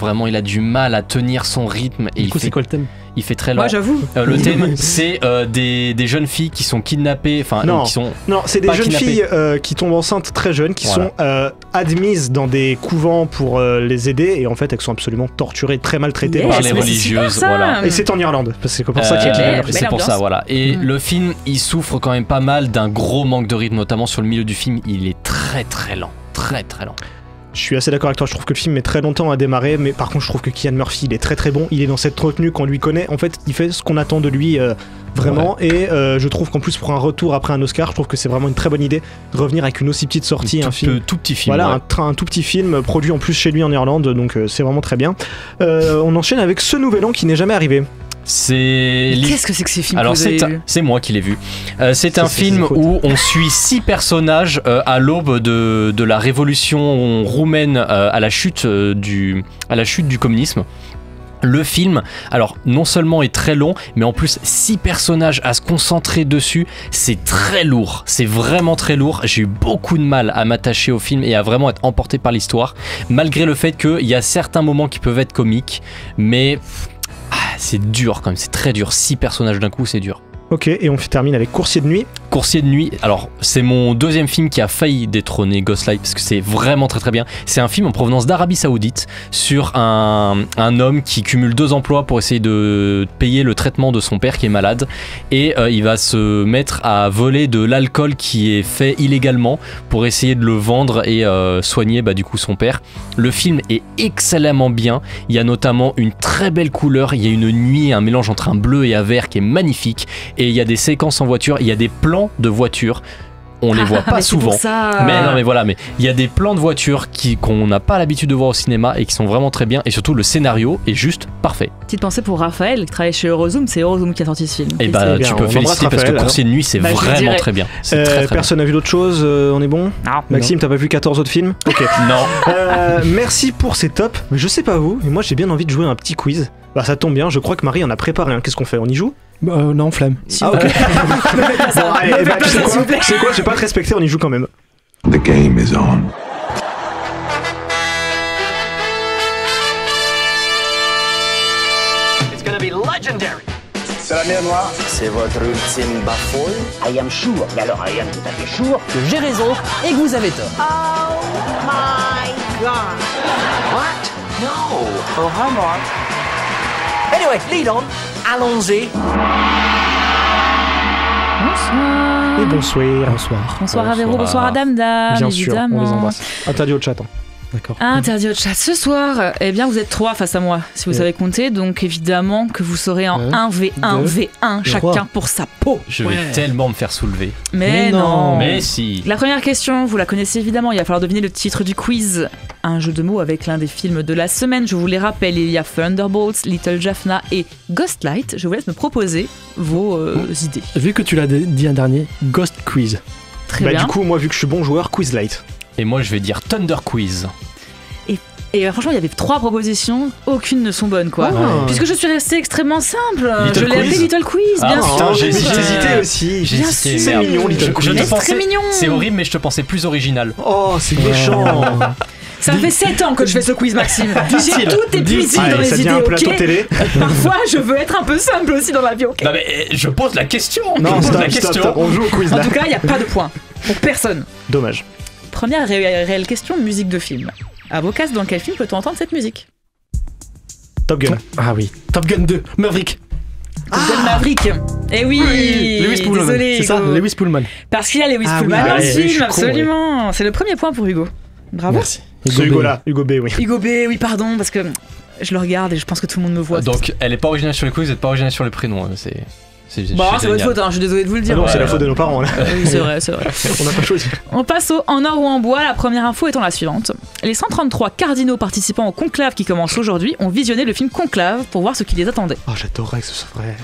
à tenir son rythme. Et du coup, c'est quoi le thème? Il fait très lent. Moi, j'avoue. Le thème, c'est des jeunes filles qui sont kidnappées. Enfin, qui sont. Non, c'est des jeunes filles qui tombent enceintes très jeunes, qui sont admises dans des couvents pour les aider, et en fait, elles sont absolument torturées, très maltraitées par les religieuses. Voilà. Et c'est en Irlande, parce que c'est pour ça qu'il y a c'est pour ça, voilà. Et le film, il souffre quand même pas mal d'un gros manque de rythme, notamment sur le milieu du film. Il est très très lent, très très lent. Je suis assez d'accord avec toi, je trouve que le film met très longtemps à démarrer, mais par contre je trouve que Cillian Murphy il est très très bon, il est dans cette retenue qu'on lui connaît, en fait il fait ce qu'on attend de lui vraiment, et je trouve qu'en plus pour un retour après un Oscar, je trouve que c'est vraiment une très bonne idée de revenir avec une aussi petite sortie, un tout petit film. Voilà, un tout petit film produit en plus chez lui en Irlande, donc c'est vraiment très bien. On enchaîne avec Ce Nouvel An qui n'est jamais arrivé. Qu'est-ce que c'est que ces films? Alors que vous avez vus c'est moi qui l'ai vu. C'est un film où on suit 6 personnages à l'aube de la révolution roumaine à la chute du communisme. Le film, alors non seulement est très long, mais en plus 6 personnages à se concentrer dessus, c'est très lourd, c'est vraiment très lourd. J'ai eu beaucoup de mal à m'attacher au film et à vraiment être emporté par l'histoire, malgré le fait qu'il y a certains moments qui peuvent être comiques, mais c'est dur quand même, c'est très dur. 6 personnages d'un coup, c'est dur. Ok, et on termine avec Coursier de nuit. Coursier de nuit, alors c'est mon deuxième film qui a failli détrôner Ghostlight parce que c'est vraiment très très bien. C'est un film en provenance d'Arabie Saoudite sur un homme qui cumule 2 emplois pour essayer de payer le traitement de son père qui est malade, et il va se mettre à voler de l'alcool qui est fait illégalement pour essayer de le vendre et soigner du coup son père. Le film est excellemment bien, il y a notamment une très belle couleur, il y a une nuit, un mélange entre un bleu et un vert qui est magnifique. Et il y a des séquences en voiture, il y a des plans de voiture, on les voit pas souvent. Mais il y a des plans de voiture qu'on n'a pas l'habitude de voir au cinéma et qui sont vraiment très bien, et surtout le scénario est juste parfait. Petite pensée pour Raphaël qui travaille chez Eurozoom, c'est Eurozoom qui a sorti ce film. Et tu peux féliciter parce que Coursier de nuit c'est vraiment très bien. C'est très personne n'a vu d'autre chose, on est bon? Non. Maxime, t'as pas vu 14 autres films? Ok. Non. Merci pour ces tops, mais je sais pas vous, mais moi j'ai bien envie de jouer à un petit quiz. Bah ça tombe bien, je crois que Marie en a préparé un. Qu'est-ce qu'on fait? On y joue? Non, flemme. Ah ok. Bon, allez, tu sais quoi, je vais pas te respecter, on y joue quand même. The game is on. It's gonna be legendary. C'est la mer Noire. C'est votre ultime bafouille. I am sure, mais alors I am tout à fait sure que j'ai raison et que vous avez tort. Oh my god. What? No. Oh, hi, Mark. Anyway, lead on. Allons-y. Bonsoir. Et bonsoir. Bonsoir à Véro, bonsoir à Damdam. Bien sûr, évidemment. on les embrasse. Interdit au chat. D'accord. Interdit au chat. Ce soir, eh bien, vous êtes 3 face à moi, si vous savez compter. Donc, évidemment, que vous serez en 1v1, V1, chacun pour sa peau. Je vais tellement me faire soulever. Mais non. Mais si. La première question, vous la connaissez évidemment. Il va falloir deviner le titre du quiz. Un jeu de mots avec l'un des films de la semaine. Je vous les rappelle, il y a Thunderbolts, Little Jaffna et Ghostlight. Je vous laisse me proposer vos idées. Vu que tu l'as dit un dernier, Ghost Quiz. Très bien. Du coup, moi, vu que je suis bon joueur, Quizlight. Et moi, je vais dire Thunder Quiz. Et franchement, il y avait 3 propositions, aucune ne sont bonnes, quoi. Puisque je suis restée extrêmement simple. Je l'ai appelé Little Quiz, bien sûr. Putain, j'ai hésité aussi. Bien sûr. C'est mignon, Little Quiz. C'est très mignon. C'est horrible, mais je te pensais plus original. Oh, c'est méchant. Ça fait 7 ans que je fais ce quiz, Maxime. J'ai tout épuisé dans les ça devient idées, un plateau ok. télé. Parfois, je veux être un peu simple aussi dans la vie, ok. Non mais je pose la question. Non, je pose la stop, question. stop, on joue au quiz En là. tout cas, il n'y a pas de points. Pour personne. Dommage. Première réelle question, musique de film. À vos casques, dans quel film peut-on entendre cette musique? Top Gun. Ah oui. Top Gun 2, Maverick. Top Gun Maverick. Eh oui, Lewis Pullman. désolé, C'est ça, Hugo. Lewis Pullman. Parce qu'il y a Lewis Ah Pullman oui, dans le ouais, je film, suis con, absolument. C'est le premier point pour Hugo. Bravo. Merci. C'est Hugo là, Hugo B, oui. Hugo B, oui, pardon, parce que je le regarde et je pense que tout le monde me voit. Donc elle est pas originale sur le quiz, vous êtes pas original sur le prénom. Bon, c'est votre faute, hein, je suis désolé de vous le dire. Ah non, c'est la faute de nos parents là. Oui, c'est vrai, c'est vrai. On n'a pas choisi. On passe au En or ou en bois. La première info étant la suivante. Les 133 cardinaux participants au conclave qui commence aujourd'hui ont visionné le film Conclave pour voir ce qui les attendait. Oh, j'adorerais que ce soit vrai.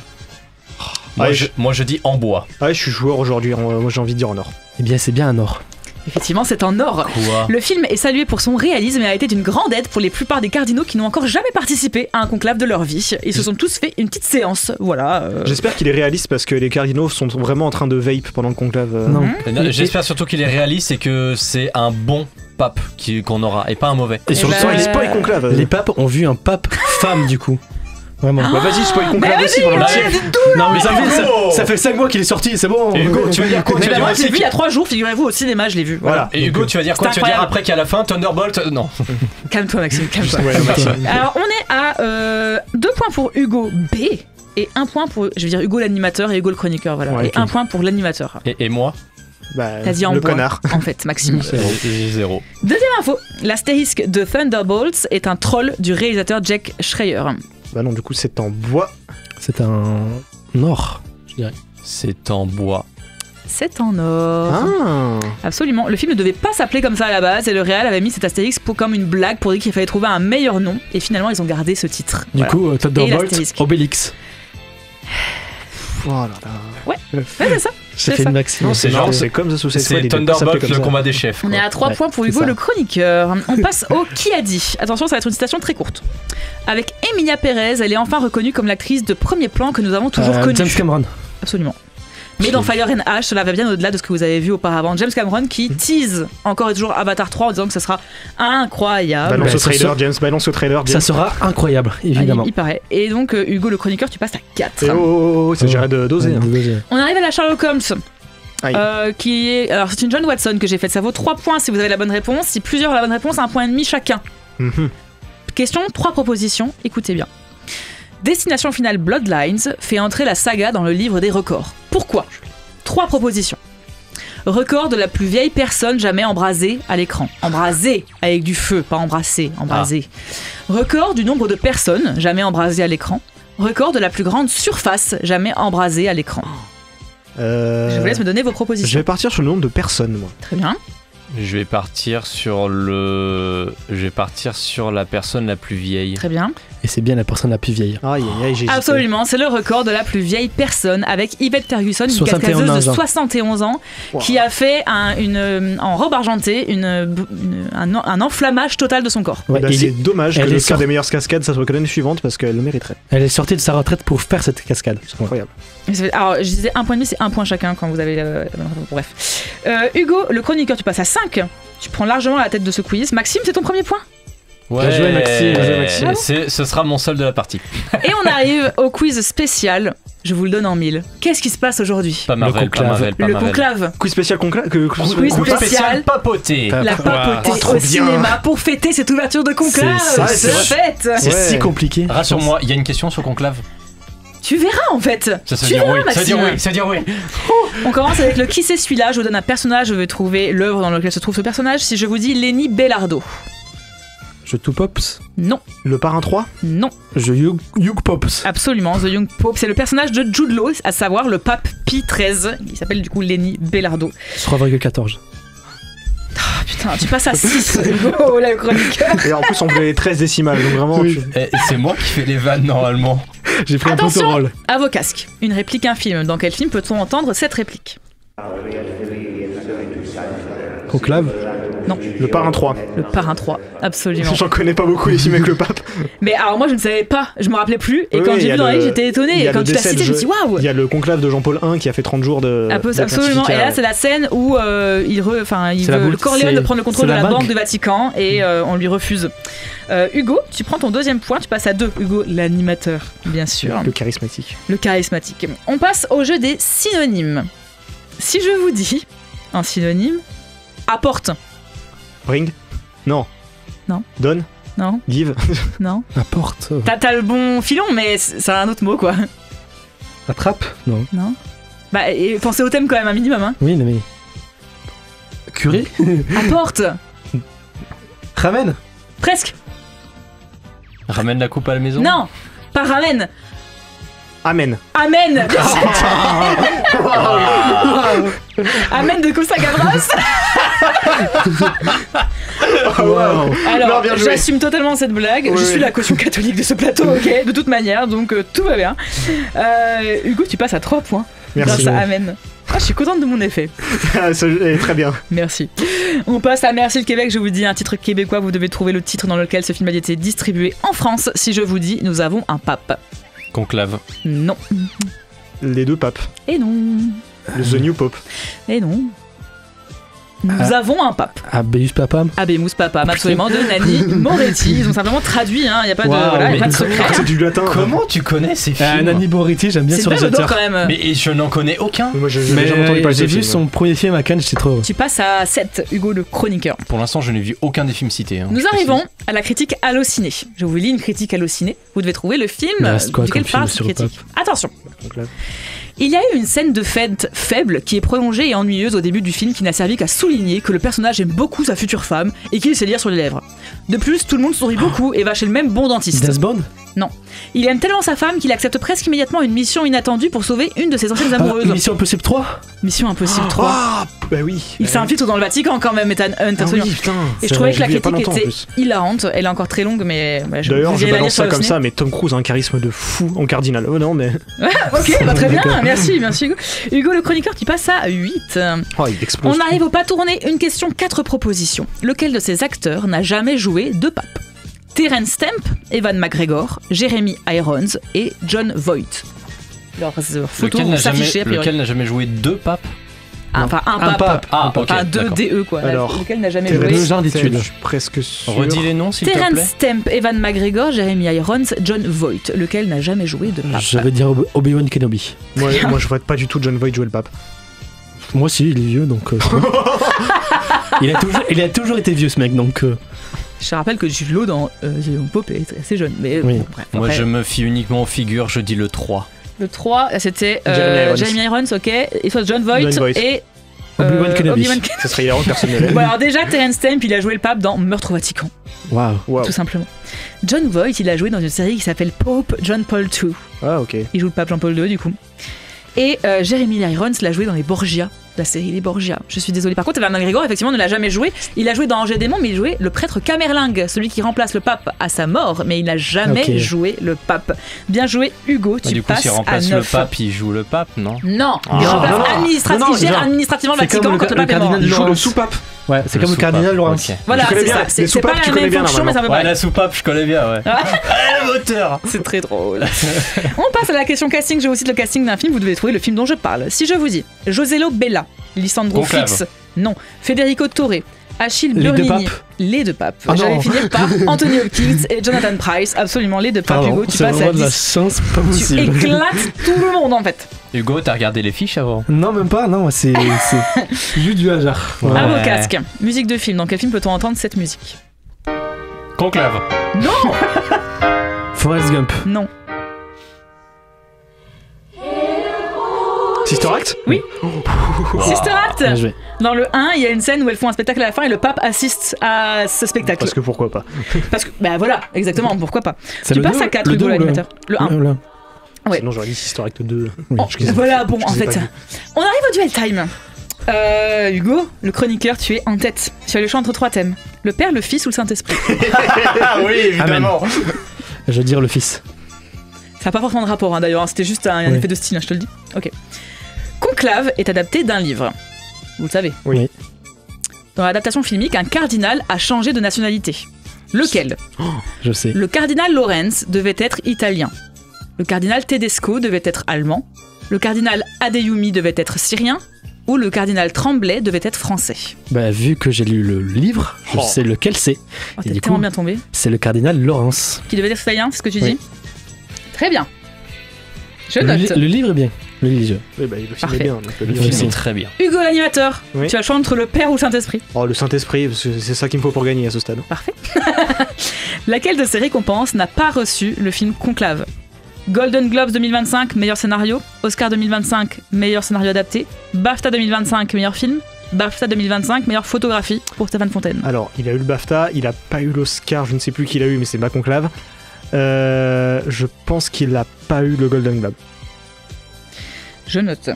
Moi je dis en bois. Ah ouais, je suis joueur aujourd'hui, moi j'ai envie de dire en or. Eh bien, c'est bien un or. Effectivement, c'est en or. Quoi ? Le film est salué pour son réalisme et a été d'une grande aide pour les plupart des cardinaux qui n'ont encore jamais participé à un conclave de leur vie. Ils se sont tous fait une petite séance, voilà. J'espère qu'il est réaliste parce que les cardinaux sont vraiment en train de vape pendant le conclave. Non. J'espère surtout qu'il est réaliste et que c'est un bon pape qu'on aura et pas un mauvais. Et surtout, ben, les spoil conclave. les papes ont vu un pape femme du coup. Vraiment. Bah vas-y, spoil conclave mais aussi vas-y, pendant le ouais, film. Non, mais Hugo ça fait 5 mois qu'il est sorti, c'est bon. Et Hugo, tu vas dire quoi? Mais Tu vas moi, dire je l'ai aussi vu il y a 3 jours, figurez-vous, au cinéma, je l'ai vu. Voilà. Et Hugo, tu vas dire quoi? C'est Tu vas dire incroyable. après qu'à la fin, Thunderbolt? Non. Calme-toi, Maxime, calme-toi. Ouais, Maxime. Alors, on est à 2 points pour Hugo B et 1 point pour, je vais dire, Hugo l'animateur et Hugo le chroniqueur, voilà. Ouais, et ok. 1 point pour l'animateur. Et moi? Bah, T'as dit en le bois, connard. en fait, Maxime. J'ai 0. Deuxième info, l'astérisque de Thunderbolts est un troll du réalisateur Jack Schreier. Bah non, du coup c'est en bois. C'est un or, je dirais. C'est en bois. C'est en or. Ah. Absolument. Le film ne devait pas s'appeler comme ça à la base et le réal avait mis cet astérisque comme une blague pour dire qu'il fallait trouver un meilleur nom et finalement ils ont gardé ce titre. Du Voilà. coup, Et Thunderbolt, l'astérisque. Obélix. Oh là là. Ouais, c'est ça. J'ai C'est fait ça. une maxime. Non, c'est genre, genre, c'est comme The Suicide Squad. C'est il devait pas s'appeler Thunderbolt, comme le ça. combat des chefs. On est quoi. à 3 Ouais, points pour c'est Hugo ça. le chroniqueur. On passe au qui a dit. Attention, ça va être une citation très courte. Avec Emilia Pérez, elle est enfin reconnue comme l'actrice de premier plan que nous avons toujours connue. James Cameron. Absolument. Mais dans Fire and Ash, cela va bien au-delà de ce que vous avez vu auparavant. James Cameron qui tease encore et toujours Avatar 3 en disant que ça sera incroyable. Balance Bah, au ça trailer, se- James, balance au trailer. Ça James. sera incroyable, évidemment. Il paraît. Et donc, Hugo le chroniqueur, tu passes à 4. Et oh, c'est géré de doser. hein. On arrive à la Sherlock Holmes. Aïe. Qui est. Alors, c'est une John Watson que j'ai faite. Ça vaut 3 points si vous avez la bonne réponse. Si plusieurs ont la bonne réponse, 1,5 point chacun. Mhm. Question 3 propositions. Écoutez bien. Destination finale Bloodlines fait entrer la saga dans le livre des records. Pourquoi 3 propositions. Record de la plus vieille personne jamais embrasée à l'écran. Embrasée avec du feu, pas embrassée, embrasée. Record du nombre de personnes jamais embrasées à l'écran. Record de la plus grande surface jamais embrasée à l'écran. Je vous laisse me donner vos propositions. Je vais partir sur le nombre de personnes, moi. Très bien. Je vais partir sur la personne la plus vieille. Très bien. Et c'est bien la personne la plus vieille. Aïe, aïe, aïe, j'ai hésité. Absolument, c'est le record de la plus vieille personne avec Yvette Ferguson, une 71 cascadeuse de ans. 71 ans, Wow. qui a fait en robe argentée un enflammage total de son corps. Eh ben, il c'est est- dommage que elle le est Oscar sorti- des meilleures cascades, ça soit que l'année suivante parce qu'elle le mériterait. Elle est sortie de sa retraite pour faire cette cascade. C'est incroyable. Alors, je disais 1,5 point, c'est 1 point chacun quand vous avez la bonne réponse. Bref. Hugo, le chroniqueur, tu passes à 5. Tu prends largement la tête de ce quiz. Maxime, c'est ton premier point. Ouais, Bien joué, Maxime, bien joué, Maxime. Ce sera mon seul de la partie. Et on arrive au quiz spécial. Je vous le donne en 1000. Qu'est-ce qui se passe aujourd'hui Pas Marvel, pas conclave. Marvel, pas Le Marvel. conclave. Quiz spécial conclave. Quiz spécial. papoté. La papauté Oh, trop au bien. cinéma pour fêter cette ouverture de conclave. C'est fête. C'est Ouais. si compliqué. Rassure-moi, il y a une question sur conclave. Tu verras en fait. Ça tu veut dire verras, oui. Ça veut Maxime. dire oui. Ça veut dire oui. On commence avec le qui c'est celui-là. Je vous donne un personnage. Je vais trouver l'œuvre dans laquelle se trouve ce personnage. Si je vous dis Lenny Bellardo. Je tout pops. Non, Le parrain 3. non, Je Hugh Pops. absolument. The Young Pope, c'est le personnage de Jude Law, à savoir le pape Pie XIII. Il s'appelle du coup Lenny Bellardo. 3,14. Ah putain, tu passes à 6. Oh la chroniqueur. Et en plus, on voulait les 13 décimales. Donc vraiment, Oui. Eh, c'est moi qui fais les vannes normalement. J'ai pris un peu de Attention, rôle. à vos casques. Une réplique, un film. Dans quel film peut-on entendre cette réplique? Conclave. Non. Le Parrain 3. Le Parrain 3, absolument. J'en connais pas beaucoup les films avec le pape. Mais alors moi je ne savais pas, je me rappelais plus, et Oui, quand il y j'ai a vu dans la le- liste j'étais étonnée, il y et a quand le tu l'as décès cité de je me suis dit waouh. Il y a le conclave de Jean-Paul I qui a fait 30 jours de. Absolument, et là c'est la scène où il C'est la veut boule- le Corleone c'est- de prendre le contrôle de c'est la la banque banque. du Vatican et on lui refuse. Hugo, tu prends ton deuxième point, tu passes à 2. Hugo, l'animateur, bien sûr. Le charismatique. Le charismatique. On passe au jeu des synonymes. Si je vous dis un synonyme, apporte. Bring. Non. Non. Donne. Non. Give. Non. Apporte. T'as le bon filon, mais c'est un autre mot quoi. Attrape. Non. Non. Bah, et pensez au thème quand même un minimum. Hein. Oui, mais. Curé. Apporte. Ramène. Presque. Ramène la coupe à la maison. Non. Pas ramène. Amen. Amen. Amen de Costa Gavras. Alors, bien joué. j'assume totalement cette blague. Oui, je suis oui. la caution catholique de ce plateau, ok, de toute manière, donc tout va bien. Hugo, tu passes à 3 points. Merci. Grâce à Amen. Ah, je suis contente de mon effet. Ça est très bien. Merci. On passe à Merci le Québec. Je vous dis un titre québécois. Vous devez trouver le titre dans lequel ce film a été distribué en France. Si je vous dis, nous avons un pape. Conclave. Non. Les deux papes. Et non. Le The New Pope. Et non. Nous avons un pape. Abemus Papam. Abemus Papam, absolument, de Nanni Moretti. Ils ont simplement traduit, il n'y a pas de, voilà, y a pas de secret. C'est du latin. Comment tu connais ces films Nanni Moretti, j'aime bien C'est sur une les belle odeur auteurs. quand même. Mais je n'en connais aucun. Moi, j'ai Mais jamais entendu parler de j'ai ce vu film. son premier film à Cannes, j'étais trop. Tu passes à 7, Hugo le chroniqueur. Pour l'instant, je n'ai vu aucun des films cités. hein, Nous je arrivons précise. à la critique Allociné. Je vous lis une critique Allociné. Vous devez trouver le film Il reste quoi duquel comme film parle sur cette le critique. Attention. Conclave. Il y a eu une scène de fête faible qui est prolongée et ennuyeuse au début du film qui n'a servi qu'à souligner que le personnage aime beaucoup sa future femme et qu'il sait lire sur les lèvres. De plus, tout le monde sourit beaucoup et va chez le même bon dentiste. Death Bond. Non. Il aime tellement sa femme qu'il accepte presque immédiatement une mission inattendue pour sauver une de ses anciennes amoureuses. Mission Impossible 3. Mission Impossible 3. Ah, bah oui. Il s'infiltre dans le Vatican quand même, Ethan Hunt, Ah absolument. oui, putain. Et je C'est trouvais vrai, que la j'ai vu il y a pas critique longtemps, en était plus. hilarante. Elle est encore très longue, mais voilà, D'ailleurs, vous je irez la lire balance sur ça le comme ciné. ça, mais Tom Cruise a un charisme de fou en cardinal. Oh non, mais. Ok, bah, très bien, merci Hugo. Hugo le chroniqueur qui passe à 8. Oh, il explose. On arrive au pas tourné, une question, 4 propositions. Lequel de ces acteurs n'a jamais joué de pape? Terence Stamp, Evan McGregor, Jeremy Irons et John Voight. Leurs photos Lequel vont n'a s'afficher jamais, a priori. lequel n'a jamais joué deux papes? Enfin, un pape. Ah, ok. Enfin, 2 d'accord. DE quoi. Alors, Lequel n'a jamais Terence joué? Deux genres d'études. Je suis presque sûr. Redis les noms, s'il te Terence plaît. Stamp, Evan McGregor, Jeremy Irons, John Voight. Lequel n'a jamais joué de pape? Je vais dire Obi-Wan Kenobi. Moi, je vois pas du tout John Voight jouer le pape. Moi aussi, il est vieux donc. il a toujours été vieux ce mec donc. Je te rappelle que Jude Law dans Pope est assez jeune. Mais Oui. bon, bref, Moi, après, je me fie uniquement aux figures, je dis le 3. le 3, c'était Jeremy Jeremy Irons, ok. Et soit John Voight, John Voight. et Obi-Wan Kenobi. Obi-Wan Ça serait hilarant, personne ne l'ait. Bon, alors déjà, Terence Stamp, il a joué le pape dans Meurtre au Vatican, Waouh. Waouh. tout simplement. John Voight, il a joué dans une série qui s'appelle Pope John Paul II. Ah, ok. Il joue le pape Jean-Paul II, du coup. Et Jeremy Irons l'a joué dans les Borgia, la série Les Borgia. Je suis désolée. Par contre, Evan McGregor, effectivement, ne l'a jamais joué. Il a joué dans Angers Démon, mais il jouait le prêtre Camerlingue, celui qui remplace le pape à sa mort, mais il n'a jamais Ok. joué le pape. Bien joué, Hugo, tu Du coup, passes s'il à remplace 9. le pape, il joue le pape, non? Non, Ah. il remplace Non, non. il gère genre, administrativement le c'est Vatican comme quand le le pape est mort. cardinal Il joue le Laurence. sous-pape. Ouais, c'est comme le soupape, cardinal Laurence. ok. Voilà, Je connais c'est bien. ça. Les C'est pas soupapes, tu la connais même bien, fonction, mais ça veut Ouais, pas. la soupape, je connais bien, ouais. Ah, le moteur. c'est très drôle. On passe à la question casting. Je vous cite le casting d'un film. Vous devez trouver le film dont je parle. Si je vous dis Josello Bella, Lisandro Conclave. Fix, non, Federico Torre, Achille Les deux Burnini, papes. les deux papes. Ah J'allais non. finir par Anthony Hopkins et Jonathan Price. Absolument, les deux papes. Pardon, Hugo, tu c'est passes à vraiment de la 10. chance pas Tu possible. éclates tout le monde en fait. Hugo, t'as regardé les fiches avant? Non, même pas, non, c'est juste du hasard. Ouais. À vos casques. Musique de film. Dans quel film peut-on entendre cette musique? Conclave. Non, Forrest Gump. non. Sister Act? Oui. Sister Act. Bien joué. Dans le 1, il y a une scène où elles font un spectacle à la fin et le pape assiste à ce spectacle. Parce que pourquoi pas. Parce que, bah voilà, exactement, pourquoi pas. C'est Tu le passes deux, à 4, le Hugo, deux ou le l'animateur. Le 1. Là. Ouais. Sinon, j'aurais dit Sister Act 2. Oh, Excusez-moi. voilà, bon, Je en les ai fait, pas vus. on arrive au duel time. Hugo, le chroniqueur, tu es en tête. Tu as le choix entre 3 thèmes. Le Père, le Fils ou le Saint-Esprit. Ah oui, évidemment. Je veux dire le fils. Ça n'a pas forcément de rapport, hein, d'ailleurs, hein, c'était juste un Oui. effet de style, hein, je te le dis. Ok. Conclave est adapté d'un livre. Vous le savez. Oui. Dans l'adaptation filmique, un cardinal a changé de nationalité. Lequel ? Je sais. Le cardinal Lorenz devait être italien. Le cardinal Tedesco devait être allemand. Le cardinal Adeyumi devait être syrien. Ou le cardinal Tremblay devait être français. Bah, vu que j'ai lu le livre, je sais lequel c'est. Oh, Et t'es du tellement coup, bien tombé. c'est le cardinal Laurence. Qui devait être italien, c'est ce que tu Oui. dis ? Très bien. Je Le, note. le livre est bien. Le livre. Oui, bah, le film Parfait. est bien. donc le Le livre film aussi. est très bien. Hugo l'animateur, Oui. tu as le choix entre le Père ou le Saint-Esprit. Oh, le Saint-Esprit, parce que c'est ça qu'il me faut pour gagner à ce stade. Parfait. Laquelle de ces récompenses n'a pas reçu le film Conclave ? Golden Globes 2025, meilleur scénario. Oscar 2025, meilleur scénario adapté. BAFTA 2025, meilleur film. BAFTA 2025, meilleure photographie pour Stéphane Fontaine. Alors, il a eu le BAFTA, il a pas eu l'Oscar, je ne sais plus qui l'a eu, mais c'est pas Conclave. Je pense qu'il a pas eu le Golden Globe. Je note.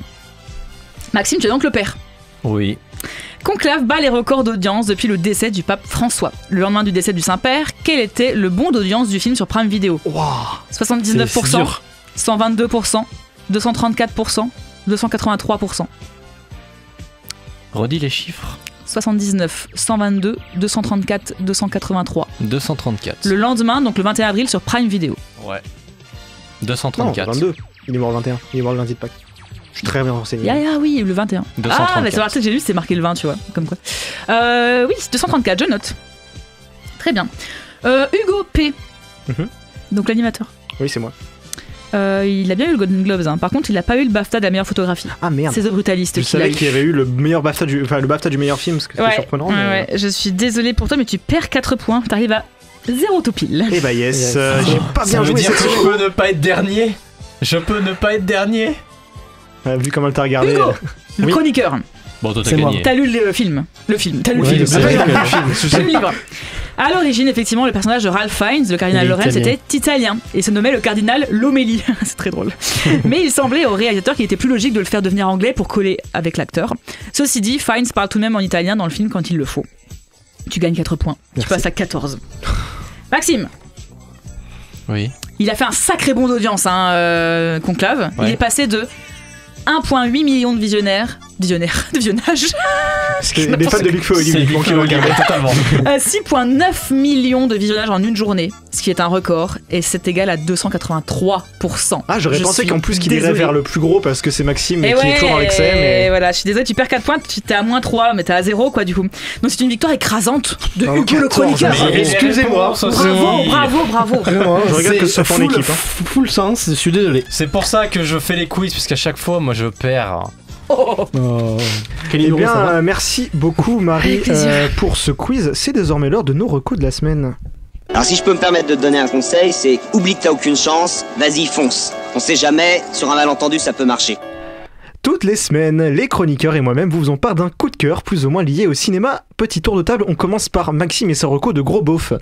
Maxime, tu es donc le père. Oui. Conclave bat les records d'audience depuis le décès du pape François. Le lendemain du décès du Saint-Père, quel était le bond d'audience du film sur Prime Video ? 79%, 122%, 234%, 283%. Redis les chiffres. 79, 122, 234, 283. 234. Le lendemain, donc le 21 avril, sur Prime Video. Ouais. Non, 234. 22. Il est mort le 21. Il est mort le 20 de Pâques. Je suis très bien renseigné. Oui, le 21. 234. Ah, mais sur l'article que j'ai lu, c'est marqué le 20, tu vois. Comme quoi. Oui, 234, je note. Très bien. Hugo P. Donc l'animateur. Oui, c'est moi. Il a bien eu le Golden Globes, hein. Par contre, il n'a pas eu le BAFTA de la meilleure photographie. Ah merde. C'est The Brutalist Je qui l'a savais eu. qu'il y avait eu le meilleur BAFTA le BAFTA du meilleur film, ce qui est surprenant. Ouais, je suis désolée pour toi, mais tu perds 4 points. T'arrives à 0 tout pile. Eh bah yes, j'ai pas Ça bien veut joué dire cette que je semaine. peux ne pas être dernier. Je peux ne pas être dernier. Vu comment elle t'a regardé. Hugo, le chroniqueur. Bon, toi t'as C'est moi. gagné. T'as lu le film. Le film. T'as lu Oui, le film. c'est vrai que le film. T'as lu le livre. À l'origine, effectivement, le personnage de Ralph Fiennes, le cardinal Il est Lorenz, italien. était italien et se nommait le cardinal Lomelli. C'est très drôle. Mais il semblait au réalisateur qu'il était plus logique de le faire devenir anglais pour coller avec l'acteur. Ceci dit, Fiennes parle tout de même en italien dans le film quand il le faut. Tu gagnes 4 points. Merci. Tu passes à 14. Maxime, Oui. il a fait un sacré bond d'audience, hein, Conclave. Ouais. Il est passé de 1,8 million de visionnages. C'était des fans de Luc Feu uniquement qui le regardaient. totalement. 6,9 millions de visionnages en une journée, ce qui est un record, et c'est égal à 283%. Ah, j'aurais Je pensé suis qu'en plus qu'il irait désolée. vers le plus gros parce que c'est Maxime Et qui est toujours dans l'excès. et Mais... voilà, je suis désolée, tu perds 4 points, tu t'es à moins 3, mais t'es à 0 quoi du coup. Donc c'est une victoire écrasante de Oh, Hugo le 14, chroniqueur. mais excusez-moi. Bravo. Vraiment, Je regrette que ce soit c'est pas en équipe. Full sens, je suis désolé. C'est pour ça que je fais les quiz, parce qu'à chaque fois, moi je perds. Oh. Quel Eh numéro bien, ça va merci beaucoup Marie Avec plaisir. pour ce quiz. C'est désormais l'heure de nos recos de la semaine. Alors si je peux me permettre de te donner un conseil, c'est oublie que t'as aucune chance, vas-y fonce. On sait jamais, sur un malentendu ça peut marcher. Toutes les semaines, les chroniqueurs et moi-même vous faisons part d'un coup de cœur plus ou moins lié au cinéma. Petit tour de table, on commence par Maxime et ses recos de gros beauf.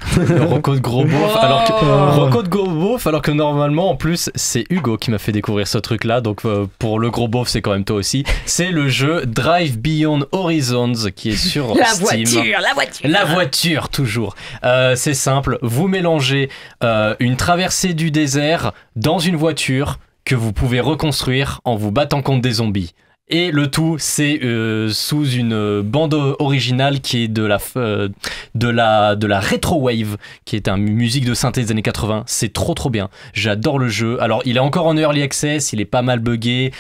Rocco de gros beauf, Oh. Rocco de gros beauf, alors que normalement en plus c'est Hugo qui m'a fait découvrir ce truc là, donc pour le gros beauf c'est quand même toi aussi. C'est le jeu Drive Beyond Horizons qui est sur La Steam. voiture. La voiture, toujours. C'est simple, vous mélangez une traversée du désert dans une voiture que vous pouvez reconstruire en vous battant contre des zombies. Et le tout, c'est sous une bande originale qui est de la Retro Wave, qui est une musique de synthé des années 80. C'est trop bien. J'adore le jeu. Alors, il est encore en early access, il est pas mal buggé,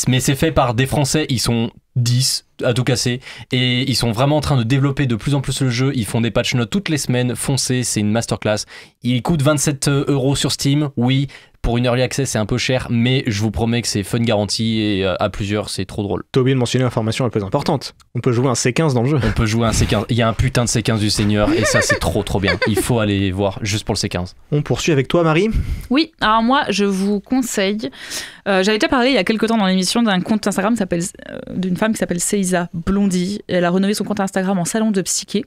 mais c'est fait par des Français. Ils sont 10 à tout casser et ils sont vraiment en train de développer de plus en plus le jeu. Ils font des patch notes toutes les semaines. Foncez, c'est une masterclass. Il coûte 27 € sur Steam. Oui. Pour une early access, c'est un peu cher, mais je vous promets que c'est fun garanti et à plusieurs, c'est trop drôle. T'as oublié de mentionner l'information la plus importante. On peut jouer un C15 dans le jeu. On peut jouer un C15. Il y a un putain de C15 du Seigneur et ça, c'est trop bien. Il faut aller voir juste pour le C15. On poursuit avec toi, Marie. Oui, alors moi, je vous conseille. J'avais déjà parlé il y a quelques temps dans l'émission d'un compte Instagram d'une femme qui s'appelle Seiza Blondie. Elle a renouvelé son compte Instagram en salon de psyché.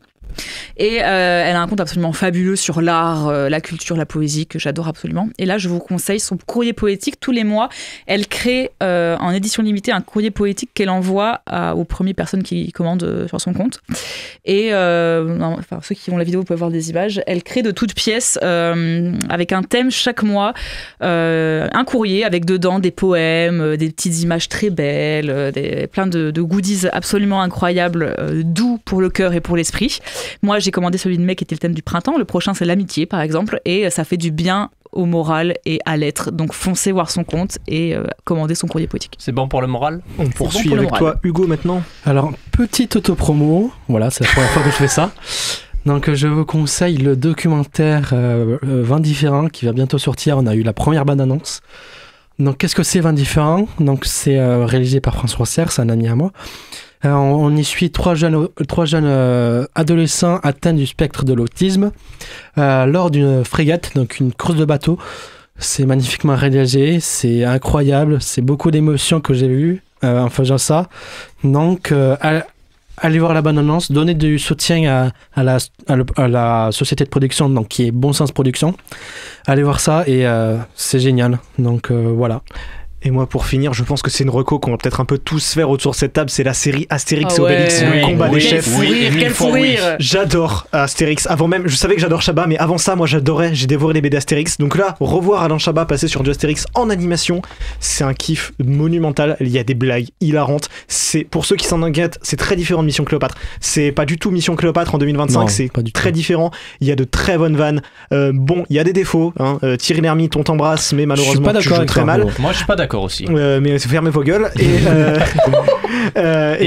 Et elle a un compte absolument fabuleux sur l'art, la culture, la poésie, que j'adore absolument. Et là, je vous conseille son courrier poétique. Tous les mois, elle crée en édition limitée un courrier poétique qu'elle envoie aux premières personnes qui commandent sur son compte. Et ceux qui ont la vidéo, vous pouvez voir des images. Elle crée de toutes pièces, avec un thème chaque mois, un courrier avec dedans des poèmes, des petites images très belles, plein de goodies absolument incroyables, doux pour le cœur et pour l'esprit. Moi, j'ai commandé celui de mai qui était le thème du printemps. Le prochain, c'est l'amitié, par exemple. Et ça fait du bien au moral et à l'être. Donc foncez voir son compte et commandez son courrier poétique. C'est bon pour le moral? On poursuit avec toi, Hugo, maintenant. Alors, petite autopromo. Voilà, c'est la première fois que je fais ça. Donc, je vous conseille le documentaire 20 différents qui va bientôt sortir. On a eu la première bande-annonce. Donc, qu'est-ce que c'est 20 différents? Donc, c'est réalisé par François Serre, c'est un ami à moi. On y suit trois jeunes adolescents atteints du spectre de l'autisme lors d'une frégate, donc une course de bateau. C'est magnifiquement réalisé, c'est incroyable, c'est beaucoup d'émotions que j'ai vues en faisant ça. Donc, allez voir la bande-annonce, donnez du soutien à la société de production, donc qui est Bon Sens Production. Allez voir ça et c'est génial. Donc voilà. Et moi, pour finir, je pense que c'est une reco qu'on va peut-être un peu tous faire autour de cette table. C'est la série Astérix et Obélix, le combat des chefs. Quel fou rire. J'adore Astérix. Avant même, je savais que j'adore Chabat, mais avant ça, moi, j'ai dévoré les BD Astérix. Donc là, revoir Alain Chabat passer sur du Astérix en animation, c'est un kiff monumental. Il y a des blagues hilarantes. C'est, pour ceux qui s'en inquiètent, c'est très différent de Mission Cléopâtre. C'est pas du tout Mission Cléopâtre en 2025, non, c'est très différent. Il y a de très bonnes vannes. Bon, il y a des défauts. Thierry Lhermitte, on t'embrasse, mais malheureusement, tu joues très mal. Moi, je suis pas d'accord aussi. Mais fermez vos gueules. Et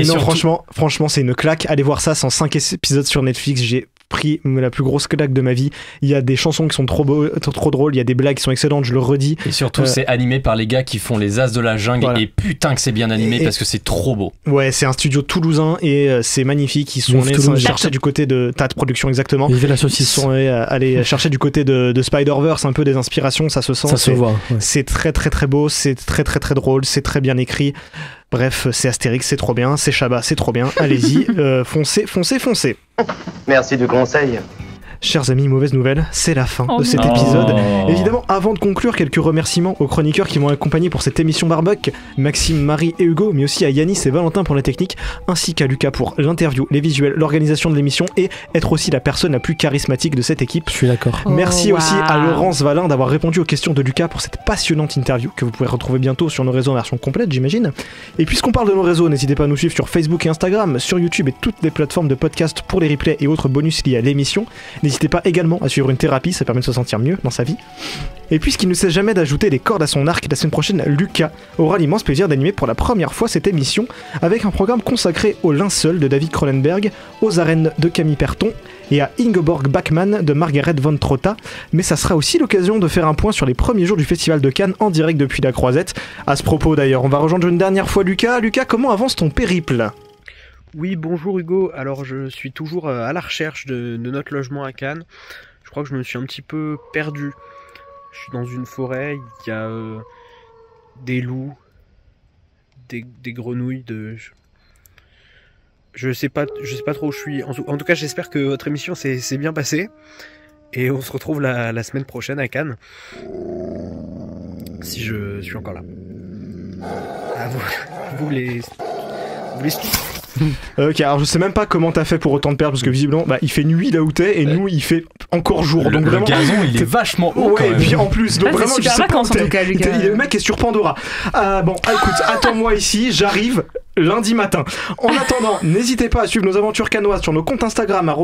non, surtout... franchement, c'est une claque. Allez voir ça, 105 épisodes sur Netflix. J'ai pris la plus grosse claque de ma vie. Il y a des chansons qui sont trop drôles, il y a des blagues qui sont excellentes, je le redis. Et surtout, c'est animé par les gars qui font les As de la jungle. Voilà. Et putain que c'est bien animé parce que c'est trop beau. Ouais, c'est un studio toulousain et c'est magnifique. Ils sont allés chercher du côté de Tat Production, exactement. Vive la saucisse. Ils sont allés chercher du côté de Spider-Verse un peu des inspirations, ça se sent. Ça se voit. Ouais. C'est très très très beau, c'est très très très drôle, c'est très bien écrit. Bref, c'est Astérix, c'est trop bien, c'est Chabat, c'est trop bien. Allez-y, foncez. Merci du conseil. Chers amis, mauvaise nouvelle, c'est la fin de cet épisode. Évidemment, avant de conclure, quelques remerciements aux chroniqueurs qui m'ont accompagné pour cette émission Barbuck, Maxime, Marie et Hugo, mais aussi à Yanis et Valentin pour la technique, ainsi qu'à Lucas pour l'interview, les visuels, l'organisation de l'émission et être aussi la personne la plus charismatique de cette équipe. Je suis d'accord. Merci aussi à Laurence Valin d'avoir répondu aux questions de Lucas pour cette passionnante interview que vous pourrez retrouver bientôt sur nos réseaux en version complète, j'imagine. Et puisqu'on parle de nos réseaux, n'hésitez pas à nous suivre sur Facebook et Instagram, sur YouTube et toutes les plateformes de podcast pour les replays et autres bonus liés à l'émission. N'hésitez pas également à suivre une thérapie, ça permet de se sentir mieux dans sa vie. Et puisqu'il ne cesse jamais d'ajouter des cordes à son arc, la semaine prochaine, Lucas aura l'immense plaisir d'animer pour la première fois cette émission avec un programme consacré au linceul de David Cronenberg, aux arènes de Camille Perton et à Ingeborg Bachmann de Margaret von Trotta. Mais ça sera aussi l'occasion de faire un point sur les premiers jours du Festival de Cannes en direct depuis la Croisette. À ce propos d'ailleurs, on va rejoindre une dernière fois Lucas. Lucas, comment avance ton périple ? Oui, bonjour Hugo. Alors je suis toujours à la recherche de notre logement à Cannes. Je crois que je me suis un petit peu perdu. Je suis dans une forêt, il y a des loups, des grenouilles, je sais pas trop où je suis. En tout cas, j'espère que votre émission s'est bien passée. Et on se retrouve la semaine prochaine à Cannes. Si je suis encore là. À vous les... Ok, alors je sais même pas comment t'as fait pour autant de perdre parce que visiblement il fait nuit là où t'es et nous il fait encore jour. Donc vraiment, le gazon il est vachement haut. Ouais, et puis en plus, donc vraiment, super vacances en tout cas, Lucas. Le mec est sur Pandora. Bon, écoute, attends-moi ici, j'arrive lundi matin. En attendant, n'hésitez pas à suivre nos aventures canoises sur nos comptes Instagram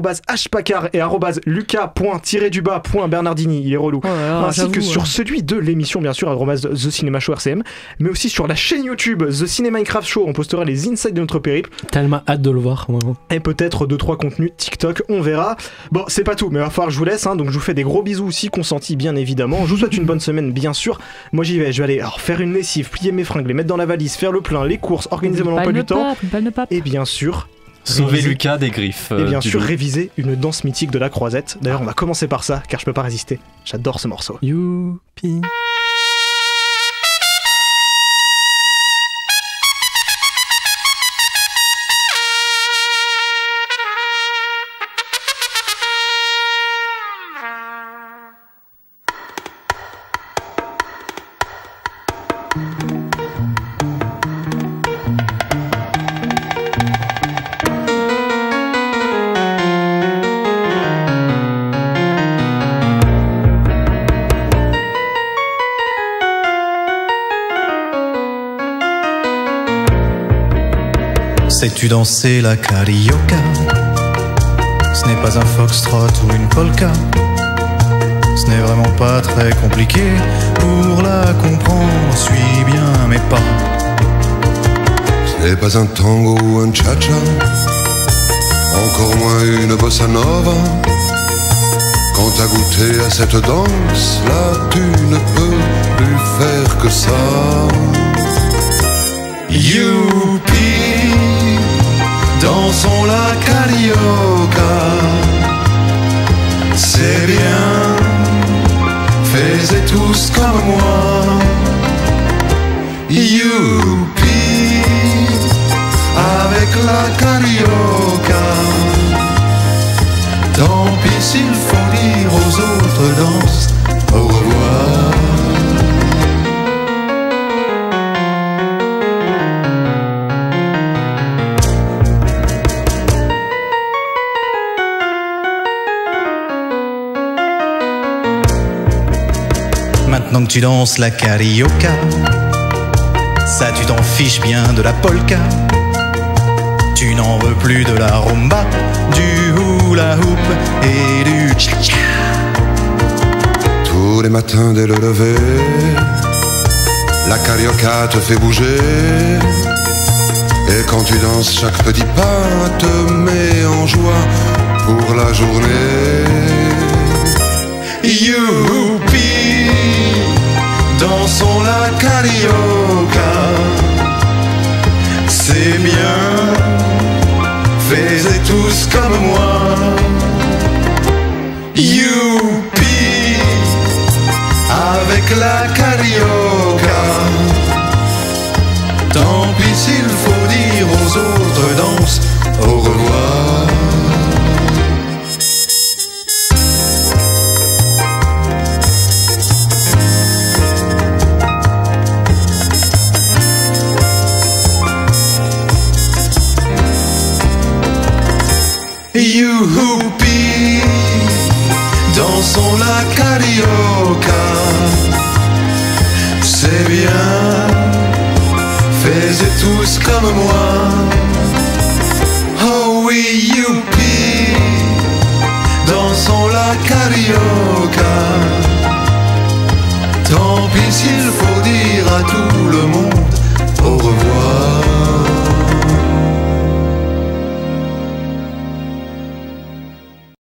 @hpacard et @lucas_bernardini, il est relou. Ainsi que sur celui de l'émission bien sûr @The Cinema Show RCM, mais aussi sur la chaîne YouTube The Cinema Minecraft Show, on postera les insights de notre périple. Tellement hâte de le voir, vraiment. Et peut-être 2-3 contenus TikTok, on verra. Bon, c'est pas tout, mais il va falloir que je vous laisse, donc je vous fais des gros bisous aussi consentis bien évidemment. Je vous souhaite une bonne semaine bien sûr. Moi j'y vais, je vais aller faire une lessive, plier mes fringues, les mettre dans la valise, faire le plein, les courses, organiser mon emploi du temps. Et bien sûr, sauver Lucas des griffes. Et bien sûr, réviser une danse mythique de la Croisette. D'ailleurs, on va commencer par ça, car je peux pas résister. J'adore ce morceau. Youpi. Sais-tu danser la carioca? Ce n'est pas un foxtrot ou une polka. Ce n'est vraiment pas très compliqué. Pour la comprendre, suis bien mes pas. Ce n'est pas un tango ou un cha-cha, encore moins une bossa nova. Quand t'as goûté à cette danse, là tu ne peux plus faire que ça. Youpi, dansons la carioca. C'est bien, faites tous comme moi. Youpi, avec la carioca. Tant pis s'il faut dire aux autres danses au revoir. Maintenant que tu danses la carioca, ça tu t'en fiches bien de la polka. Tu n'en veux plus de la rumba, du hula hoop et du cha-cha. Tous les matins dès le lever, la carioca te fait bouger. Et quand tu danses, chaque petit pas te met en joie pour la journée. Youpi, dansons la carioca. C'est bien, faites tous comme moi. Youpi, avec la carioca. Tant pis s'il faut dire aux autres danses au revoir. Youpi, dansons la carioca. C'est bien, faites tous comme moi. Oh oui, youpi, dansons la carioca. Tant pis s'il faut dire à tout le monde au revoir.